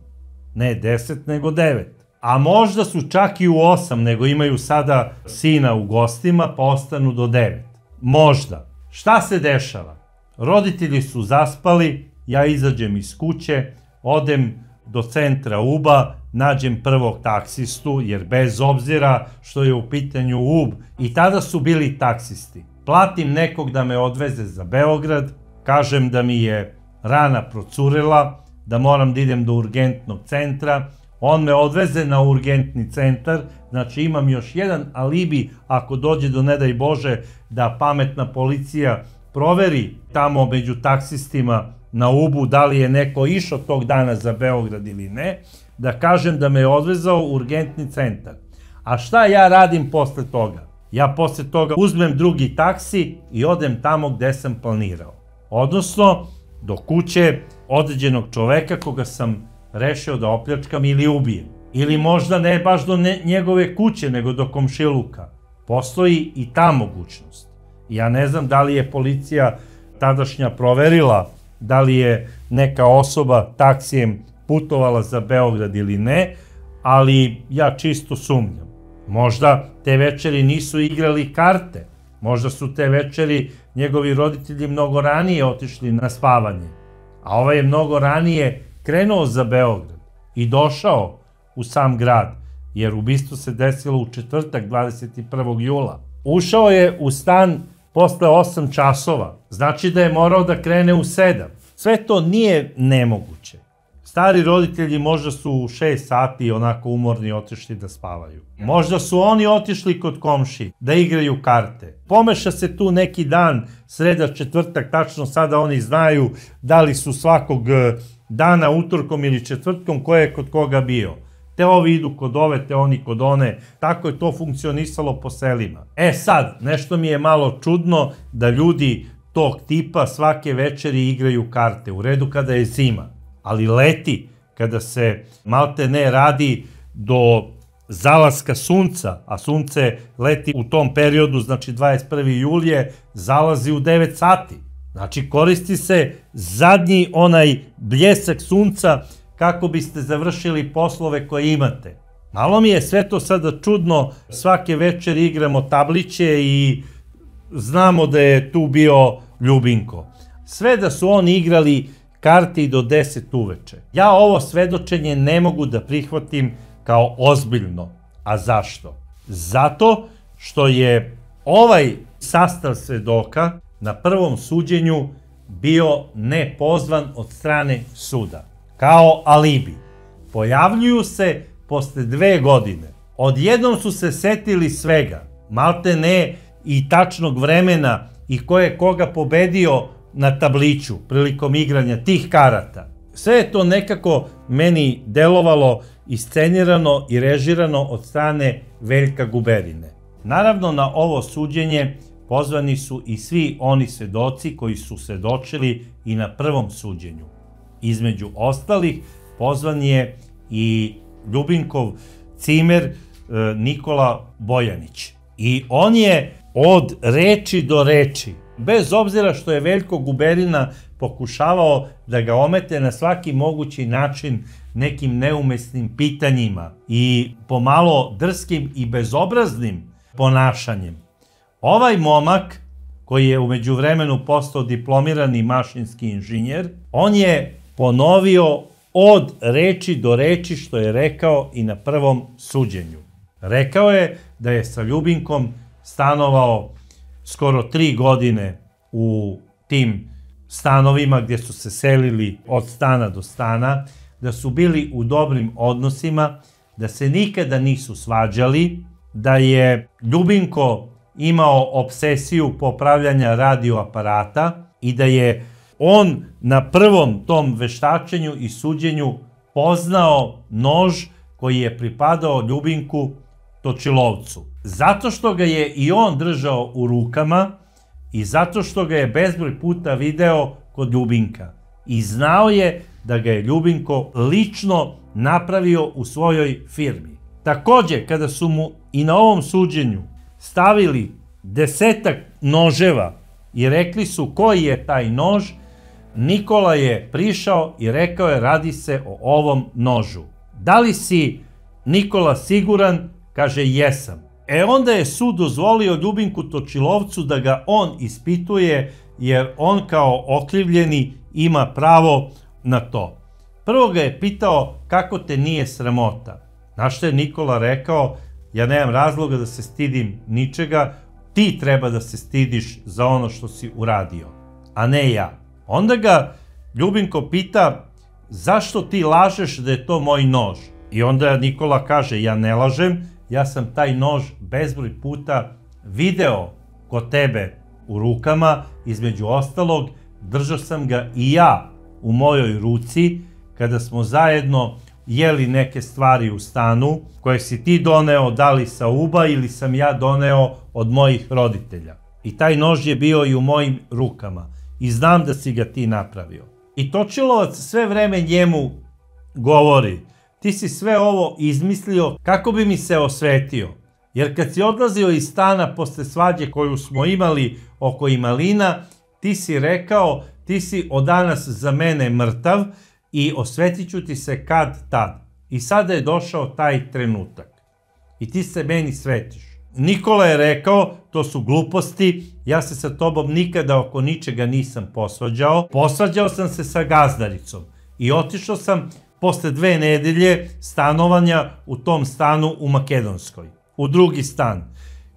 Ne 10, nego 9. A možda su čak i u 8, nego imaju sada sina u gostima, pa ostanu do 9. Možda. Šta se dešava? Roditelji su zaspali, ja izađem iz kuće, odem do centra Uba, nađem prvog taksistu, jer bez obzira što je u pitanju Ub, i tada su bili taksisti. Platim nekog da me odveze za Beograd, kažem da mi je rana procurela, da moram da idem do urgentnog centra, on me odveze na urgentni centar, znači imam još jedan alibi ako dođe do, ne daj Bože, da pametna policija proveri tamo među taksistima na Ubu, da li je neko išao tog dana za Beograd ili ne, da kažem da me je odvezao u urgentni centar. A šta ja radim posle toga? Ja posle toga uzmem drugi taksi i odem tamo gde sam planirao. Odnosno, do kuće određenog čoveka koga sam rešio da opljačkam ili ubijem. Ili možda ne baš do njegove kuće, nego do komšiluka. Postoji i ta mogućnost. Ja ne znam da li je policija tadašnja proverila da li je neka osoba taksijem putovala za Beograd ili ne, ali ja čisto sumnjam. Možda te večeri nisu igrali karte, možda su te večeri njegovi roditelji mnogo ranije otišli na spavanje, a ovaj je mnogo ranije krenuo za Beograd i došao u sam grad, jer ubistvo se desilo u četvrtak 21. jula. Ušao je u stan posle 8 časova, znači da je morao da krene u 7. Sve to nije nemoguće. Stari roditelji možda su u 6 sati onako umorni otišli da spavaju. Možda su oni otišli kod komši da igraju karte. Pomeša se tu neki dan, sreda, četvrtak, tačno sada oni znaju da li su svakog dana, utorkom ili četvrtkom, ko je kod koga bio. Te ovi idu kod ove, te oni kod one. Tako je to funkcionisalo po selima. Sad, nešto mi je malo čudno da ljudi tog tipa svake večeri igraju karte. U redu kada je zima. Ali leti, kada se malte ne radi do zalaska sunca, a sunce leti u tom periodu, znači 21. julije, zalazi u 9 sati. Znači koristi se zadnji onaj bljesak sunca kako biste završili poslove koje imate. Malo mi je sve to sada čudno, svake večeri igramo tabliće i znamo da je tu bio Ljubinko. Sve da su oni igrali karti do 10 uveče. Ja ovo svedočenje ne mogu da prihvatim kao ozbiljno. A zašto? Zato što je ovaj sastav svedoka na prvom suđenju bio nepozvan od strane suda. Kao alibi. Pojavljuju se posle 2 godine. Odjednom su se setili svega. Malte ne i tačnog vremena i ko je koga pobedio na tabliću prilikom igranja tih karata. Sve je to nekako meni delovalo iscenirano i režirano od strane Veljka Guberine. Naravno, na ovo suđenje pozvani su i svi oni svedoci koji su svedočili i na prvom suđenju. Između ostalih, pozvan je i Ljubinkov cimer Nikola Bojanić. I on je od reči do reči, bez obzira što je Veljko Guberina pokušavao da ga omete na svaki mogući način nekim neumesnim pitanjima i pomalo drskim i bezobraznim ponašanjem. Ovaj momak, koji je u međuvremenu postao diplomirani mašinski inženjer, on je ponovio od reči do reči što je rekao i na prvom suđenju. Rekao je da je sa Ljubinkom stanovao skoro 3 godine u tim stanovima gdje su se selili od stana do stana, da su bili u dobrim odnosima, da se nikada nisu svađali, da je Ljubinko imao obsesiju popravljanja radioaparata i da je on na prvom tom veštačenju i suđenju poznao nož koji je pripadao Ljubinku Točilovcu. Zato što ga je i on držao u rukama i zato što ga je bezbroj puta video kod Ljubinka. I znao je da ga je Ljubinko lično napravio u svojoj firmi. Takođe, kada su mu i na ovom suđenju stavili 10 noževa i rekli su koji je taj nož, Nikola je prišao i rekao je radi se o ovom nožu. Da li si, Nikola, siguran? Kaže jesam. Onda je sud dozvolio Ljubinku Točilovcu da ga on ispituje, jer on kao okrivljeni ima pravo na to. Prvo ga je pitao kako te nije sramota. Na što je Nikola rekao, ja nemam razloga da se stidim ničega, ti treba da se stidiš za ono što si uradio, a ne ja. Onda ga Ljubinko pita, zašto ti lažeš da je to moj nož? I onda Nikola kaže, ja ne lažem, ja sam taj nož bezbroj puta video kod tebe u rukama, između ostalog, držao sam ga i ja u mojoj ruci kada smo zajedno jeli neke stvari u stanu koje si ti doneo, da li sa Uba ili sam ja doneo od mojih roditelja. I taj nož je bio i u mojim rukama i znam da si ga ti napravio. I Točilovac sve vreme njemu govori, ti si sve ovo izmislio kako bi mi se osvetio. Jer kad si odlazio iz stana posle svađe koju smo imali oko Imalina, ti si rekao, ti si od danas za mene mrtav i osvetit ću ti se kad tad. I sada je došao taj trenutak. I ti se meni svetiš. Nikola je rekao, to su gluposti, ja se sa tobom nikada oko ničega nisam posvađao. Posvađao sam se sa gazdaricom i otišao sam posle 2 nedelje stanovanja u tom stanu u Makedonskoj, u drugi stan.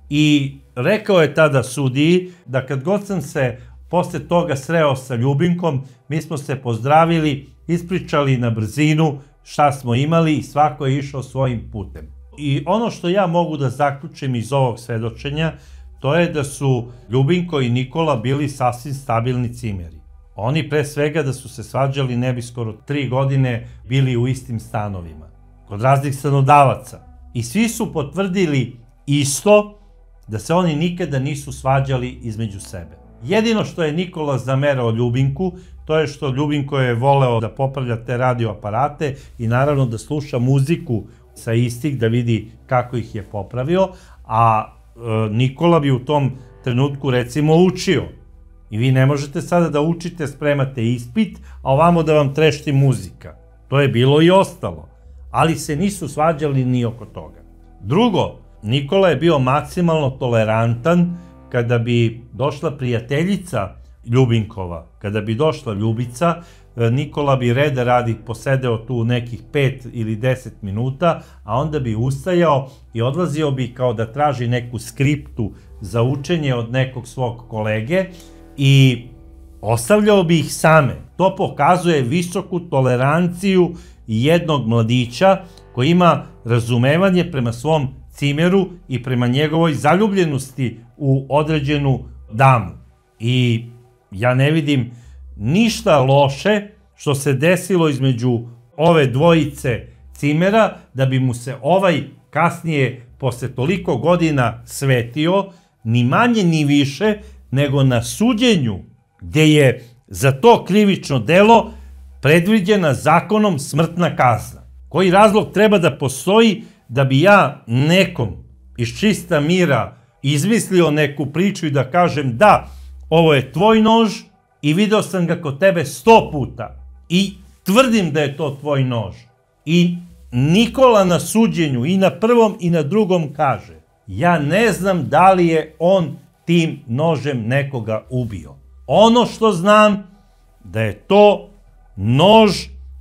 I rekao je tada sudiji da kad god sam se posle toga sreo sa Ljubinkom, mi smo se pozdravili, ispričali na brzinu šta smo imali i svako je išao svojim putem. I ono što ja mogu da zaključim iz ovog svedočenja, to je da su Ljubinko i Nikola bili sasvim stabilni cimeri. Oni pre svega da su se svađali ne bi skoro 3 godine bili u istim stanovima, kod raznih stanodavaca. I svi su potvrdili isto, da se oni nikada nisu svađali između sebe. Jedino što je Nikola zamerao Ljubinku, to je što Ljubinko je voleo da popravlja te radio aparate i naravno da sluša muziku sa istih, da vidi kako ih je popravio, a Nikola bi u tom trenutku recimo učio. I vi ne možete sada da učite, spremate ispit, a ovamo da vam trešti muzika. To je bilo i ostalo, ali se nisu svađali ni oko toga. Drugo, Nikola je bio maksimalno tolerantan kada bi došla prijateljica Ljubinkova, kada bi došla Ljubica, Nikola bi reda radi posedeo tu nekih 5 ili 10 minuta, a onda bi ustajao i odlazio bi kao da traži neku skriptu za učenje od nekog svog kolege i ostavljao bi ih same. To pokazuje visoku toleranciju jednog mladića koji ima razumevanje prema svom cimeru i prema njegovoj zaljubljenosti u određenu damu. I ja ne vidim ništa loše što se desilo između ove dvojice cimera da bi mu se ovaj kasnije posle toliko godina svetio, ni manje ni više nego na suđenju gde je za to krivično delo predviđena zakonom smrtna kazna. Koji razlog treba da postoji da bi ja nekom iz čista mira izmislio neku priču i da kažem da, ovo je tvoj nož i video sam ga kod tebe 100 puta i tvrdim da je to tvoj nož. I Nikola na suđenju i na prvom i na drugom kaže, ja ne znam da li je on tim nožem nekoga ubio. Ono što znam da je to nož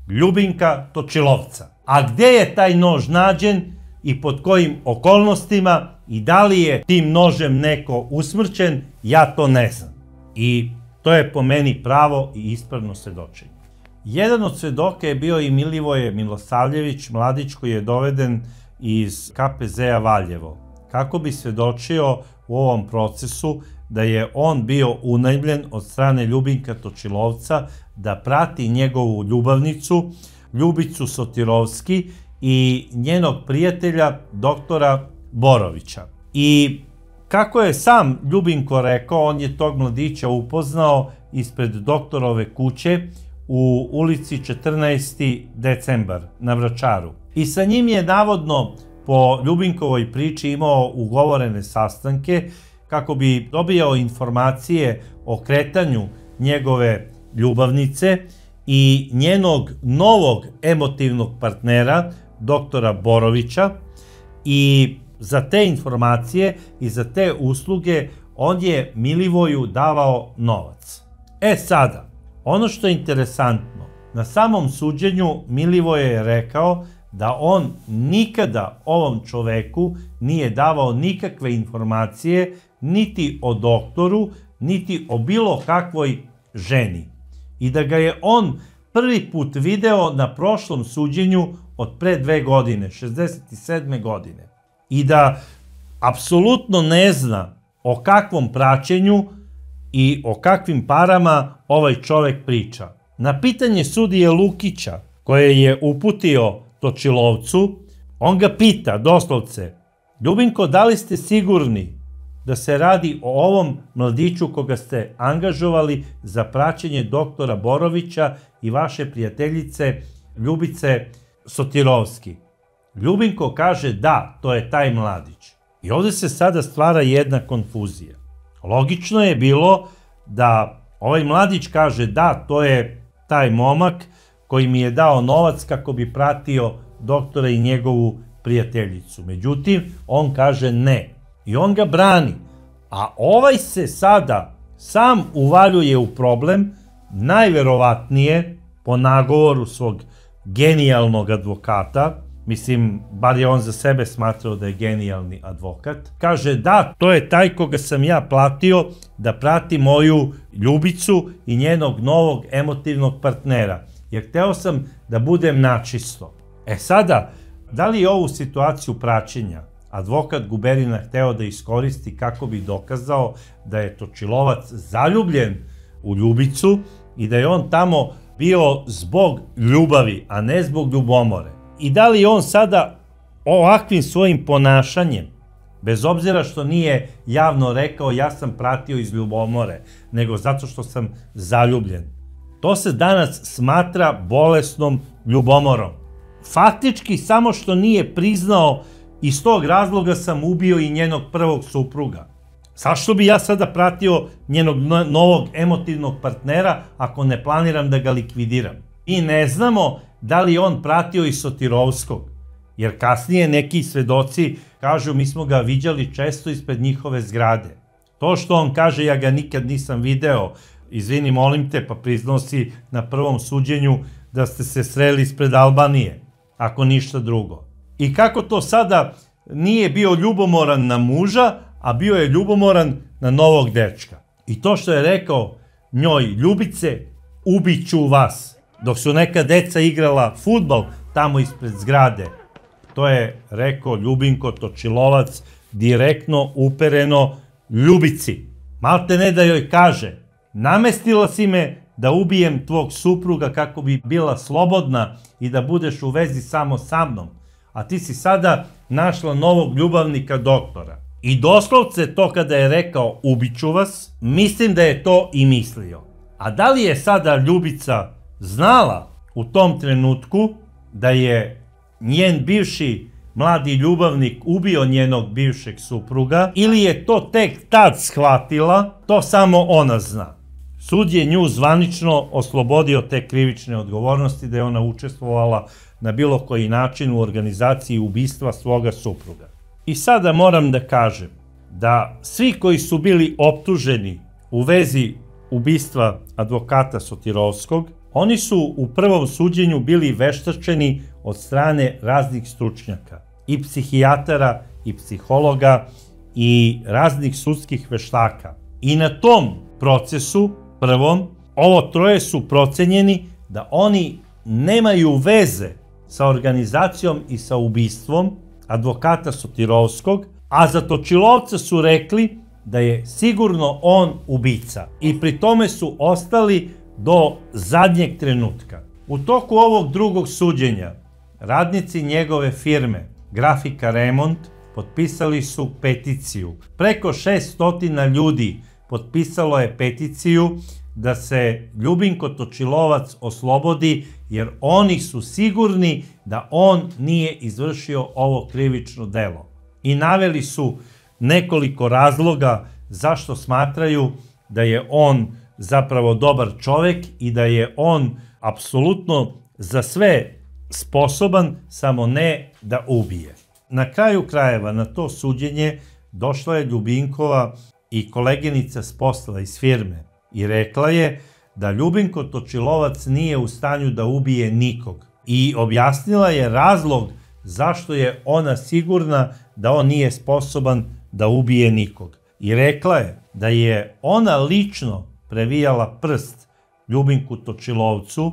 Ljubinka Točilovca. A gde je taj nož nađen i pod kojim okolnostima i da li je tim nožem neko usmrćen, ja to ne znam. I to je po meni pravo i ispravno svedočenje. Jedan od svedoka je bio i Milivoje Milosavljević, mladić koji je doveden iz KPZ-a Valjevo, kako bi svedočio u ovom procesu da je on bio unajmljen od strane Ljubinka Točilovca da prati njegovu ljubavnicu, Ljubicu Sotirovski i njenog prijatelja doktora Borovića. I kako je sam Ljubinko rekao, on je tog mladića upoznao ispred doktorove kuće u ulici 14. decembar na Vračaru. I sa njim je navodno po Ljubinkovoj priči imao ugovorene sastanke kako bi dobijao informacije o kretanju njegove ljubavnice i njenog novog emotivnog partnera, doktora Borovića, i za te informacije i za te usluge on je Milivoju davao novac. E sada, ono što je interesantno, na samom suđenju Milivoje je rekao da on nikada ovom čoveku nije davao nikakve informacije niti o doktoru, niti o bilo kakvoj ženi. I da ga je on prvi put video na prošlom suđenju od pre 2 godine, 67. godine. I da apsolutno ne zna o kakvom praćenju i o kakvim parama ovaj čovek priča. Na pitanje sudije Lukića, koje je uputio Točilovcu, on ga pita doslovce: Ljubinko, da li ste sigurni da se radi o ovom mladiću koga ste angažovali za praćenje doktora Borovića i vaše prijateljice Ljubice Sotirovski? Ljubinko kaže: da, to je taj mladić. I ovde se sada stvara jedna konfuzija. Logično je bilo da ovaj mladić kaže: da, to je taj momak koji mi je dao novac kako bi pratio doktora i njegovu prijateljicu. Međutim, on kaže ne. I on ga brani. A ovaj se sada sam uvaljuje u problem, najverovatnije, po nagovoru svog genijalnog advokata, mislim, bar je on za sebe smatrao da je genijalni advokat, kaže: da, to je taj koga sam ja platio da prati moju Ljubicu i njenog novog emotivnog partnera, jer hteo sam da budem načisto. E sada, da li je ovu situaciju praćenja advokat Guberina hteo da iskoristi kako bi dokazao da je Točilovac zaljubljen u Ljubicu i da je on tamo bio zbog ljubavi, a ne zbog ljubomore? I da li on sada ovakvim svojim ponašanjem, bez obzira što nije javno rekao ja sam pratio iz ljubomore, nego zato što sam zaljubljen, to se danas smatra bolesnom ljubomorom. Faktički, samo što nije priznao: iz tog razloga sam ubio i njenog prvog supruga. Zašto bi ja sada pratio njenog novog emotivnog partnera ako ne planiram da ga likvidiram? I ne znamo da li on pratio i Sotirovskog, jer kasnije neki svedoci kažu: mi smo ga viđali često ispred njihove zgrade. To što on kaže ja ga nikad nisam video, izvini molim te, pa priznao si na prvom suđenju da ste se sreli ispred Albanije, ako ništa drugo. I kako to sada nije bio ljubomoran na muža, a bio je ljubomoran na novog dečka? I to što je rekao njoj: Ljubice, ubiću vas, dok su neka deca igrala fudbal tamo ispred zgrade, to je rekao Ljubinko Točilovac direktno upereno Ljubici. Malte ne da joj kaže: namestila si me da ubijem tvog supruga kako bi bila slobodna i da budeš u vezi samo sa mnom, a ti si sada našla novog ljubavnika doktora. I doslovce to kada je rekao ubiću vas, mislim da je to i mislio. A da li je sada Ljubica znala u tom trenutku da je njen bivši mladi ljubavnik ubio njenog bivšeg supruga, ili je to tek tad shvatila, to samo ona zna. Sud je nju zvanično oslobodio te krivične odgovornosti da je ona učestvovala na bilo koji način u organizaciji ubistva svoga supruga. I sada moram da kažem da svi koji su bili optuženi u vezi ubistva advokata Sotirovskog, oni su u prvom suđenju bili veštačeni od strane raznih stručnjaka, i psihijatara, i psihologa, i raznih sudskih veštaka. I na tom procesu, prvom, ovo troje su procenjeni da oni nemaju veze sa organizacijom i sa ubistvom advokata Sotirovskog, a za Točilovca su rekli da je sigurno on ubica. I pri tome su ostali do zadnjeg trenutka. U toku ovog drugog suđenja, radnici njegove firme Grafika Remont potpisali su peticiju. Preko 600 ljudi potpisalo je peticiju da se Ljubinko Točilovac oslobodi, jer oni su sigurni da on nije izvršio ovo krivično delo. I naveli su nekoliko razloga zašto smatraju da je on zapravo dobar čovek i da je on apsolutno za sve sposoban, samo ne da ubije. Na kraju krajeva na to suđenje došla je Ljubinkova i koleginica s posla iz firme i rekla je da Ljubinko Točilovac nije u stanju da ubije nikog. I objasnila je razlog zašto je ona sigurna da on nije sposoban da ubije nikog. I rekla je da je ona lično previjala prst Ljubinku Točilovcu,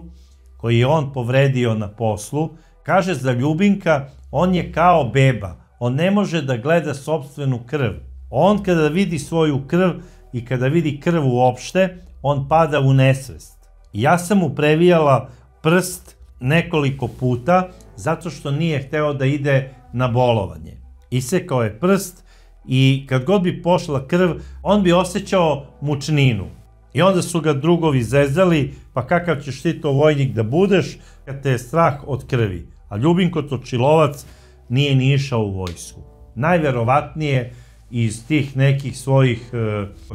koji je on povredio na poslu. Kaže za Ljubinka, on je kao beba, on ne može da gleda sopstvenu krv. On kada vidi svoju krv i kada vidi krv uopšte, on pada u nesvest. Ja sam mu previjala prst nekoliko puta zato što nije hteo da ide na bolovanje. Isekao je prst i kad god bi pošla krv, on bi osjećao mučninu. I onda su ga drugovi zezali, pa kakav ćeš ti to vojnik da budeš kad te je strah od krvi. A Ljubinko Točilovac nije ni išao u vojsku. Najverovatnije iz tih nekih svojih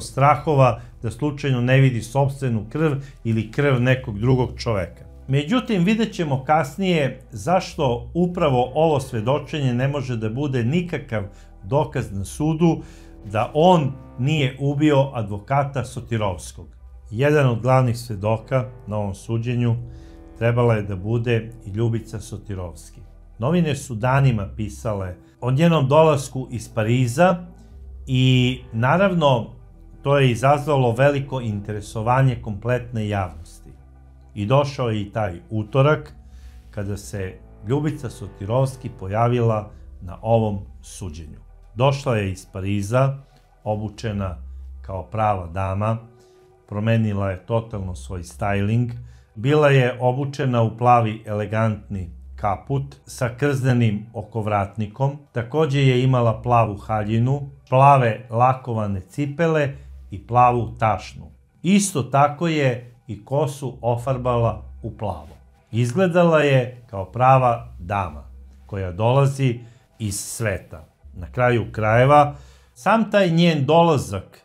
strahova da slučajno ne vidi sopstvenu krv ili krv nekog drugog čoveka. Međutim, vidjet ćemo kasnije zašto upravo ovo svedočenje ne može da bude nikakav dokaz na sudu da on nije ubio advokata Sotirovskog. Jedan od glavnih svedoka na ovom suđenju trebala je da bude i Ljubica Sotirovski. Novine su danima pisale o njenom dolasku iz Pariza i naravno to je izazvalo veliko interesovanje kompletne javnosti. I došao je i taj utorak kada se Ljubica Sotirovski pojavila na ovom suđenju. Došla je iz Pariza, obučena kao prava dama, promenila je totalno svoj styling, bila je obučena u plavi elegantni kaput sa krznenim okovratnikom, takođe je imala plavu haljinu, plave lakovane cipele i plavu tašnu. Isto tako je i kosu ofarbala u plavo. Izgledala je kao prava dama koja dolazi iz sveta. Na kraju krajeva, sam taj njen dolazak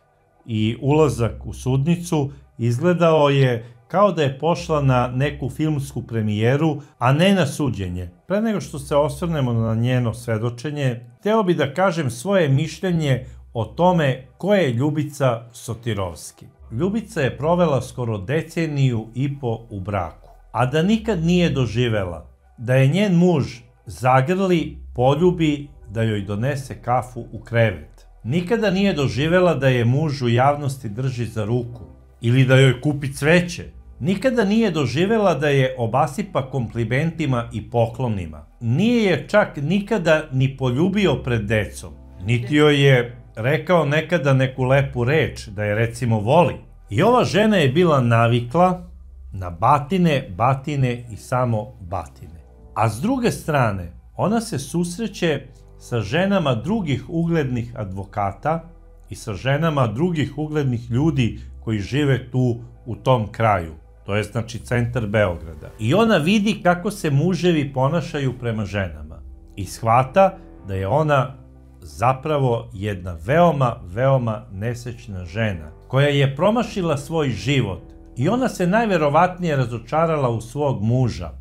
i ulazak u sudnicu izgledao je kao da je pošla na neku filmsku premijeru, a ne na suđenje. Pre nego što se osvrnemo na njeno svedočenje, hteo bi da kažem svoje mišljenje o tome ko je Ljubica Sotirovski. Ljubica je provela skoro deceniju i po u braku, a da nikad nije doživela da je njen muž zagrli, poljubi, da joj donese kafu u krevet. Nikada nije doživela da je muž u javnosti drži za ruku ili da joj kupi cveće. Nikada nije doživela da je obasipa komplimentima i poklonima. Nije je čak nikada ni poljubio pred decom, niti joj je rekao nekada neku lepu reč, da je recimo voli. I ova žena je bila navikla na batine, batine i samo batine. A s druge strane, ona se susreće sa ženama drugih uglednih advokata i sa ženama drugih uglednih ljudi koji žive tu u tom kraju. To je znači centar Beograda. I ona vidi kako se muževi ponašaju prema ženama. I shvata da je ona zapravo jedna veoma, veoma nesrećna žena koja je promašila svoj život. I ona se najverovatnije razočarala u svog muža.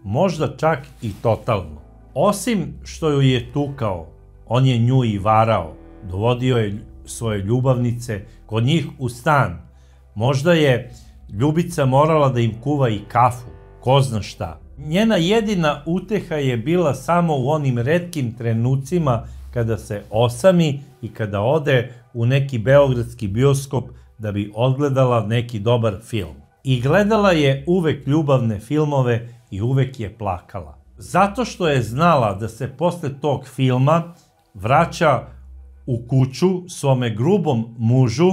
Možda čak i totalno. Osim što ju je tukao, on je nju i varao. Dovodio je svoje ljubavnice kod njih u stan. Možda je Ljubica morala da im kuva i kafu, ko zna šta. Njena jedina uteha je bila samo u onim retkim trenucima kada se osami i kada ode u neki beogradski bioskop da bi odgledala neki dobar film. I gledala je uvek ljubavne filmove i uvek je plakala. Zato što je znala da se posle tog filma vraća u kuću svome grubom mužu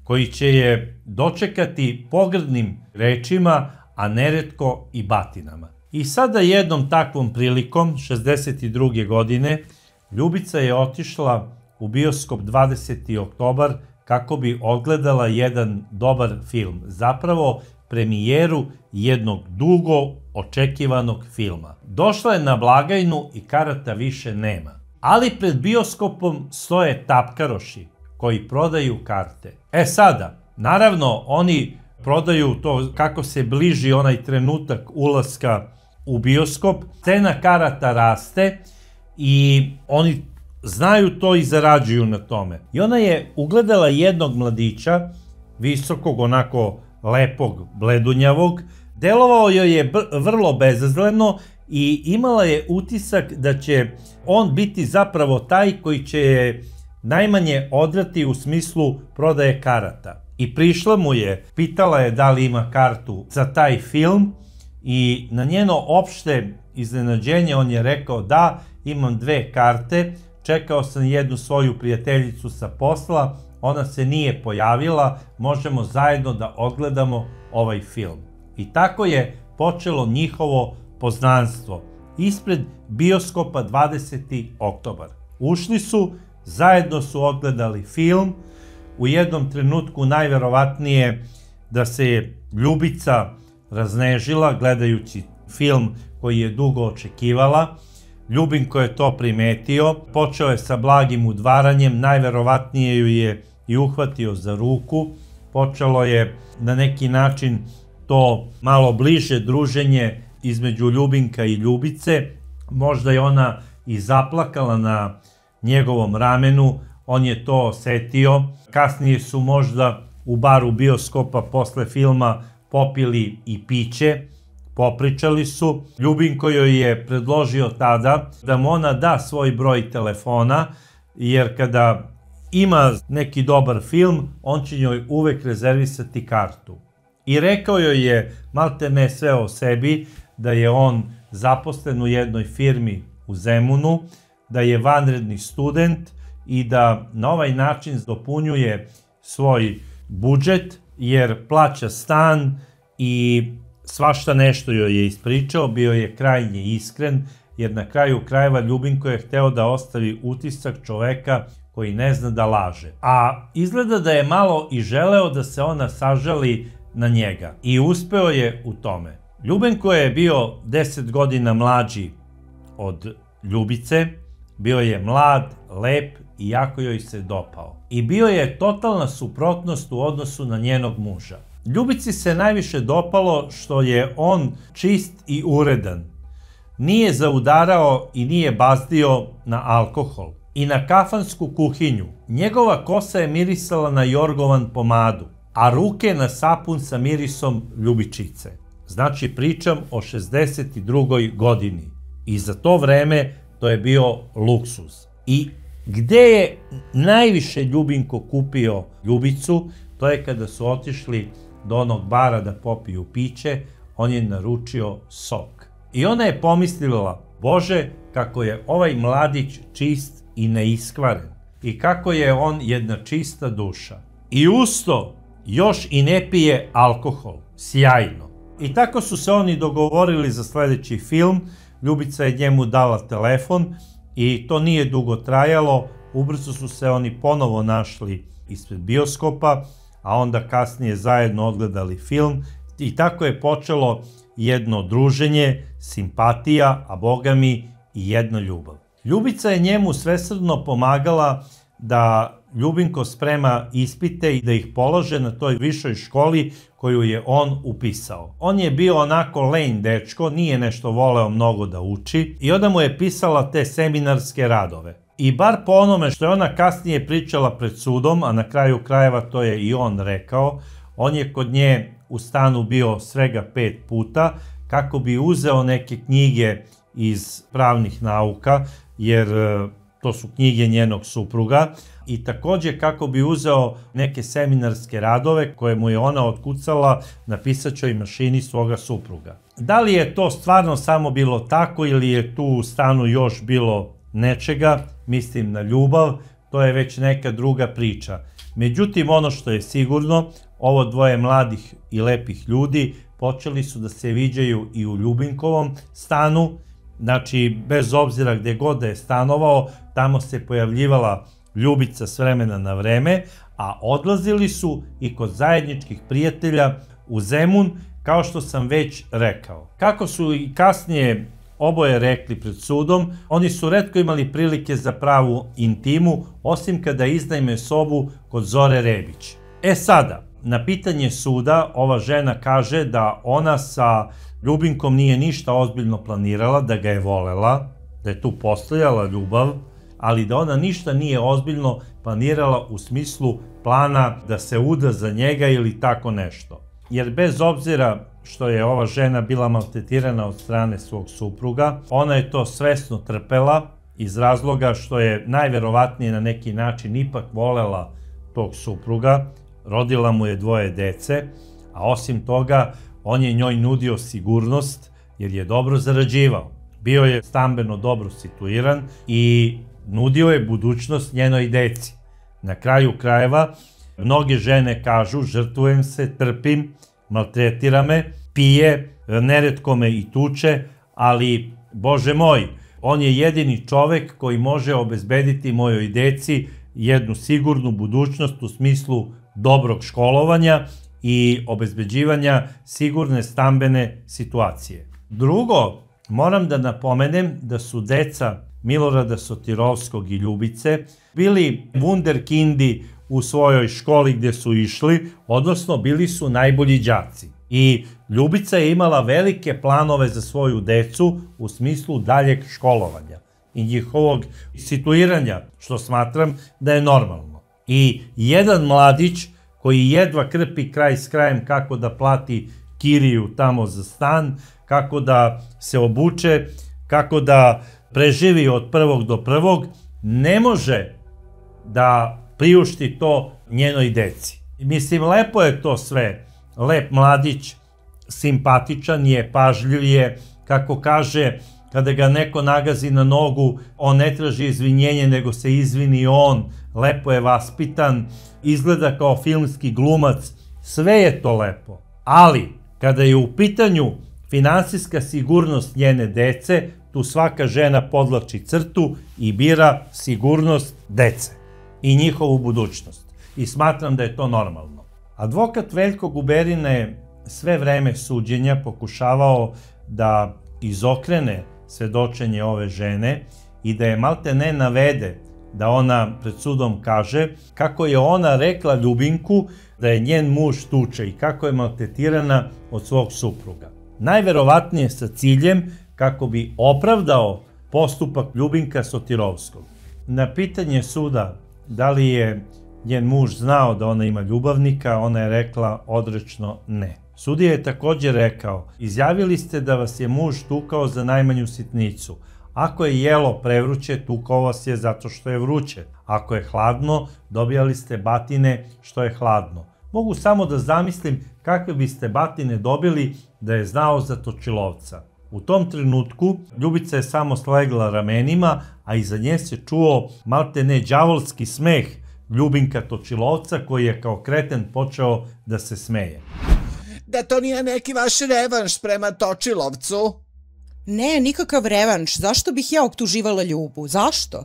koji će je dočekati pogrdnim rečima, a neretko i batinama. I sada jednom takvom prilikom, 62. godine, Ljubica je otišla u bioskop 20. oktobar kako bi odgledala jedan dobar film, zapravo premijeru jednog dugo očekivanog filma. Došla je na blagajnu i karata više nema. Ali pred bioskopom stoje tapkaroši koji prodaju karte. E sada, naravno, oni prodaju to kako se bliži onaj trenutak ulaska u bioskop, cena karata raste i oni znaju to i zarađuju na tome. I ona je ugledala jednog mladića, visokog, onako lepog, bledunjavog, delovao joj je vrlo bezazleno i imala je utisak da će on biti zapravo taj koji će je najmanje odrati u smislu prodaje karata. I prišla mu je, pitala je da li ima kartu za taj film i na njeno opšte iznenađenje on je rekao da, imam 2 karte, čekao sam jednu svoju prijateljicu sa posla, ona se nije pojavila, možemo zajedno da odgledamo ovaj film. I tako je počelo njihovo poznanstvo ispred bioskopa 20. oktobar. Ušli su, zajedno su odgledali film, u jednom trenutku najverovatnije da se je Ljubica raznežila gledajući film koji je dugo očekivala. Ljubinko je to primetio, počeo je sa blagim udvaranjem, najverovatnije ju je i uhvatio za ruku, počelo je na neki način to malo bliže druženje između Ljubinka i Ljubice, možda je ona i zaplakala na njegovom ramenu, on je to osetio, kasnije su možda u baru bioskopa posle filma popili i piće, popričali su. Ljubinko joj je predložio tada da mu ona da svoj broj telefona, jer kada ima neki dobar film, on će njoj uvek rezervisati kartu. I rekao joj je maltene sve o sebi, da je on zaposlen u jednoj firmi u Zemunu, da je vanredni student i da na ovaj način dopunjuje svoj budžet, jer plaća stan i svašta nešto joj je ispričao, bio je krajnje iskren, jer na kraju krajeva Ljubinko je hteo da ostavi utisak čoveka koji ne zna da laže. A izgleda da je malo i želeo da se ona sažali na njega i uspeo je u tome. Ljubinko je bio 10 godina mlađi od Ljubice, bio je mlad, lep i jako joj se dopao. I bio je totalna suprotnost u odnosu na njenog muža. Ljubici se najviše dopalo što je on čist i uredan. Nije zaudarao i nije bazdio na alkohol i na kafansku kuhinju. Njegova kosa je mirisala na jorgovan pomadu, a ruke na sapun sa mirisom ljubičice. Znači, pričam o 62. godini. I za to vreme to je bio luksuz. I gde je najviše Ljubinko kupio Ljubicu, to je kada su otišli do onog bara da popiju piće, on je naručio sok. I ona je pomislila, Bože, kako je ovaj mladić čist i neiskvaren i kako je on jedna čista duša. I usto još i ne pije alkohol, sjajno. I tako su se oni dogovorili za sledeći film, Ljubica je njemu dala telefon i to nije dugo trajalo, ubrzo su se oni ponovo našli ispred bioskopa, a onda kasnije zajedno odgledali film i tako je počelo jedno druženje, simpatija, a bogami i jedna ljubav. Ljubica je njemu svesrdno pomagala da Ljubinko sprema ispite i da ih polože na toj višoj školi koju je on upisao. On je bio onako lenj dečko, nije nešto voleo mnogo da uči i onda mu je pisala te seminarske radove. I bar po onome što je ona kasnije pričala pred sudom, a na kraju krajeva to je i on rekao, on je kod nje u stanu bio svega 5 puta kako bi uzeo neke knjige iz pravnih nauka, jer to su knjige njenog supruga, i takođe kako bi uzeo neke seminarske radove koje mu je ona otkucala na pisaćoj mašini svoga supruga. Da li je to stvarno samo bilo tako ili je tu u stanu još bilo nečega, mislim na ljubav, to je već neka druga priča. Međutim, ono što je sigurno, ovo dvoje mladih i lepih ljudi počeli su da se viđaju i u Ljubinkovom stanu, znači bez obzira gde god da je stanovao, tamo se pojavljivala Ljubica s vremena na vreme, a odlazili su i kod zajedničkih prijatelja u Zemun, kao što sam već rekao. Kako su i kasnije oboje rekli pred sudom, oni su retko imali prilike za pravu intimu, osim kada iznajme sobu kod Zore Rebić. E sada, na pitanje suda, ova žena kaže da ona sa Ljubinkom nije ništa ozbiljno planirala, da ga je volela, da je tu postojala ljubav, ali da ona ništa nije ozbiljno planirala u smislu plana da se uda za njega ili tako nešto. Jer bez obzira što je ova žena bila maltretirana od strane svog supruga, ona je to svesno trpela iz razloga što je najverovatnije na neki način ipak volela tog supruga, rodila mu je 2 dece, a osim toga on je njoj nudio sigurnost jer je dobro zarađivao. Bio je stambeno dobro situiran i nudio je budućnost njenoj deci. Na kraju krajeva, mnoge žene kažu žrtvujem se, trpim, maltretira me, pije, neretko me i tuče, ali, Bože moj, on je jedini čovek koji može obezbediti mojoj deci jednu sigurnu budućnost u smislu dobrog školovanja i obezbeđivanja sigurne stambene situacije. Drugo, moram da napomenem da su deca Milorada Sotirovskog i Ljubice bili vunderkindi u svojoj školi gde su išli, odnosno bili su najbolji đaci. I Ljubica je imala velike planove za svoju decu u smislu daljeg školovanja i njihovog situiranja, što smatram da je normalno. I jedan mladić koji jedva krpi kraj s krajem kako da plati kiriju tamo za stan, kako da se obuče, kako da preživi od prvog do prvog, ne može da priušti to njenoj deci. Mislim, lepo je to sve. Lep mladić, simpatičan je, pažljiv je, kako kaže, kada ga neko nagazi na nogu, on ne traži izvinjenje, nego se izvini on, lepo je vaspitan, izgleda kao filmski glumac, sve je to lepo. Ali, kada je u pitanju finansijska sigurnost njene dece, tu svaka žena podvlači crtu i bira sigurnost dece i njihovu budućnost. I smatram da je to normalno. Advokat Veljko Guberina je sve vreme suđenja pokušavao da izokrene svedočenje ove žene i da je maltene navede da ona pred sudom kaže kako je ona rekla Ljubinku da je njen muž tuče i kako je maltretirana od svog supruga. Najverovatnije sa ciljem kako bi opravdao postupak Ljubinka Sotirovskog. Na pitanje suda da li je njen muž znao da ona ima ljubavnika, ona je rekla odrečno ne. Sudija je također rekao, izjavili ste da vas je muž tukao za najmanju sitnicu. Ako je jelo prevruće, tukao vas je zato što je vruće. Ako je hladno, dobijali ste batine što je hladno. Mogu samo da zamislim kakve biste batine dobili da je znao za točilovca. U tom trenutku Ljubica je samo slegla ramenima, a iza nje se čuo maltene đavolski smeh Ljubinka Točilovca koji je kao kreten počeo da se smeje. Da to nije neki vaš revanš prema Točilovcu? Ne, nikakav revanš. Zašto bih ja optuživala Ljubu? Zašto?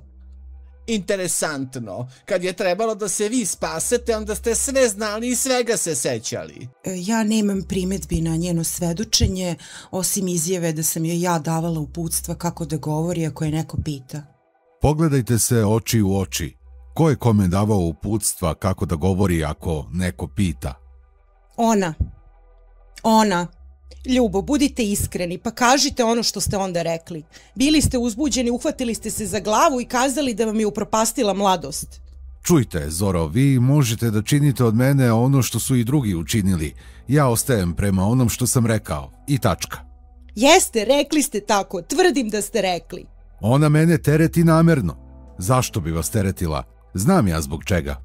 Interesantno. Kad je trebalo da se vi spasete, onda ste sve znali i svega se sećali. Ja nemam primetbi na njeno svedočenje, osim izjave da sam joj ja davala uputstva kako da govori ako je neko pita. Pogledajte se oči u oči. Ko je kome davao uputstva kako da govori ako neko pita? Ona. Ljubo, budite iskreni, pa kažite ono što ste onda rekli. Bili ste uzbuđeni, uhvatili ste se za glavu i kazali da vam je upropastila mladost. Čujte, Zoro, vi možete da činite od mene ono što su i drugi učinili. Ja ostajem prema onom što sam rekao. I tačka. Jeste, rekli ste tako. Tvrdim da ste rekli. Ona mene tereti namerno. Zašto bi vas teretila? Znam ja zbog čega.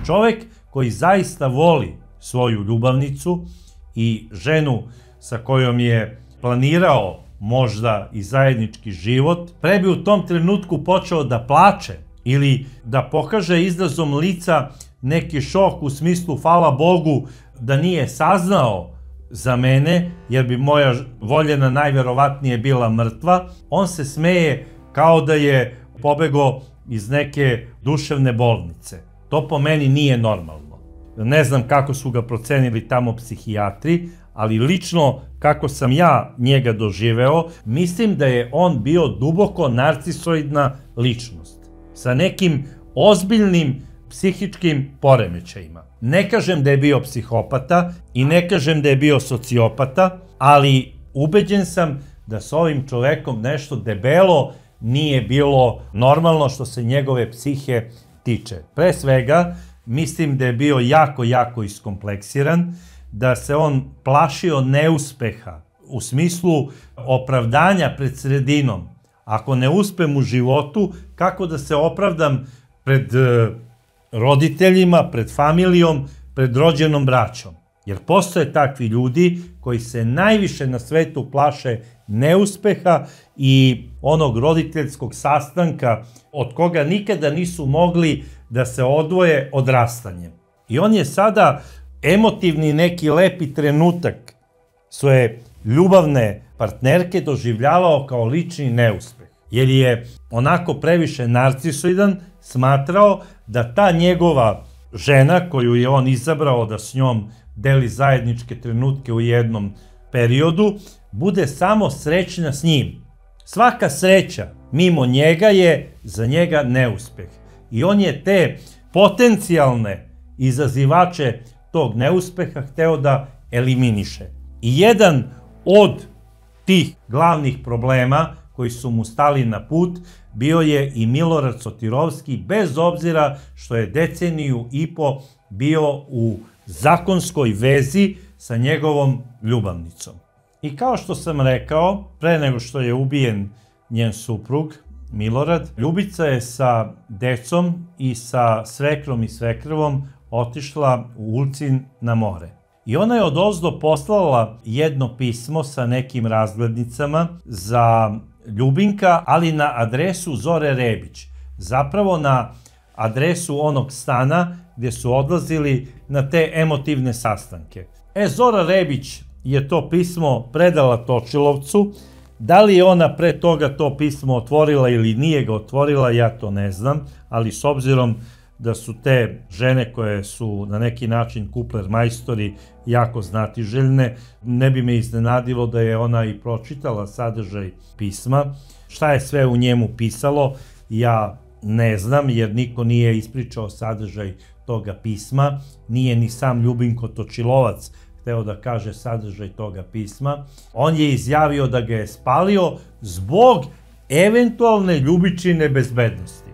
Čovek koji zaista voli svoju ljubavnicu i ženu sa kojom je planirao možda i zajednički život, pre bi u tom trenutku počeo da plače ili da pokaže izrazom lica neki šok u smislu hvala Bogu da nije saznao za mene, jer bi moja voljena najverovatnije bila mrtva. On se smeje kao da je pobegao iz neke duševne bolnice. To po meni nije normalno. Ne znam kako su ga procenili tamo psihijatri, ali lično kako sam ja njega doživeo, mislim da je on bio duboko narcisoidna ličnost sa nekim ozbiljnim psihičkim poremećajima. Ne kažem da je bio psihopata i ne kažem da je bio sociopata, ali ubeđen sam da s ovim čovekom nešto debelo nije bilo normalno što se njegove psihe tiče. Pre svega, mislim da je bio jako iskompleksiran, da se on plašio neuspeha u smislu opravdanja pred sredinom. Ako ne uspem u životu, kako da se opravdam pred roditeljima, pred familijom, pred rođenom braćom? Jer postoje takvi ljudi koji se najviše na svetu plaše neuspeha i onog roditeljskog sastanka od koga nikada nisu mogli da se odvoje odrastanjem. I on je sada emotivni neki lepi trenutak svoje ljubavne partnerke doživljavao kao lični neuspeh, jer je onako previše narcisoidan, smatrao da ta njegova žena koju je on izabrao da s njom deli zajedničke trenutke u jednom periodu, bude samo srećna s njim. Svaka sreća mimo njega je za njega neuspeh. I on je te potencijalne izazivače tog neuspeha hteo da eliminiše. I jedan od tih glavnih problema koji su mu stali na put bio je i Milorad Sotirovski, bez obzira što je deceniju i po bio u zakonskoj vezi sa njegovom ljubavnicom. I kao što sam rekao, pre nego što je ubijen njen suprug, Milorad, Ljubica je sa decom i sa svekrom i svekrvom otišla u Ulcin na more. I ona je odozdo poslala jedno pismo sa nekim razglednicama za Ljubinka, ali na adresu Zore Rebić. Zapravo na adresu onog stana gdje su odlazili na te emotivne sastanke. Zora Rebić je to pismo predala Točilovcu. Da li je ona pre toga to pismo otvorila ili nije ga otvorila, ja to ne znam, ali s obzirom da su te žene koje su na neki način kupler majstori jako znatiželjne, ne bi me iznenadilo da je ona i pročitala sadržaj pisma. Šta je sve u njemu pisalo, ja ne znam, jer niko nije ispričao sadržaj toga pisma, nije ni sam Ljubinko Točilovac hteo da kaže sadržaj toga pisma. On je izjavio da ga je spalio zbog eventualne Ljubičine bezbednosti.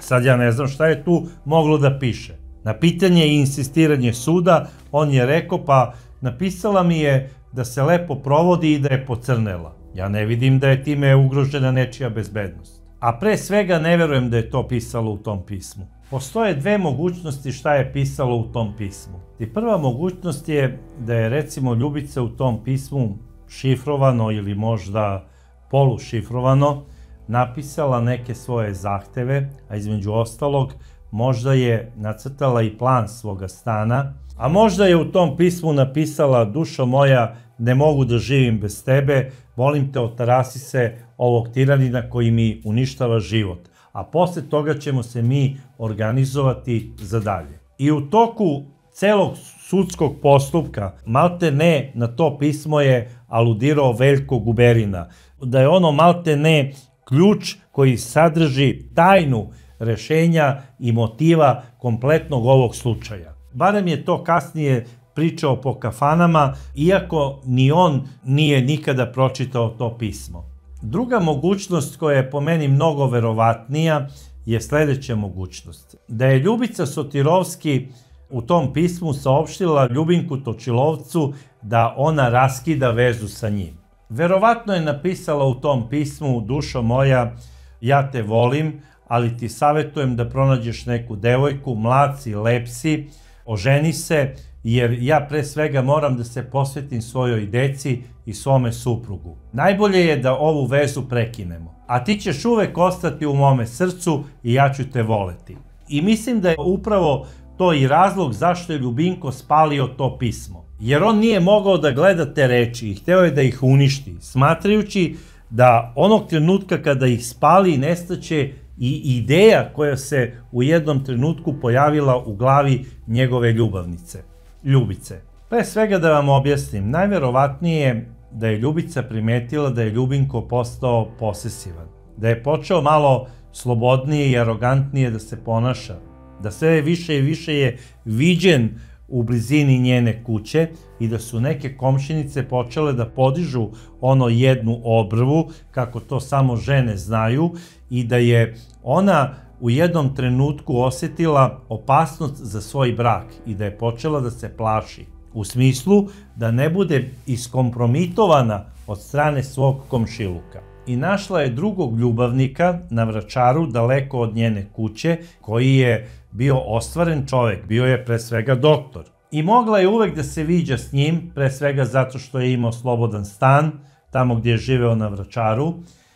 Sad ja ne znam šta je tu moglo da piše. Na pitanje i insistiranje suda, on je rekao, pa napisala mi je da se lepo provodi i da je pocrnela. Ja ne vidim da je time ugrožena nečija bezbednost. A pre svega ne verujem da je to pisalo u tom pismu. Postoje dve mogućnosti šta je pisalo u tom pismu. I prva mogućnost je da je recimo Ljubica u tom pismu šifrovano ili možda polušifrovano napisala neke svoje zahteve, a između ostalog možda je nacrtala i plan svoga stana, a možda je u tom pismu napisala: dušo moja, ne mogu da živim bez tebe, volim te, otarasi se ovog tiranina koji mi uništava život, a posle toga ćemo se mi organizovati za dalje. I u toku celog sudskog postupka, malte ne, na to pismo je aludirao Veljko Guberina, da je ono malte ne ključ koji sadrži tajnu rešenja i motiva kompletnog ovog slučaja. Barem je to kasnije pričao po kafanama, iako ni on nije nikada pročitao to pismo. Druga mogućnost koja je po meni mnogo verovatnija je sledeća mogućnost. Da je Ljubica Sotirovski u tom pismu saopštila Ljubinku Točilovcu da ona raskida vezu sa njim. Verovatno je napisala u tom pismu: dušo moja, ja te volim, ali ti savjetujem da pronađeš neku devojku, mlad si, lep si, oženi se, jer ja pre svega moram da se posvetim svojoj deci i svome suprugu. Najbolje je da ovu vezu prekinemo, a ti ćeš uvek ostati u mome srcu i ja ću te voleti. I mislim da je upravo to i razlog zašto je Ljubinko spalio to pismo. Jer on nije mogao da gleda te reči i hteo je da ih uništi, smatrajući da onog trenutka kada ih spali nestaće i ideja koja se u jednom trenutku pojavila u glavi njegove ljubavnice, Ljubice. Pre svega da vam objasnim, najverovatnije je da je Ljubica primetila da je Ljubinko postao posesivan, da je počeo malo slobodnije i arogantnije da se ponaša, da sve više i više je viđen u blizini njene kuće i da su neke komšinice počele da podižu ono jednu obrvu, kako to samo žene znaju, i da je ona u jednom trenutku osetila opasnost za svoj brak i da je počela da se plaši, u smislu da ne bude iskompromitovana od strane svog komšiluka. I našla je drugog ljubavnika na Vračaru, daleko od njene kuće, koji je bio ostvaren čovek, bio je pre svega doktor. I mogla je uvek da se viđa s njim, pre svega zato što je imao slobodan stan, tamo gdje je živeo na Vračaru,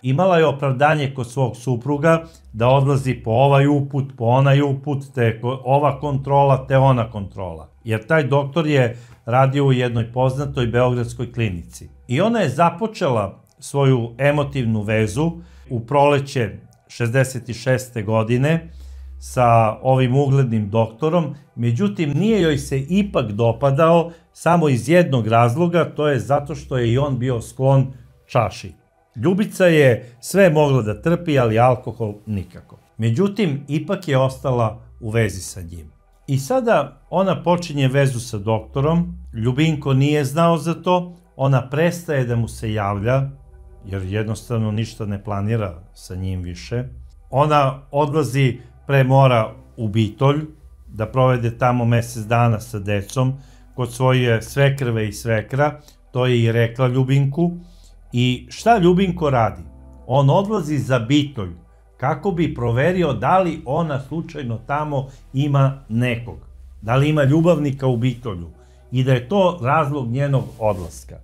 imala je opravdanje kod svog supruga da odlazi po ovaj uput, po onaj uput, te ova kontrola, te ona kontrola. Jer taj doktor je radio u jednoj poznatoj beogradskoj klinici. I ona je započela svoju emotivnu vezu u proleće 66. godine sa ovim uglednim doktorom, međutim nije joj se ipak dopadao samo iz jednog razloga, to je zato što je i on bio sklon čaši. Ljubica je sve mogla da trpi, ali alkohol nikako. Međutim, ipak je ostala u vezi sa njim. I sada ona počinje vezu sa doktorom, Ljubinko nije znao za to, ona prestaje da mu se javlja, jer jednostavno ništa ne planira sa njim više. Ona odlazi pre mora u Bitolj, da provede tamo mesec dana sa decom, kod svoje svekrve i svekra, to je i rekla Ljubinku. I šta Ljubinko radi? On odlazi za Bitolj kako bi proverio da li ona slučajno tamo ima nekog, da li ima ljubavnika u Bitolju i da je to razlog njenog odlaska.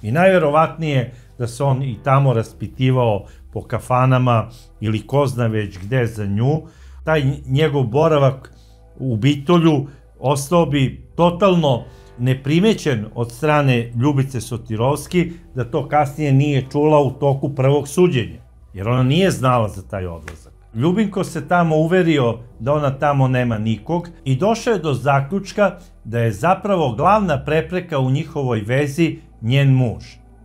I najverovatnije da se on i tamo raspitivao po kafanama ili ko zna već gde za nju, taj njegov boravak u Bitolju ostao bi totalno neprimećen od strane Ljubice Sotirovski, da to kasnije nije čula u toku prvog suđenja, jer ona nije znala za taj odlazak. Ljubinko se tamo uverio da ona tamo nema nikog i došao je do zaključka da je zapravo glavna prepreka u njihovoj vezi njen muž.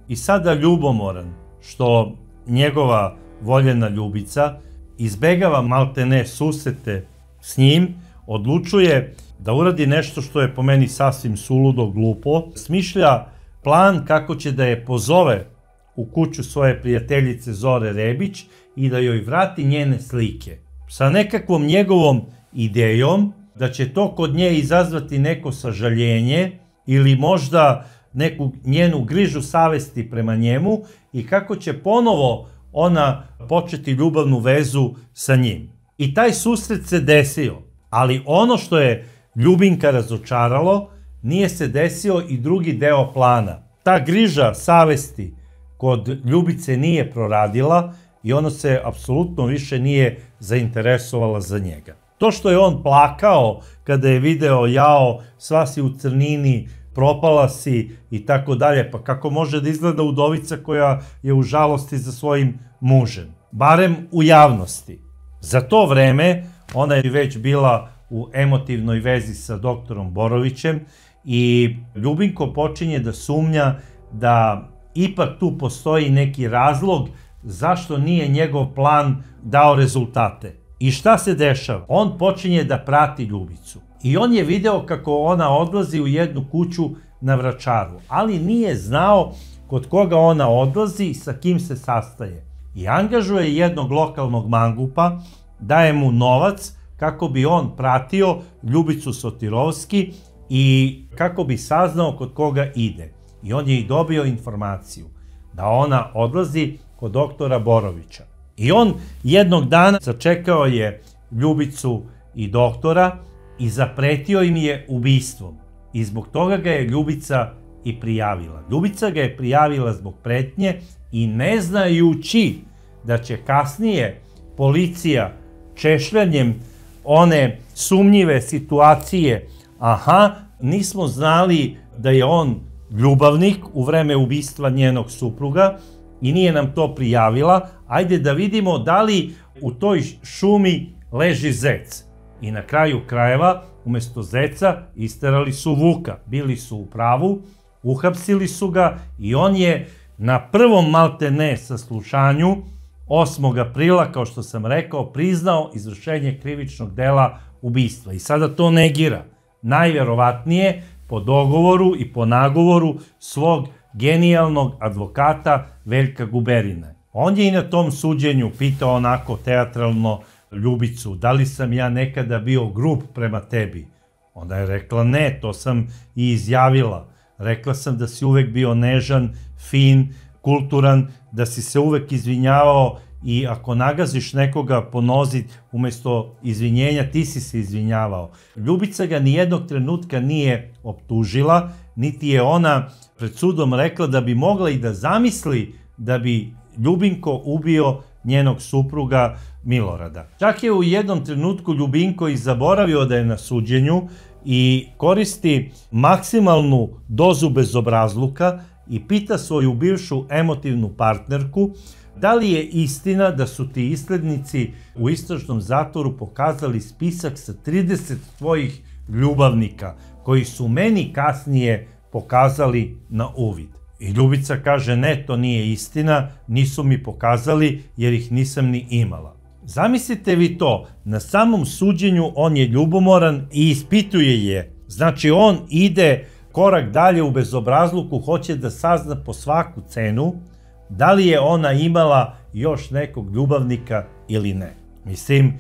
I sada ljubomoran što njegova voljena Ljubica izbegava maltene susrete s njim, odlučuje da uradi nešto što je po meni sasvim suludo, glupo, smišlja plan kako će da je pozove u kuću svoje prijateljice Zore Rebić i da joj vrati njene slike. Sa nekakvom njegovom idejom da će to kod nje izazvati neko sažaljenje ili možda neku njenu grižu savesti prema njemu i kako će ponovo ona početi ljubavnu vezu sa njim. I taj susret se desio, ali ono što je Ljubinka razočaralo, nije se desio i drugi deo plana. Ta griža savesti kod Ljubice nije proradila i ona se apsolutno više nije zainteresovala za njega. To što je on plakao kada je video jao, sva si u crnini, propala si i tako dalje, pa kako može da izgleda udovica koja je u žalosti za svojim mužem, barem u javnosti. Za to vreme ona je već bila u emotivnoj vezi sa doktorom Borovićem i Ljubinko počinje da sumnja da ipak tu postoji neki razlog zašto nije njegov plan dao rezultate. I šta se dešava? On počinje da prati Ljubicu. I on je video kako ona odlazi u jednu kuću na Vračaru, ali nije znao kod koga ona odlazi i sa kim se sastaje. I angažuje jednog lokalnog mangupa, daje mu novac kako bi on pratio Ljubicu Sotirovski i kako bi saznao kod koga ide. I on je i dobio informaciju da ona odlazi kod doktora Borovića. I on jednog dana sačekao je Ljubicu i doktora i zapretio im je ubistvom. I zbog toga ga je Ljubica i prijavila. Ljubica ga je prijavila zbog pretnje i ne znajući da će kasnije policija češljanjem one sumnjive situacije, nismo znali da je on ljubavnik u vreme ubistva njenog supruga i nije nam to prijavila, ajde da vidimo da li u toj šumi leži zec. I na kraju krajeva, umesto zeca, isterali su Vuka. Bili su u pravu, uhapsili su ga i on je na prvom maltene saslušanju 8. aprila, kao što sam rekao, priznao izvršenje krivičnog dela ubistva. I sada to negira. Najverovatnije po dogovoru i po nagovoru svog genijalnog advokata Veljka Guberina. On je i na tom suđenju pitao onako teatralno Ljubicu, da li sam ja nekada bio grub prema tebi? Onda je rekla ne, to sam i izjavila. Rekla sam da si uvek bio nežan, fin, kulturan, da si se uvek izvinjavao i ako nagaziš nekoga po nozi umesto izvinjenja, ti si se izvinjavao. Ljubica ga nijednog trenutka nije optužila, niti je ona pred sudom rekla da bi mogla i da zamisli da bi Ljubinko ubio njenog supruga Milorada. Čak je u jednom trenutku Ljubinko i zaboravio da je na suđenju i koristi maksimalnu dozu bezobrazluka i pita svoju bivšu emotivnu partnerku da li je istina da su ti islednici u istražnom zatvoru pokazali spisak sa 30 svojih ljubavnika koji su meni kasnije pokazali na uvid. I Ljubica kaže ne, to nije istina, nisu mi pokazali jer ih nisam ni imala. Zamislite vi to, na samom suđenju on je ljubomoran i ispituje je. Znači on ide korak dalje u bezobrazluku, hoće da sazna po svaku cenu da li je ona imala još nekog ljubavnika ili ne. Mislim,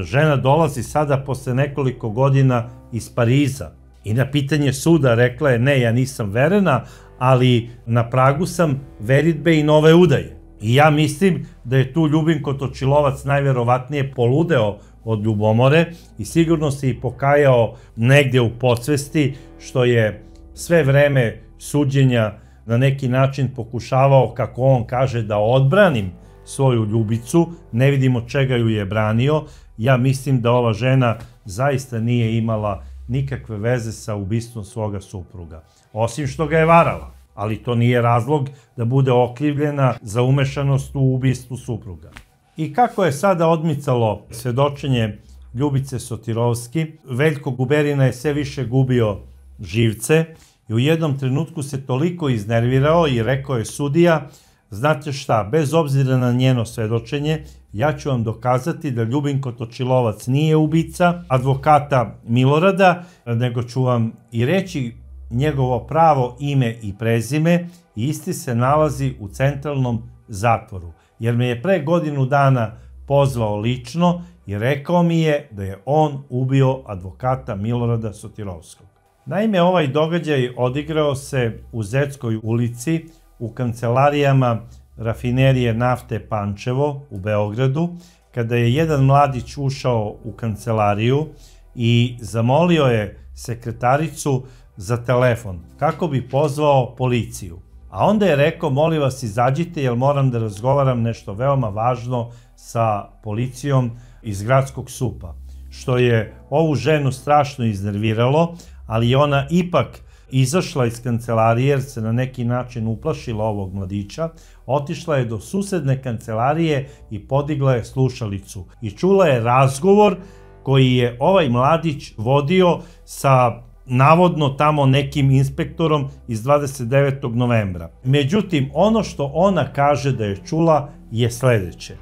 žena dolazi sada posle nekoliko godina iz Pariza i na pitanje suda rekla je ne, ja nisam verena, ali na pragu sam veritbe i nove udaje. I ja mislim da je tu Ljubinko Točilovac najverovatnije poludeo od ljubomore i sigurno se i pokajao negdje u podsvesti, što je sve vreme suđenja na neki način pokušavao, kako on kaže, da odbranim svoju Ljubicu. Ne vidimo čega ju je branio. Ja mislim da ova žena zaista nije imala nikakve veze sa ubistvom svoga supruga. Osim što ga je varala. Ali to nije razlog da bude okrivljena za umešanost u ubistvu supruga. I kako je sada odmicalo svedočenje Ljubice Sotirovski, Veljko Guberina je sve više gubio živce i u jednom trenutku se toliko iznervirao i rekao je sudija, znate šta, bez obzira na njeno svedočenje, ja ću vam dokazati da Ljubinko Točilovac nije ubica advokata Milorada, nego ću vam i reći njegovo pravo ime i prezime i isti se nalazi u centralnom zatvoru, jer me je pre godinu dana pozvao lično i rekao mi je da je on ubio advokata Milorada Sotirovskog. Naime, ovaj događaj odigrao se u Zetskoj ulici, u kancelarijama Rafinerije nafte Pančevo u Beogradu, kada je jedan mladić ušao u kancelariju i zamolio je sekretaricu za telefon, kako bi pozvao policiju. A onda je rekao, molim vas izađite jer moram da razgovaram nešto veoma važno sa policijom iz gradskog SUP-a. Što je ovu ženu strašno iznerviralo, ali je ona ipak izašla iz kancelarije jer se na neki način uplašila ovog mladića, otišla je do susedne kancelarije i podigla je slušalicu. I čula je razgovor koji je ovaj mladić vodio sa navodno tamo nekim inspektorom iz 29. novembra. Međutim, ono što ona kaže da je čula je sledeće.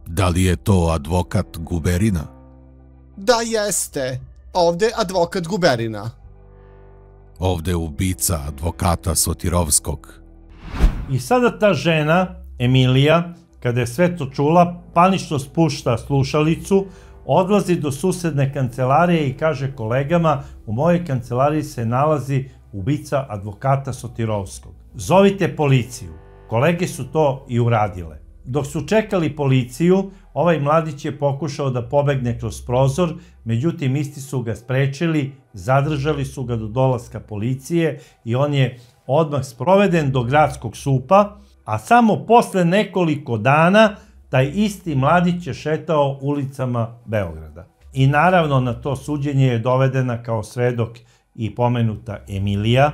Da li je to advokat Guberina? Da jeste, ovde advokat Guberina. Ovde ubica advokata Sotirovskog. I sada ta žena, Emilija, kada je sve to čula, panično spušta slušalicu, odlazi do susedne kancelarije i kaže kolegama, u mojoj kancelariji se nalazi ubica advokata Sotirovskog. Zovite policiju. Kolege su to i uradile. Dok su čekali policiju, ovaj mladić je pokušao da pobegne kroz prozor, međutim isti su ga sprečili, zadržali su ga do dolaska policije i on je odmah sproveden do gradskog SUP-a, a samo posle nekoliko dana taj isti mladić je šetao ulicama Beograda. I naravno na to suđenje je dovedena kao svedok i pomenuta Emilija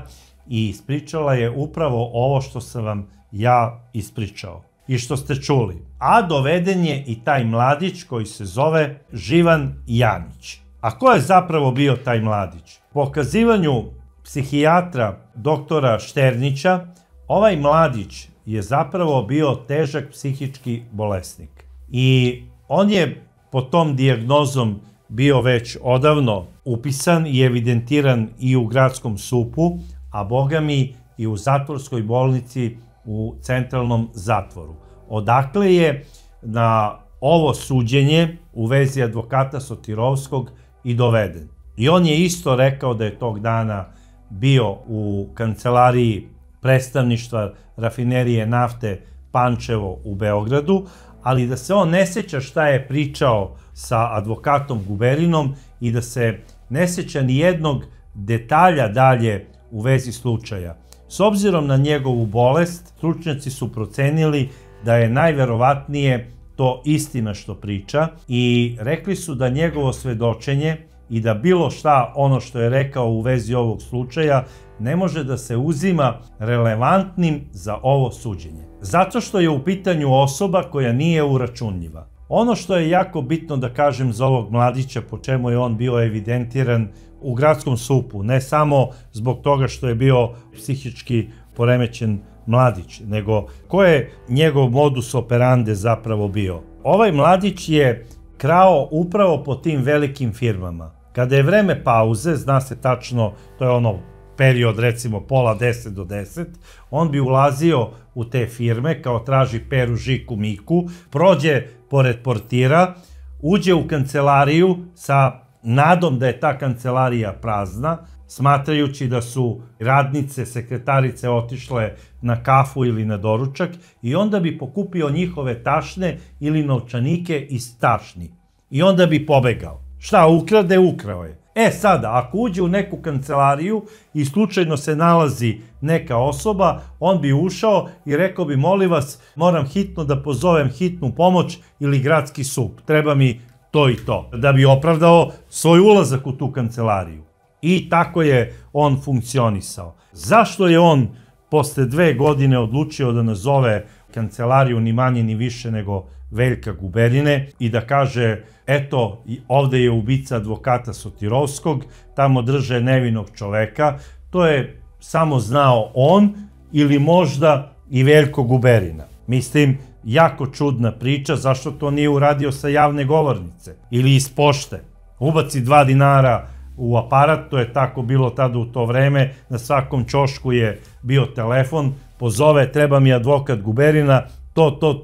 i ispričala je upravo ovo što sam vam ja ispričao i što ste čuli. A doveden je i taj mladić koji se zove Živan Janić. A ko je zapravo bio taj mladić? Po okazivanju psihijatra doktora Šternića, ovaj mladić je zapravo bio težak psihički bolesnik. I on je po tom dijagnozom bio već odavno upisan i evidentiran i u gradskom SUP-u, a bogami i u zatvorskoj bolnici u centralnom zatvoru. Odakle je na ovo suđenje u vezi advokata Sotirovskog i doveden. I on je isto rekao da je tog dana bio u kancelariji predstavništva Rafinerije nafte Pančevo u Beogradu, ali da se on ne seća šta je pričao sa advokatom Guberinom i da se ne seća ni jednog detalja dalje u vezi slučaja. S obzirom na njegovu bolest, stručnjaci su procenili da je najverovatnije to istina što priča i rekli su da njegovo svedočenje i da bilo šta ono što je rekao u vezi ovog slučaja ne može da se uzima relevantnim za ovo suđenje. Zato što je u pitanju osoba koja nije uračunljiva. Ono što je jako bitno da kažem za ovog mladića, po čemu je on bio evidentiran u gradskom SUP-u, ne samo zbog toga što je bio psihički poremećen mladić, nego ko je njegov modus operandi zapravo bio. Ovaj mladić je krao upravo po tim velikim firmama. Kada je vreme pauze, zna se tačno, to je ono period recimo pola 10 do 10, on bi ulazio u te firme kao traži Peru, Žiku, Miku, prođe pored portira, uđe u kancelariju sa nadom da je ta kancelarija prazna, smatrajući da su radnice, sekretarice otišle na kafu ili na doručak i onda bi pokupio njihove tašne ili novčanike iz tašni. I onda bi pobegao. Šta ukrade, ukrao je. Sada, ako uđe u neku kancelariju i slučajno se nalazi neka osoba, on bi ušao i rekao bi, molim vas, moram hitno da pozovem hitnu pomoć ili gradski SUP. Treba mi to i to. Da bi opravdao svoj ulazak u tu kancelariju. I tako je on funkcionisao. Zašto je on posle 2 godine odlučio da nazove kancelariju ni manje ni više nego Veljka Guberine i da kaže, eto, ovde je ubica advokata Sotirovskog, tamo drže nevinog čoveka, to je samo znao on ili možda i Veljko Guberina. Mislim, jako čudna priča, zašto to nije uradio sa javne govornice ili iz pošte. Ubaci 2 dinara u aparat, to je tako bilo tada u to vreme, na svakom ćošku je bio telefon, pozove, treba mi advokat Guberina,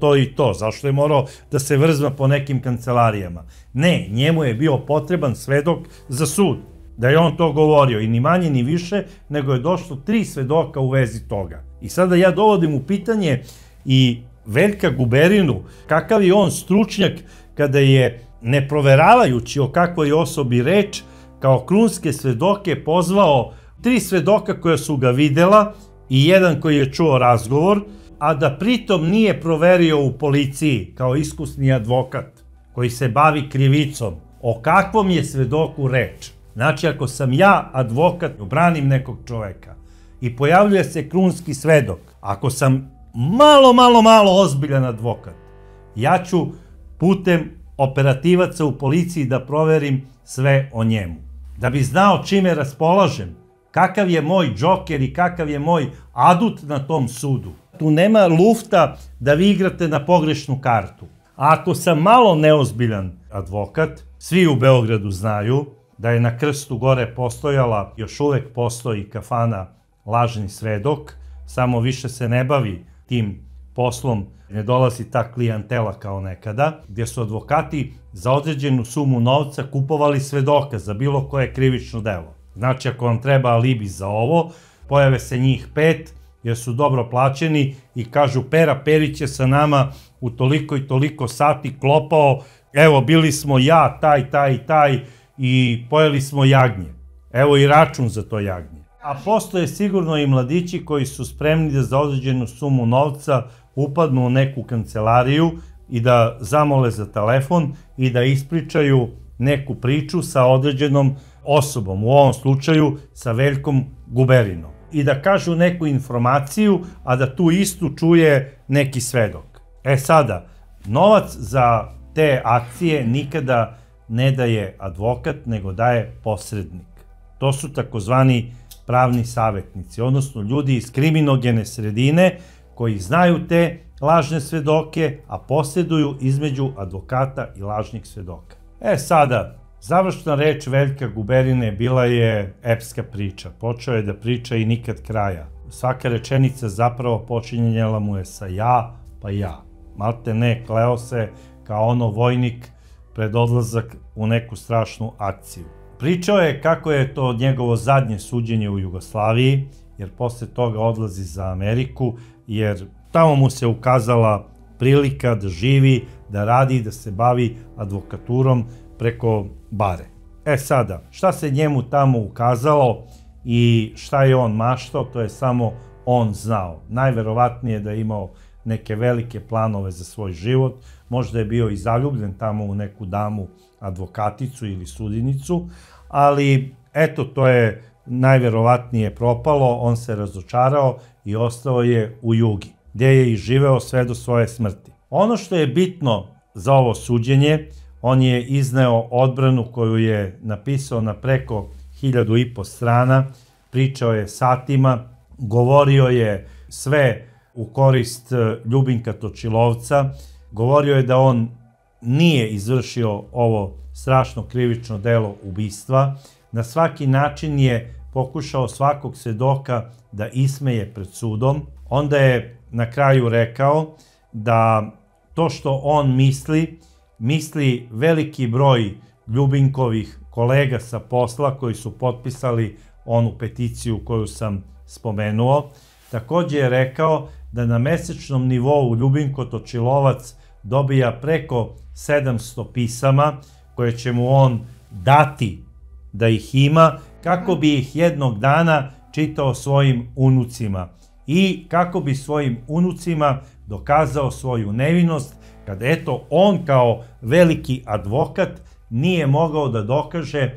to i to. Zašto je morao da se vrzma po nekim kancelarijama? Ne, njemu je bio potreban svedok za sud. Da je on to govorio i ni manje ni više, nego je došlo 3 svedoka u vezi toga. I sada ja dovodim u pitanje i Veljka Guberinu, kakav je on stručnjak kada je, ne proveravajući o kakvoj osobi reč, kao krunske svedoke pozvao 3 svedoka koja su ga videla i 1 koji je čuo razgovor, a da pritom nije proverio u policiji kao iskusni advokat koji se bavi krivicom o kakvom je svedoku reč. Znači, ako sam ja advokat, branim nekog čoveka i pojavljuje se krunski svedok, ako sam malo ozbiljan advokat, ja ću putem operativaca u policiji da proverim sve o njemu. Da bi znao čime raspolažem, kakav je moj džoker i kakav je moj adut na tom sudu. Tu nema lufta da vi igrate na pogrešnu kartu. A ako sam malo neozbiljan advokat, svi u Beogradu znaju da je na Krstu gore postojala, još uvek postoji kafana Lažni svedok, samo više se ne bavi tim poslom, ne dolazi ta klijentela kao nekada, gdje su advokati za određenu sumu novca kupovali svedoka za bilo koje krivično delo. Znači, ako vam treba alibi za ovo, pojave se njih 5, jer su dobro plaćeni i kažu, Pera Perić je sa nama u toliko i toliko sati klopao, evo, bili smo ja, taj i pojeli smo jagnje. Evo i račun za to jagnje. A postoje sigurno i mladići koji su spremni da za određenu sumu novca upadnu u neku kancelariju i da zamole za telefon i da ispričaju neku priču sa određenom osobom, u ovom slučaju sa Veljkom Guberinom. I da kažu neku informaciju, a da tu istu čuje neki svedok. Sada, novac za te akcije nikada ne daje advokat, nego daje posrednik. To su takozvani pravni savjetnici, odnosno ljudi iz kriminogene sredine koji znaju te lažne svedoke, a posjeduju između advokata i lažnih svedoka. Sada, završna reč Veljka Guberine bila je epska priča. Počeo je da priča i nikad kraja. Svaka rečenica zapravo počinjela mu je sa ja, pa ja. Malte ne, kleo se kao ono vojnik pred odlazak u neku strašnu akciju. Pričao je kako je to njegovo zadnje suđenje u Jugoslaviji, jer posle toga odlazi za Ameriku, jer tamo mu se ukazala prilika da živi, da radi, da se bavi advokaturom preko bare. Sada, šta se njemu tamo ukazalo i šta je on maštao, to je samo on znao. Najverovatnije da je imao neke velike planove za svoj život, možda je bio i zaljubljen tamo u neku damu advokaticu ili sudinicu, ali eto, to je najverovatnije propalo, on se razočarao i ostao je u Jugi, gdje je i živeo sve do svoje smrti. Ono što je bitno za ovo suđenje, on je izneo odbranu koju je napisao na preko 1500 strana, pričao je satima, govorio je sve u korist Ljubinka Točilovca, govorio je da on nije izvršio ovo strašno krivično delo ubistva, na svaki način je pokušao svakog svedoka da ismeje pred sudom. Onda je na kraju rekao da to što on misli veliki broj Ljubinkovih kolega sa posla koji su potpisali onu peticiju koju sam spomenuo. Također je rekao da na mesečnom nivou Ljubinko Točilovac dobija preko 700 pisama koje će mu on dati da ih ima, kako bi ih jednog dana čitao svojim unucima i kako bi svojim unucima dokazao svoju nevinost, kad eto on kao veliki advokat nije mogao da dokaže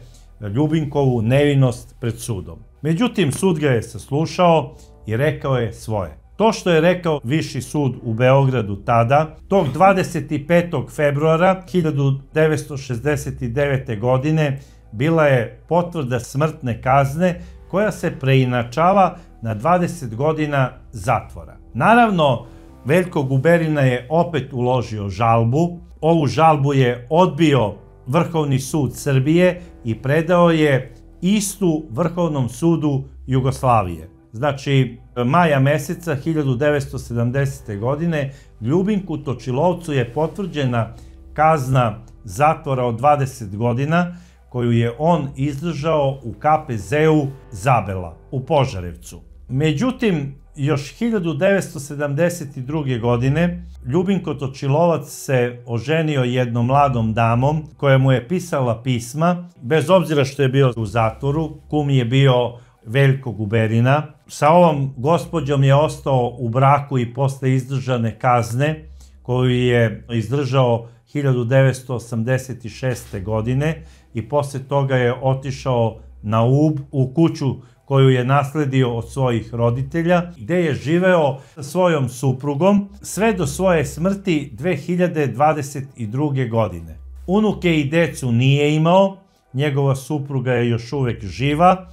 Ljubinkovu nevinost pred sudom. Međutim, sud ga je saslušao i rekao je svoje. To što je rekao Viši sud u Beogradu tada, tog 25. februara 1969. godine, bila je potvrda smrtne kazne koja se preinačava na 20 godina zatvora. Naravno, Veljko Guberina je opet uložio žalbu. Ovu žalbu je odbio Vrhovni sud Srbije i predao je istu Vrhovnom sudu Jugoslavije. Znači, maja meseca 1970. godine Ljubinku Točilovcu je potvrđena kazna zatvora od 20 godina koju je on izdržao u KPZ-u Zabela u Požarevcu. Međutim, još 1972. godine Ljubinko Točilovac se oženio jednom mladom damom koja mu je pisala pisma, bez obzira što je bio u zatvoru, kum je bio Veljko Guberina. Sa ovom gospođom je ostao u braku i posle izdržane kazne koju je izdržao 1986. godine i posle toga je otišao na Ub, u kuću koju je nasledio od svojih roditelja, gde je živeo sa svojom suprugom sve do svoje smrti 2022. godine. Unuke i decu nije imao, njegova supruga je još uvek živa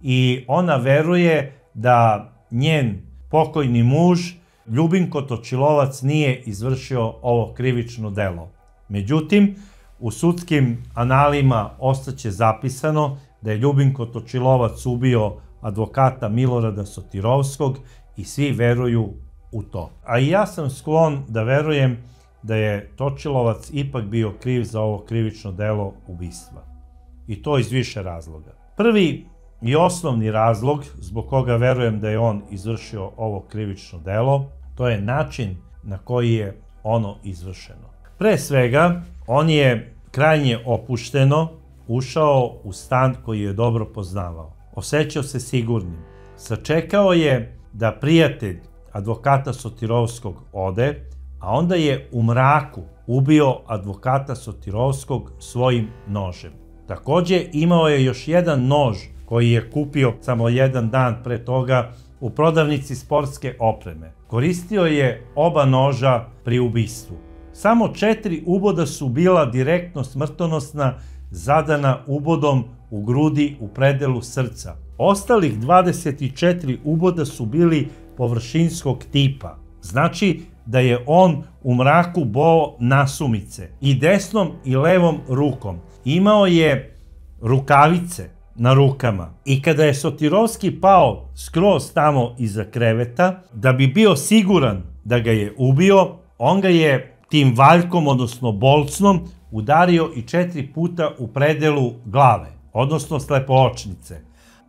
i ona veruje da njen pokojni muž Ljubinko Točilovac nije izvršio ovo krivično delo. Međutim, u sudskim analima ostaće zapisano da je Ljubinko Točilovac ubio advokata Milorada Sotirovskog i svi veruju u to. A i ja sam sklon da verujem da je Točilovac ipak bio kriv za ovo krivično delo ubistva. I to iz više razloga. Prvi i osnovni razlog zbog koga verujem da je on izvršio ovo krivično delo, to je način na koji je ono izvršeno. Pre svega, on je krajnje opušteno ušao u stan koji je dobro poznavao. Osjećao se sigurnim. Sačekao je da prijatelj advokata Sotirovskog ode, a onda je u mraku ubio advokata Sotirovskog svojim nožem. Također imao je još jedan nož koji je kupio samo jedan dan pre toga u prodavnici sportske opreme. Koristio je oba noža pri ubistvu. Samo 4 uboda su bila direktno smrtonosna, zadana ubodom u grudi u predelu srca. Ostalih 24 uboda su bili površinskog tipa. Znači da je on u mraku boo nasumice i desnom i levom rukom. Imao je rukavice na rukama i kada je Sotirovski pao skroz tamo iza kreveta, da bi bio siguran da ga je ubio, on ga je tim valjkom, odnosno bolcnom, udario i 4 puta u predelu glave, odnosno slepoočnice.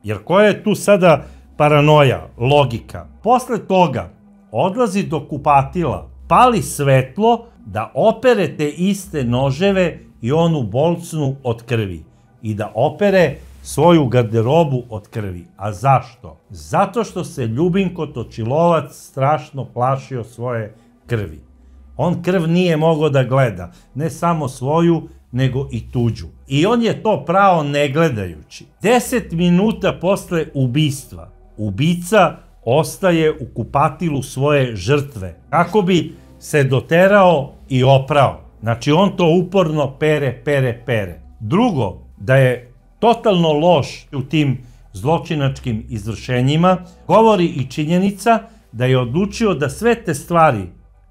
Jer koja je tu sada paranoja, logika? Posle toga odlazi do kupatila, pali svetlo da opere te iste noževe i onu bolcnu od krvi i da opere svoju garderobu od krvi. A zašto? Zato što se Ljubinko Točilovac strašno plašio svoje krvi. On krv nije mogao da gleda, ne samo svoju, nego i tuđu. I on je to pravo ne gledajući. 10 minuta posle ubistva, ubica ostaje u kupatilu svoje žrtve, kako bi se doterao i oprao. Znači, on to uporno pere. Drugo, da je totalno loš u tim zločinačkim izvršenjima, govori i činjenica da je odlučio da sve te stvari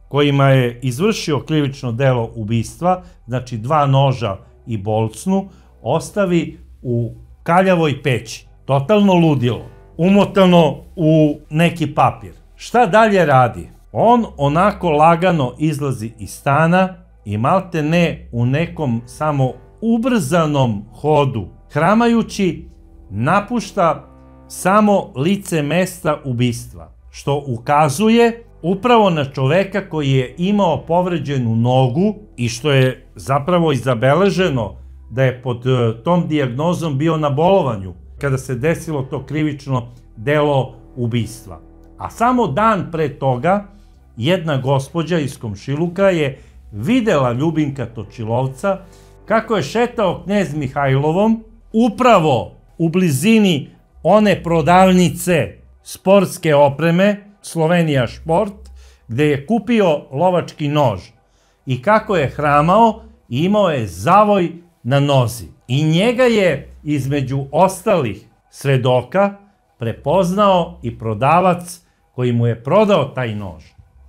kojima je izvršio krivično delo ubistva, znači 2 noža i bolcnu, ostavi u kaljavoj peći. Totalno ludilo. Umotano u neki papir. Šta dalje radi? On onako lagano izlazi iz stana i malte ne u nekom samo ubrzanom hodu, hramajući, napušta samo lice mesta ubistva, što ukazuje upravo na čoveka koji je imao povređenu nogu i što je zapravo i zabeleženo da je pod tom dijagnozom bio na bolovanju kada se desilo to krivično delo ubistva. A samo dan pre toga jedna gospođa iz komšiluka je videla Ljubinka Točilovca kako je šetao knez Mihajlovom upravo u blizini one prodavnice sportske opreme Slovenija Šport, gde je kupio lovački nož i kako je hramao i imao je zavoj na nozi. I njega je između ostalih svedoka prepoznao i prodavac koji mu je prodao taj nož.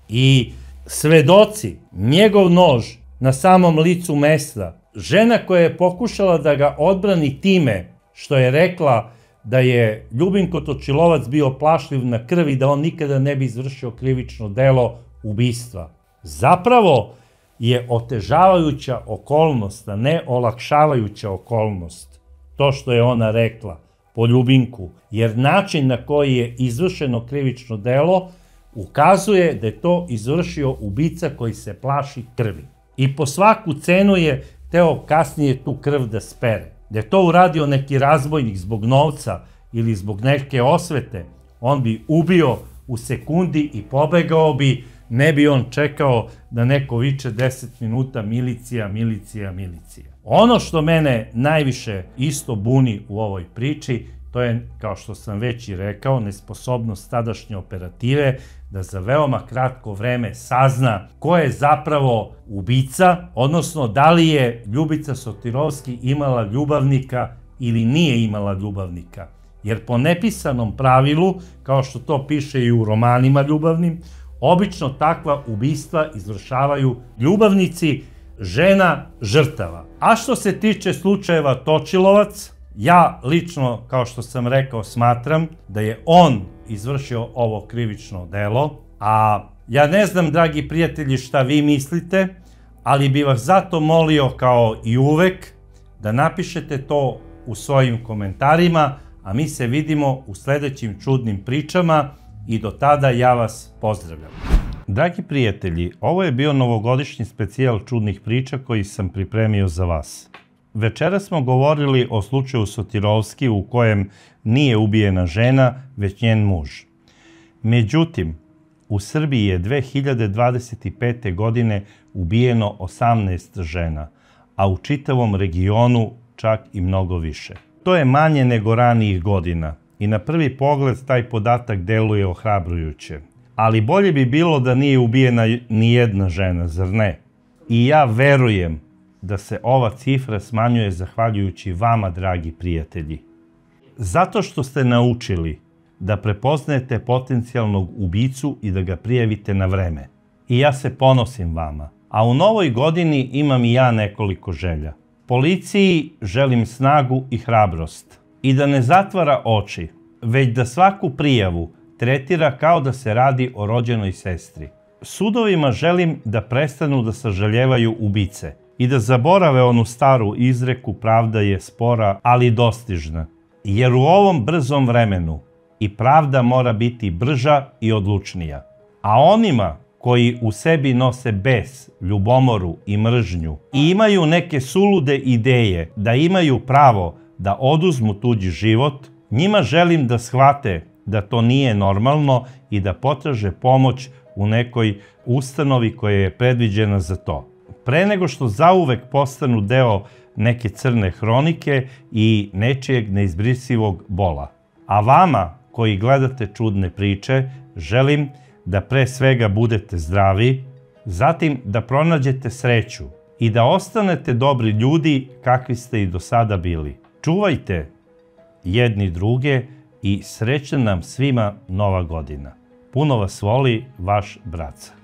I svedoci, njegov nož na samom licu mesta, žena koja je pokušala da ga odbrani time što je rekla da je Ljubinko Točilovac bio plašljiv na krv i da on nikada ne bi izvršio krivično delo ubistva. Zapravo je otežavajuća okolnost, a ne olakšavajuća okolnost, to što je ona rekla po Ljubinku, jer način na koji je izvršeno krivično delo ukazuje da je to izvršio ubica koji se plaši krvi. I po svaku cenu je teo kasnije tu krv da spere. Da je to uradio neki razbojnik zbog novca ili zbog neke osvete, on bi ubio u sekundi i pobegao bi, ne bi on čekao da neko viče 10 minuta milicija. Ono što mene najviše isto buni u ovoj priči, to je, kao što sam već i rekao, nesposobnost tadašnje operative da za veoma kratko vreme sazna ko je zapravo ubica, odnosno da li je Ljubica Sotirovski imala ljubavnika ili nije imala ljubavnika. Jer po nepisanom pravilu, kao što to piše i u romanima ljubavnim, obično takva ubistva izvršavaju ljubavnici žena žrtava. A što se tiče slučajeva Točilovac, ja lično, kao što sam rekao, smatram da je on izvršio ovo krivično delo, a ja ne znam, dragi prijatelji, šta vi mislite, ali bi vas zato molio, kao i uvek, da napišete to u svojim komentarima, a mi se vidimo u sledećim čudnim pričama i do tada ja vas pozdravljam. Dragi prijatelji, ovo je bio novogodišnji specijal čudnih priča koji sam pripremio za vas. Večera smo govorili o slučaju Sotirovski u kojem nije ubijena žena, već njen muž. Međutim, u Srbiji je 2025. godine ubijeno 18 žena, a u čitavom regionu čak i mnogo više. To je manje nego ranijih godina i na prvi pogled taj podatak deluje ohrabrujuće. Ali bolje bi bilo da nije ubijena ni jedna žena, zar ne? I ja verujem da se ova cifra smanjuje zahvaljujući vama, dragi prijatelji. Zato što ste naučili da prepoznajete potencijalnog ubicu i da ga prijavite na vreme. I ja se ponosim vama. A u novoj godini imam i ja nekoliko želja. Policiji želim snagu i hrabrost. I da ne zatvara oči, već da svaku prijavu tretira kao da se radi o rođenoj sestri. Sudovima želim da prestanu da sažaljevaju ubice i da zaborave onu staru izreku pravda je spora, ali dostižna. Jer u ovom brzom vremenu i pravda mora biti brža i odlučnija. A onima koji u sebi nose bes, ljubomoru i mržnju i imaju neke sulude ideje da imaju pravo da oduzmu tuđi život, njima želim da shvate da to nije normalno i da potraže pomoć u nekoj ustanovi koja je predviđena za to. Pre nego što zauvek postanu deo neke crne hronike i nečijeg neizbrisivog bola. A vama koji gledate čudne priče, želim da pre svega budete zdravi, zatim da pronađete sreću i da ostanete dobri ljudi kakvi ste i do sada bili. Čuvajte jedni druge i srećna nam svima Nova godina. Puno vas voli, vaš Braca.